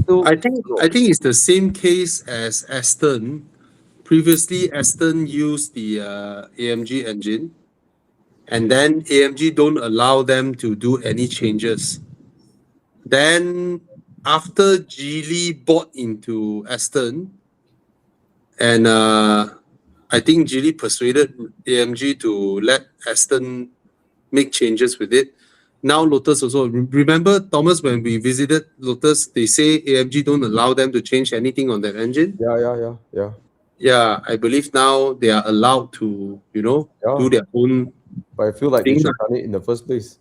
still, I think it's the same case as Aston. Previously, Aston used the AMG engine, and then AMG don't allow them to do any changes. Then after Geely bought into Aston, and I think Geely persuaded AMG to let Aston make changes with it. Now Lotus also, remember Thomas, when we visited Lotus, they say AMG don't allow them to change anything on that engine. Yeah. Yeah, I believe now they are allowed to, do their own. But I feel like they thing. should have done it in the first place.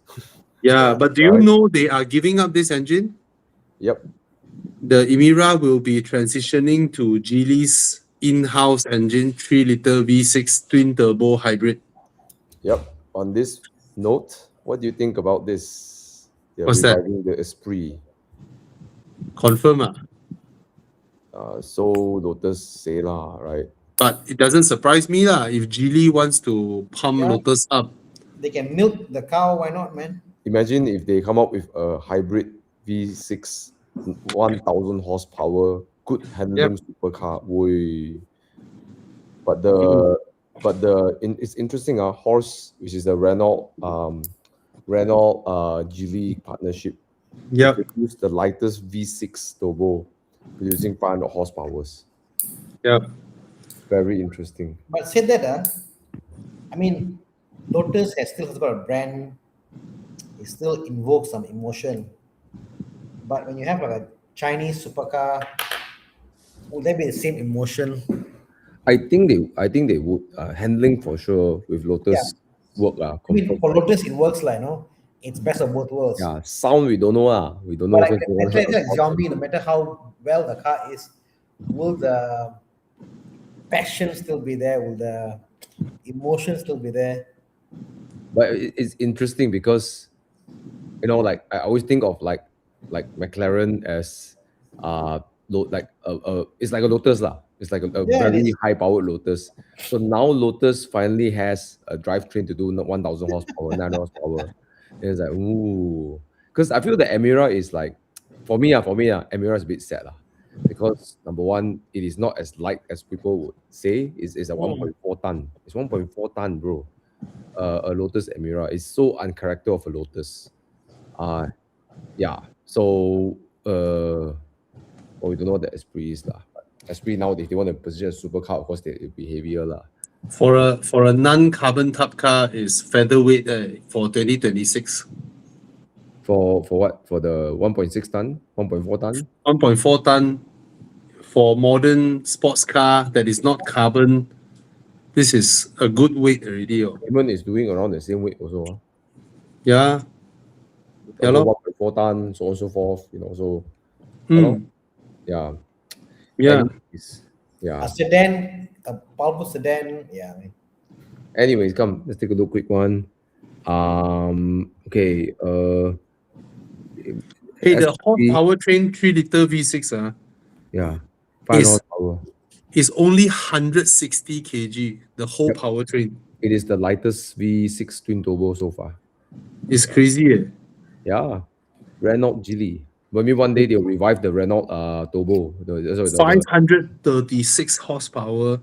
Yeah, but do you know they are giving up this engine? Yep. The Emira will be transitioning to Geely's in-house engine, 3-liter V6 twin-turbo hybrid. Yep. On this note, what do you think about this? What's that? The Esprit. Confirm. So Lotus say lah, right? But it doesn't surprise me lah. If Geely wants to pump Lotus up, they can milk the cow. Why not, man? Imagine if they come up with a hybrid V6, 1,000 horsepower, good handling supercar. But it's interesting. Horse, which is the Renault Geely partnership. Yep. They use the lightest V6 turbo, producing 500 horsepower. Yep. Very interesting. But said that, I mean, Lotus has got a brand. It still invokes some emotion. But when you have like a Chinese supercar, would there be the same emotion? I think they would. Handling for sure with Lotus work. I mean, for Lotus it works like, it's best of both worlds. Yeah, sound we don't know. We don't know. But like Xiaomi, no matter how well the car is, will the passion still be there? Will the emotion still be there? But it's interesting because, like I always think of like McLaren as it's like a Lotus lah. It's like a very high-powered Lotus. So now Lotus finally has a drivetrain to do 1,000 horsepower, 900 horsepower. And it's like, ooh. Because I feel the Emira is like, for me, Emira is a bit sad lah. Because number one, it is not as light as people would say. It's a 1.4 ton. It's 1.4 ton, bro. A Lotus Emira is so uncharacter of a Lotus. So we don't know what the Esprit is lah. Esprit now, if they want to position a supercar, of course it'll be heavier lah. For a non-carbon type car is featherweight for 2026. For what? For the 1.6 ton, 1.4 ton? 1.4 ton for modern sports car that is not carbon. This is a good weight already. Oh. Cayman is doing around the same weight also. Yeah. Yeah, Also lor. 1.4 ton, so on and so forth. So Hmm. yeah. Yeah. Anyways, yeah. A sedan, a powerful sedan. Yeah. Anyways, come, let's take a look quick one. Okay. Hey, the hot S60, powertrain 3-liter V6 yeah, 500 is horsepower. is only 160 kg. The whole Yep. powertrain. It is the lightest V6 twin turbo so far. It's crazy. Eh? Yeah, Renault Geely. Maybe one day they'll revive the Renault turbo. Sorry, 536 horsepower.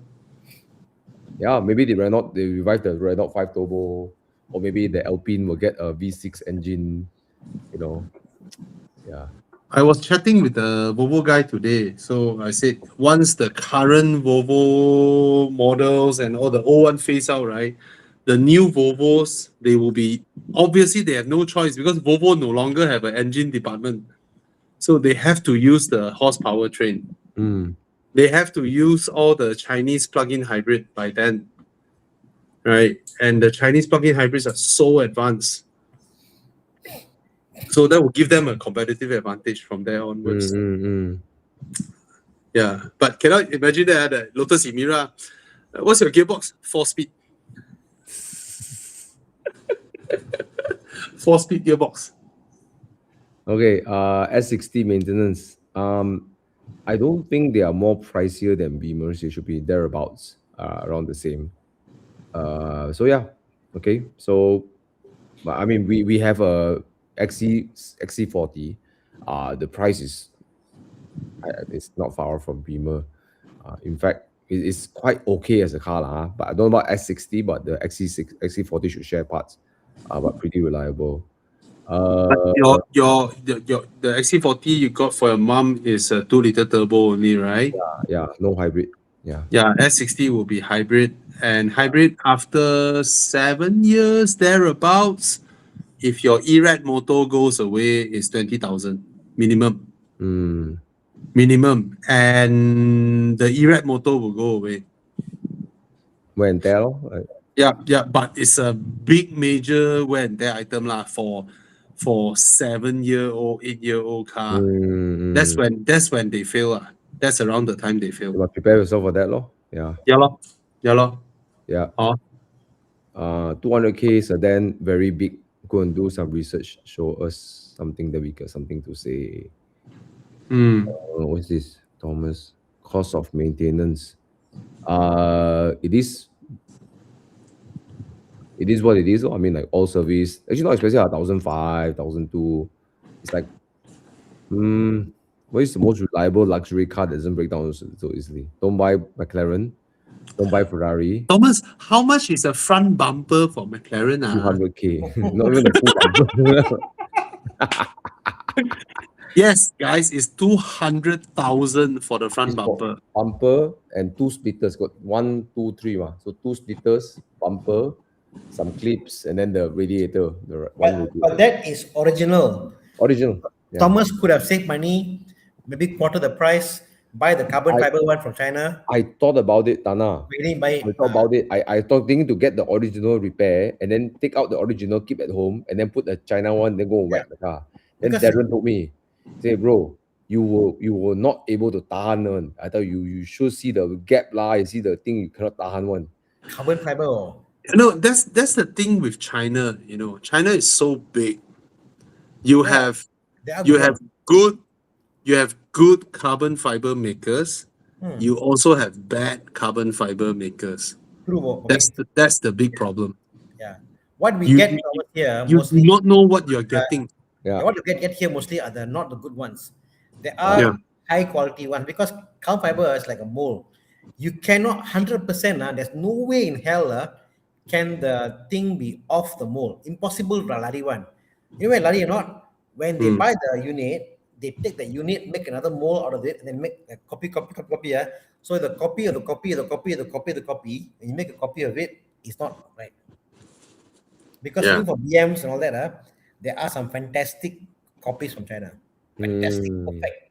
yeah, maybe they revive the Renault 5 turbo, or maybe the Alpine will get a V6 engine. Yeah. I was chatting with the Volvo guy today. So I said, once the current Volvo models and all the old one phase out, right? The new Volvos, they will be obviously they have no choice because Volvo no longer have an engine department. So they have to use the horsepower train. Mm. They have to use all the Chinese plug-in hybrid by then. Right? And the Chinese plug-in hybrids are so advanced. So that will give them a competitive advantage from there onwards. Yeah, but cannot imagine that the Lotus Emira. What's your gearbox? 4-speed. 4-speed gearbox. Okay, S60 maintenance. I don't think they are more pricier than Beamers. They should be thereabouts, around the same. So yeah, okay. So, I mean, we have a XC40. The price is it's not far from Beamer. In fact, it's quite okay as a car, but I don't know about S60, but the XC40 should share parts, but pretty reliable. The XC40 you got for your mom is a 2-liter turbo only, right? Yeah, no hybrid. Yeah. Yeah, S60 will be hybrid, and hybrid after 7 years thereabouts. If your ERAD motor goes away, is 20,000 minimum. Minimum, and the ERAD motor will go away. Wear and tear, Yeah, but it's a big major wear and tear item lah for 7-year-old, 8-year-old car. That's when they fail. That's around the time they fail. You must prepare yourself for that, lor. Yeah. Yeah, lor. Yeah. Oh. 200K sedan, very big. Go and do some research. Show us something that we got something to say. What's this, Thomas? Cost of maintenance. It is what it is. I mean, like all service. Actually, not expensive. 1,500, 1,200. It's like, what is the most reliable luxury car that doesn't break down so easily? Don't buy McLaren. Don't buy Ferrari. Thomas, how much is a front bumper for McLaren? 200K. Not even a full bumper. Yes, guys, it's 200,000 for the front bumper. Bumper and 2 splitters. Got 1, 2, 3. So 2 splitters, bumper, some clips, and then the radiator. But that is original. Original. Yeah. Thomas could have saved money, maybe quarter the price, buy the carbon fiber one from China. I thought about it, Tana. Really buy it. I thought about it. I thought thinking to get the original repair and then take out the original, keep at home, and then put the China one, then go and whack the car. Then Darren told me, say, bro, you were not able to tahan one. I thought you should see the gap lah. You see the thing you cannot tahan one. Carbon fiber. No, that's the thing with China. China is so big. You have good carbon fiber makers. You also have bad carbon fiber makers. True. Okay. That's the big problem. Yeah. What we get over here, you mostly, do not know what you're getting. What you get here mostly are not the good ones. There are high quality ones because carbon fiber is like a mold. You cannot 100%. There's no way in hell can the thing be off the mold. Impossible for Lari one. You know why Lari or not? When they buy the unit, they take the unit, make another mold out of it, and then make a copy. So the copy of the copy, when you make a copy of it, it's not right. Because even for BMs and all that, there are some fantastic copies from China. Fantastic, perfect.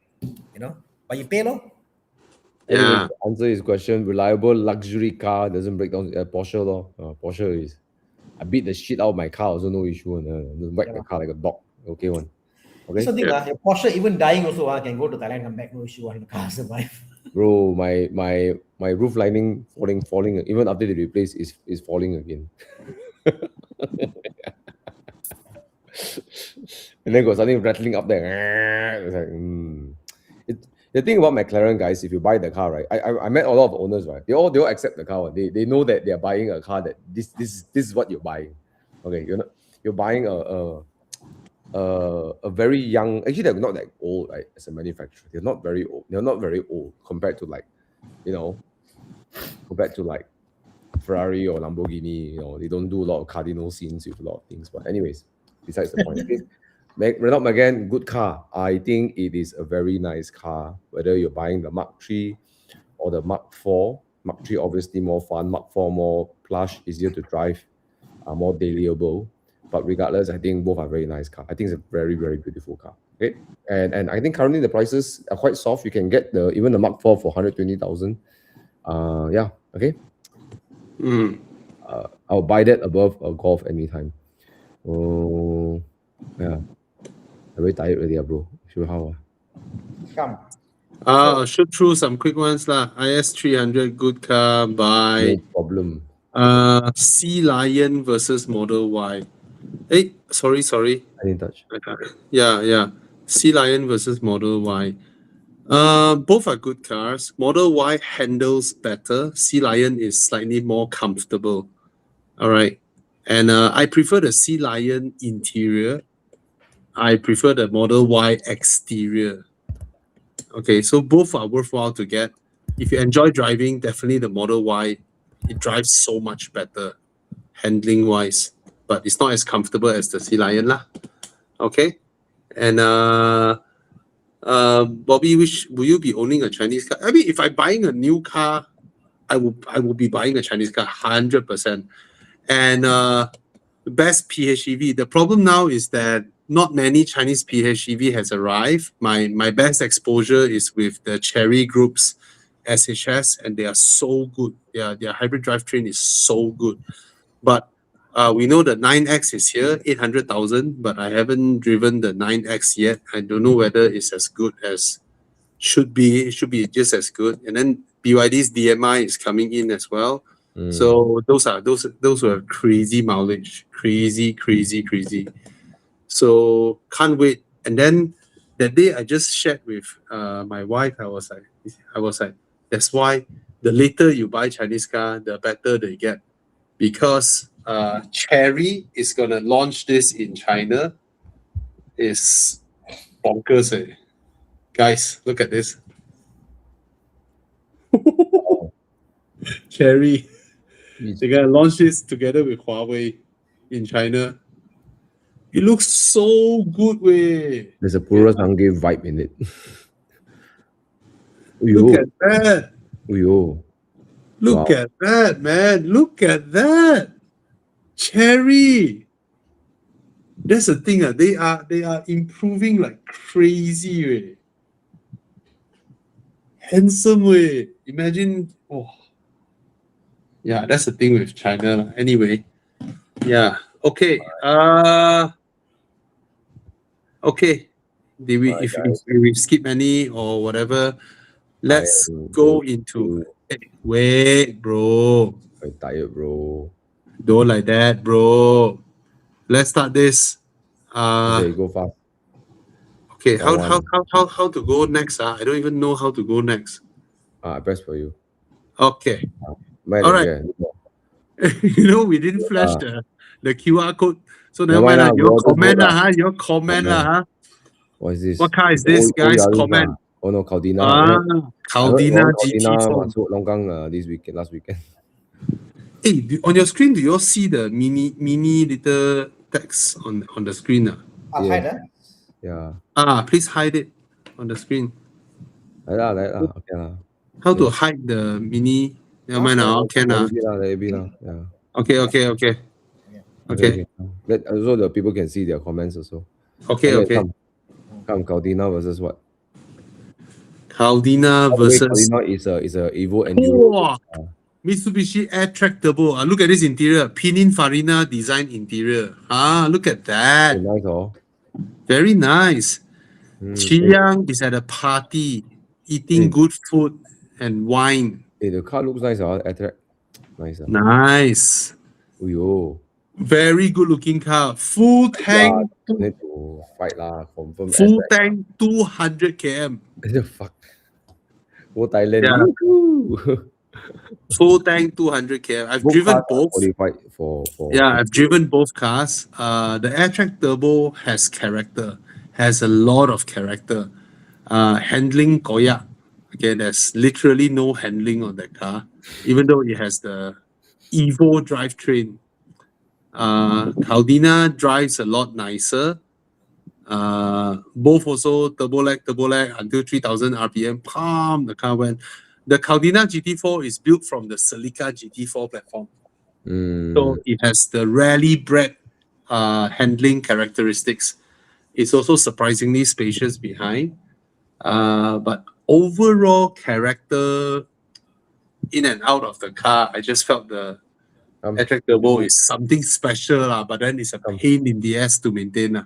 You know, but you pay low. Anyway, Yeah. to answer his question, reliable luxury car doesn't break down. Porsche lor. Porsche is. I beat the shit out of my car, also no issue. Whack my car like a dog. Okay one. That's Okay. the thing, your Porsche even dying also can go to Thailand, come back, no issue, and the car survive. Bro, my roof lining falling. Even after they replace, is falling again. And then got something rattling up there. It's like, the thing about McLaren, guys, if you buy the car, right? I met a lot of owners, right? They all accept the car. They know that they're buying a car that this is what you're buying. Okay, you're buying a very young. Actually, they're not that old, right? As a manufacturer, they're not very old. They're not very old compared to compared to like Ferrari or Lamborghini. They don't do a lot of cardinal scenes with a lot of things. But anyways, besides the point. Okay. Renault Megane, good car. I think it is a very nice car. Whether you're buying the Mark III or the Mark IV. Mark III obviously more fun. Mark IV more plush, easier to drive, more dailyable. But regardless, I think both are very nice car. I think it's a very, very beautiful car. Okay, and I think currently the prices are quite soft. You can get even the Mark IV for 120,000. Yeah. Okay. I'll buy that above a Golf anytime. Oh, yeah. I'm very tired already, bro. Sure how? Come. I'll shoot through some quick ones lah. IS300, good car. Buy. No problem. Sea Lion versus Model Y. Hey, sorry. I didn't touch. Yeah. Sea Lion versus Model Y. Both are good cars. Model Y handles better. Sea Lion is slightly more comfortable. All right. And I prefer the Sea Lion interior. I prefer the Model Y exterior. Okay, so both are worthwhile to get. If you enjoy driving, definitely the Model Y. It drives so much better, handling wise, but it's not as comfortable as the Sea Lion lah. Okay, and Bobby, will you be owning a Chinese car? I mean, if I'm buying a new car, I will be buying a Chinese car 100%. And best PHEV. The problem now is that not many Chinese PHEV has arrived. My best exposure is with the Chery Group's SHS, and they are so good. Their hybrid drivetrain is so good. But we know the 9X is here, 800,000, but I haven't driven the 9X yet. I don't know whether it's as good as should be. It should be just as good. And then BYD's DMI is coming in as well. So those were crazy mileage, crazy. So can't wait. And then that day I just shared with my wife. I was like, that's why the later you buy Chinese car, the better they get, because Chery is gonna launch this in China. Is bonkers, eh? Guys, look at this. Chery. They're gonna launch this together with Huawei in China. It looks so good, way. There's a Pura Sangye vibe in it. Look at that. Look Wow. at that, man. Look at that. Chery. That's the thing. They are improving like crazy, way. Handsome way. Imagine. Oh. Yeah, that's the thing with China. Anyway. Yeah. Okay. Okay. Did we if we skip any or whatever? Let's go into wait, bro. I'm tired, bro. Don't like that, bro. Let's start this. Okay, go fast. Okay, how to go next? I don't even know how to go next. I press for you. Okay. Man, All right. yeah. We didn't flash the QR code. So never Never mind. mind, Your bro, comment, just vote your comment, Comment. What is this? What car is this, guys? Comment. Oh no, Caldina. Caldina GT Caldina phone. masuk Longkang last weekend. Hey, on your screen, do you all see the mini little text on the screen? Yeah. Hide, Yeah. Please hide it on the screen. Like that. Okay lah. How to hide the mini? Never mind, can. Let it be lah. Yeah. Okay. Okay. Let also the people can see their comments also. Okay. Okay. Come, Caldina versus what? Caldina By the way, versus Caldina is a Evo Enduro. Wow. Mitsubishi Airtrack Turbo. Look at this interior. Pininfarina design interior. Look at that. Very nice, oh. Very nice. Mm, Chiang is at a party, eating good food and wine. the car looks nice, Airtrack. Nice. Nice. Uyo. Very good looking car. Full tank. Need to fight lah, confirm. Full tank 200 km. The fuck. Go Thailand. Yeah. Full tank 200 km. I've driven both. Qualified for Yeah, I've driven both cars. The Airtrack Turbo has character, has a lot of character. Handling koyak. Okay, there's literally no handling on that car, even though it has the Evo drivetrain. Caldina drives a lot nicer. Both also turbo lag until 3000 RPM. Palm, the car went. The Caldina GT4 is built from the Celica GT4 platform. So it has the rally bred handling characteristics. It's also surprisingly spacious behind. But overall character in and out of the car, I just felt the Airtrack Turbo is something special, but then it's a pain in the ass to maintain.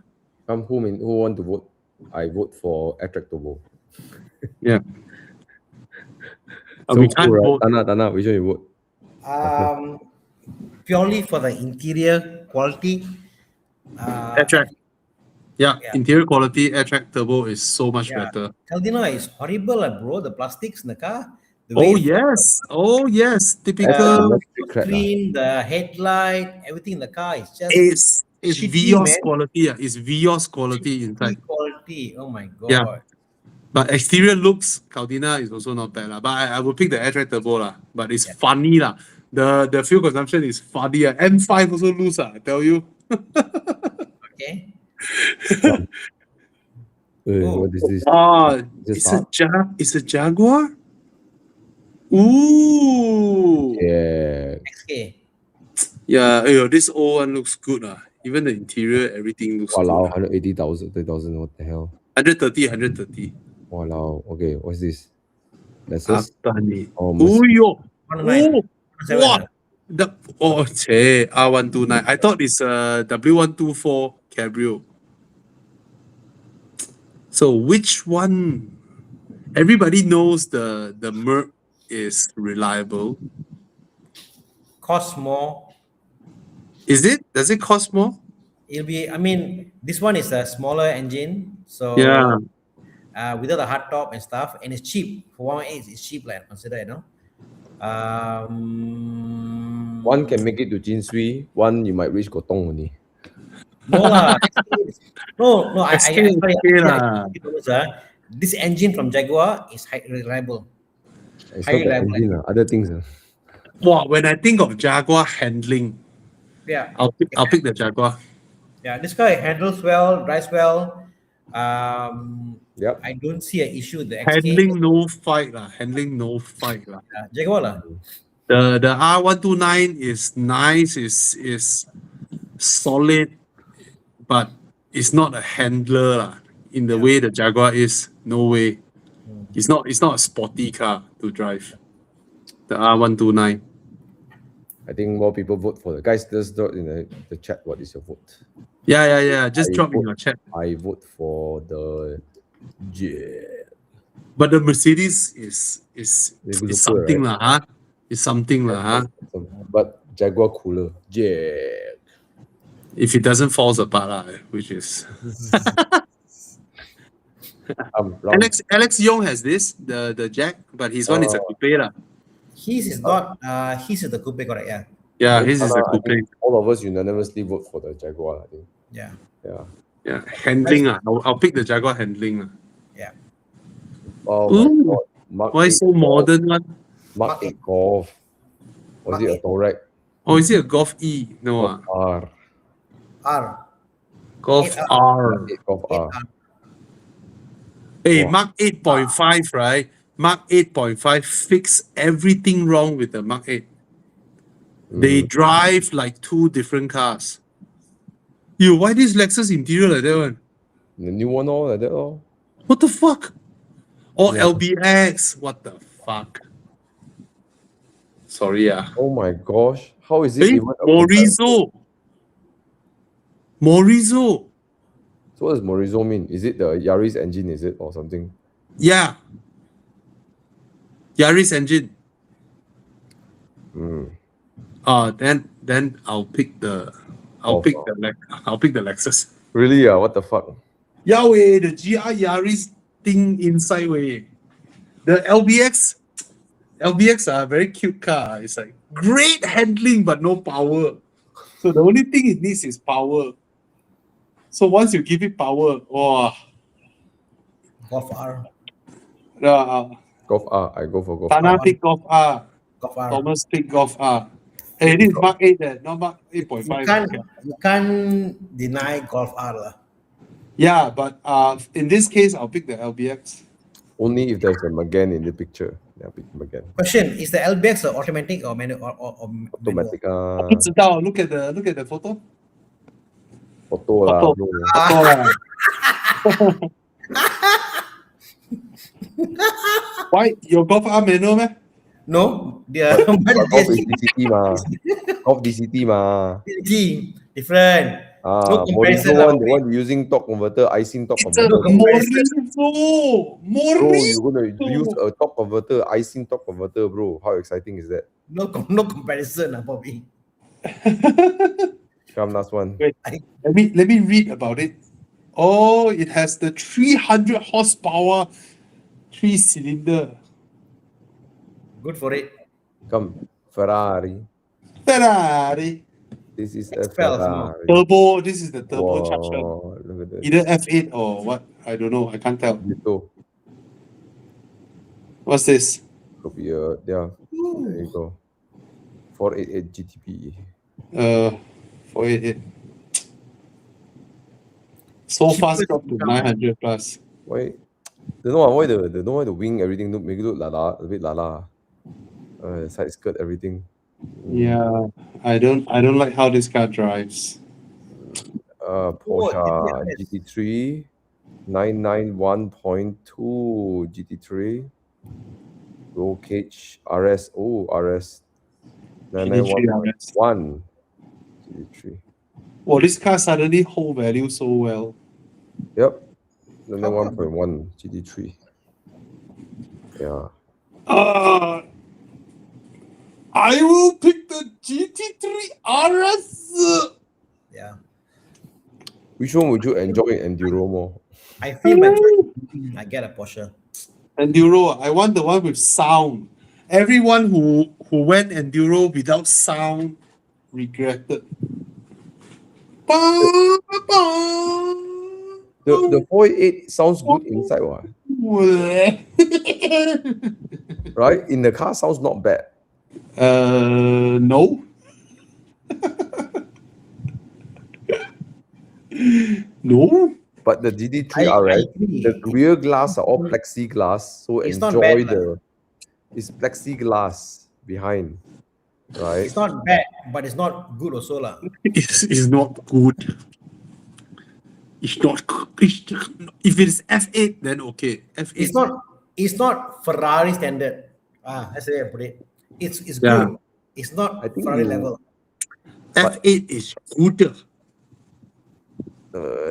Who want to vote? I vote for Airtrack Turbo. Yeah. So we can't vote. Tana, which one you vote? Purely for the interior quality. Airtrack. Yeah, interior quality, Airtrack Turbo is so much better. Caldina is horrible, bro. The plastics in the car. Oh yes, typical. Screen, the headlight, everything in the car is just. It's Vios quality. It's Vios quality inside. Quality. Oh my god. Yeah. But exterior looks, Caldina is also not bad. But I will pick the Airtrack Turbo. But it's funny. The fuel consumption is funny. M5 also lose, I tell you. Okay. What is this? It's a Jaguar? Ooh. Yeah. XK. Yeah, this old one looks good. Even the interior, everything looks good. 180,000, 30,000, what the hell? 130. Walao. Okay, what's this? Lexus? Oh, what? R129. I thought it's a W124 Cabrio. So which one? Everybody knows the Merc is reliable. Cost more. Is it? Does it cost more? It'll be. I mean, this one is a smaller engine, so without the hard top and stuff, and it's cheap. For 118, it's cheap, like consider, One can make it to Jinsui, one you might reach Gotong only. No lah. This engine from Jaguar is highly reliable. It's not the engine, other things. Wow, when I think of Jaguar handling, I'll pick the Jaguar. Yeah, this car handles well, drives well. Yep. I don't see an issue with the XK. Handling no fight. Jaguar lah. The R129 is nice, is solid, but it's not a handler in the way the Jaguar is. No way. It's not a sporty car to drive. The R129. I think more people vote for the guys. Just drop in the chat. What is your vote? Yeah. Just drop in your chat. I vote for the But the Mercedes is something right? Huh? It's something huh? But Jaguar cooler. Jet. If it doesn't fall apart which is. Alex Yong has this the Jack, but his one is a coupe His is not. His is the coupe, correct? Yeah. Yeah, his is a coupe. All of us unanimously vote for the Jaguar. I think. Yeah. Handling I'll pick the Jaguar handling Yeah. Oh my God. Why so modern one? Mark 8 Golf. Was it a Touareg? Oh, is it a Golf E? No. R. Golf R. Golf R. Hey, Mark 8.5, right? Mark 8.5 fix everything wrong with the Mark 8. They drive like two different cars. Why this Lexus interior like that one? The new one, all like that, all. What the fuck? Oh, Yeah. LBX. What the fuck? Sorry, Oh my gosh, how is it Hey, even a comparison? Morizo. So what does Morizo mean? Is it the Yaris engine? Is it or something? Yeah. Yaris engine. Hmm. Then I'll pick the Oh, I'll pick the Lexus. really? What the fuck? Yeah, way the GR Yaris thing inside way. The LBX are a very cute car. It's like great handling but no power. So the only thing it needs is power. So once you give it power, wow, Golf R. Golf R. I go for Golf Tana R. pick Golf R, Golf R. Thomas pick Golf R. Hey, this is Mark 8 there, not Mark 8.5. You can't deny Golf R lah. Yeah, but in this case, I'll pick the LBX. Only if there's a Magan in the picture. Yeah, pick Magan. Question: Is the LBX automatic or manual or manual? Automatic. 不知道 look at the photo. Auto lah, Auto. bro. Auto lah. Why your Golf R manual meh? No, they are Golf is DCT mah. Golf DCT mah. different. No Morizo comparison lah, one, the one using torque converter, icing torque It's a converter. Morizo. Bro, you're gonna use a torque converter, icing torque converter, bro. How exciting is that? No comparison lah, Bobby. Come, last one. Wait, let me read about it. Oh, it has the 300 horsepower, 3-cylinder. Good for it. Come, Ferrari. Ferrari. This is a Spells, Ferrari. Turbo. This is the turbo charged one. Wow, look at that. Either F8 or what? I don't know. I can't tell. Ditto. What's this? Could be a, yeah. There you go. 488 GTP. 488. So fast up to 900 plus. Why? Don't know why the wing everything make it look lala, a bit lala. Side skirt everything. Yeah, I don't like how this car drives. Porsche GT3 991.2 GT3 roll cage RS. Oh, RS 991.1 GT3. Well, this car suddenly hold value so well. Yep, 991.1 GT3. Yeah. I will pick the GT3 RS. Yeah. Which one would you enjoy in Enduro more? I feel better. I get a Porsche. Enduro. I want the one with sound. Everyone who went Enduro without sound regretted. The 488 sounds good inside, what? Right? In the car sounds not bad. No. No. But the GT3 I RS, agree. the rear glass are all plexiglass, so It's not enjoy bad, it's plexiglass behind, right? It's not bad, but it's not good also lah. It's not good. It's not good. If it's F8, then okay. F8. It's not Ferrari standard. That's the way I put it. It's Yeah. good. It's not I think Ferrari you- level. F8 is gooder.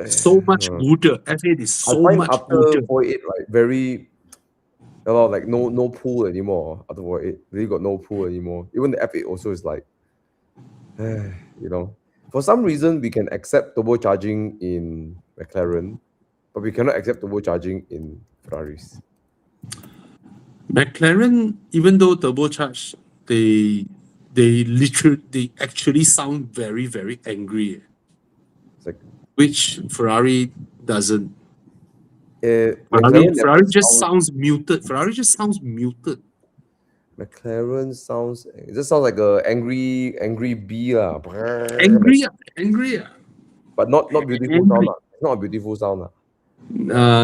So much gooder. F8 is I so find much after gooder. 488, right, very like no pull anymore. After 488, really got no pull anymore. Even the F8 also is like, you know, for some reason we can accept turbocharging in McLaren, but we cannot accept turbocharging in Ferraris. McLaren, even though turbocharged, they actually sound very, very angry, It's like which Ferrari doesn't. McLaren Ferrari never just sounds muted. Ferrari just sounds muted. McLaren sounds. It just sounds like a angry bee lah. Angry. But not beautiful Angry. sound lah. It's not a beautiful sound lah.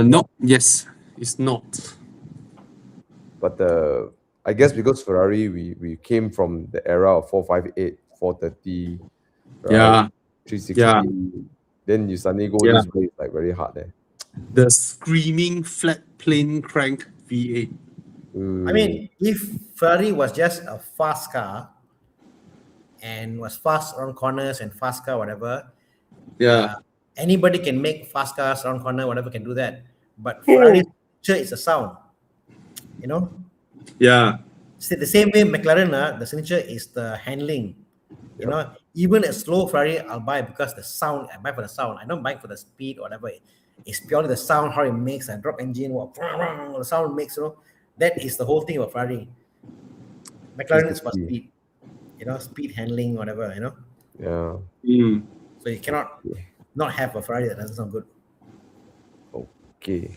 No, yes, it's not. But I guess because Ferrari, we came from the era of 458, 430, right? Yeah, 360. Yeah. Then you suddenly go Yeah. this way, it's like very hard there. The screaming flat plane crank V8. I mean, if Ferrari was just a fast car and was fast around corners and fast car, whatever, Yeah. anybody can make fast cars around corner, whatever can do that. But Ferrari's signature is a sound. You know, Yeah. see the same way McLaren, the signature is the handling. You know, even a slow Ferrari, I'll buy because the sound. I buy for the sound. I don't buy for the speed or whatever. It's purely the sound, how it makes a drop engine, what the sound it makes. You know, that is the whole thing about Ferrari. McLaren is for speed. You know, speed handling, whatever. You know, Yeah. Mm. so you cannot not have a Ferrari that doesn't sound good. Okay.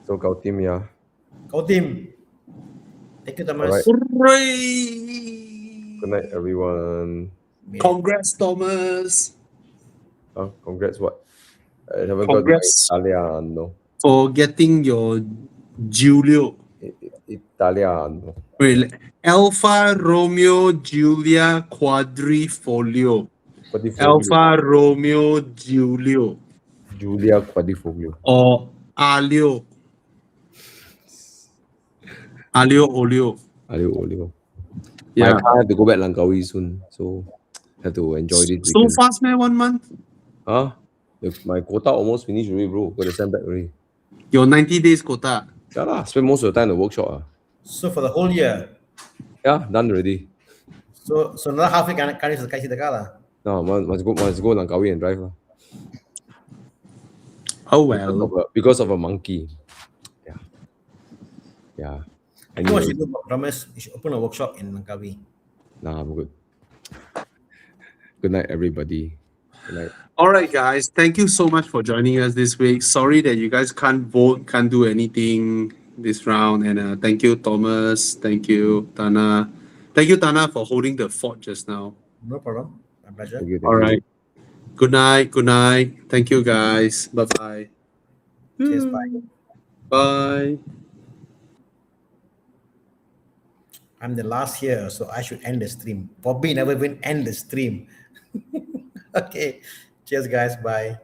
So Gao Tim, yeah. Go team. Thank you, Thomas. Alright. Hooray! Good night, everyone. Congrats, Thomas, Congrats, what? I haven't Congrats. got my Italiano. for getting your Giulio. Italiano. Wait, Alfa Romeo Giulia Quadrifoglio. Alfa Romeo Giulio. Giulia Quadrifoglio. Or Alio. Alio Olio. Olio. Yeah. My car have to go back Langkawi soon, so have to enjoy this So weekend. fast, man, 1 month? Huh? My quota almost finished already, bro. Got to send back already. Your 90 days quota. Yeah lah, spend most of the time in the workshop. So for the whole year, Yeah, done already. so another half week can't use the car lah. No, must go Langkawi and drive lah. Oh well. Because of a monkey. Yeah. I know what you do, Thomas. You should open a workshop in Langkawi. Nah, I'm good. Good night, everybody. Good night. All right, guys. Thank you so much for joining us this week. Sorry that you guys can't vote, can't do anything this round. And thank you, Thomas. Thank you, Tana. Thank you, Tana, for holding the fort just now. No problem. My pleasure. Thank you. All right. Good night. Good night. Thank you, guys. Bye-bye. Cheers, bye. Bye. I'm the last here, so I should end the stream. Bobby never even end the stream. Okay. Cheers, guys. Bye.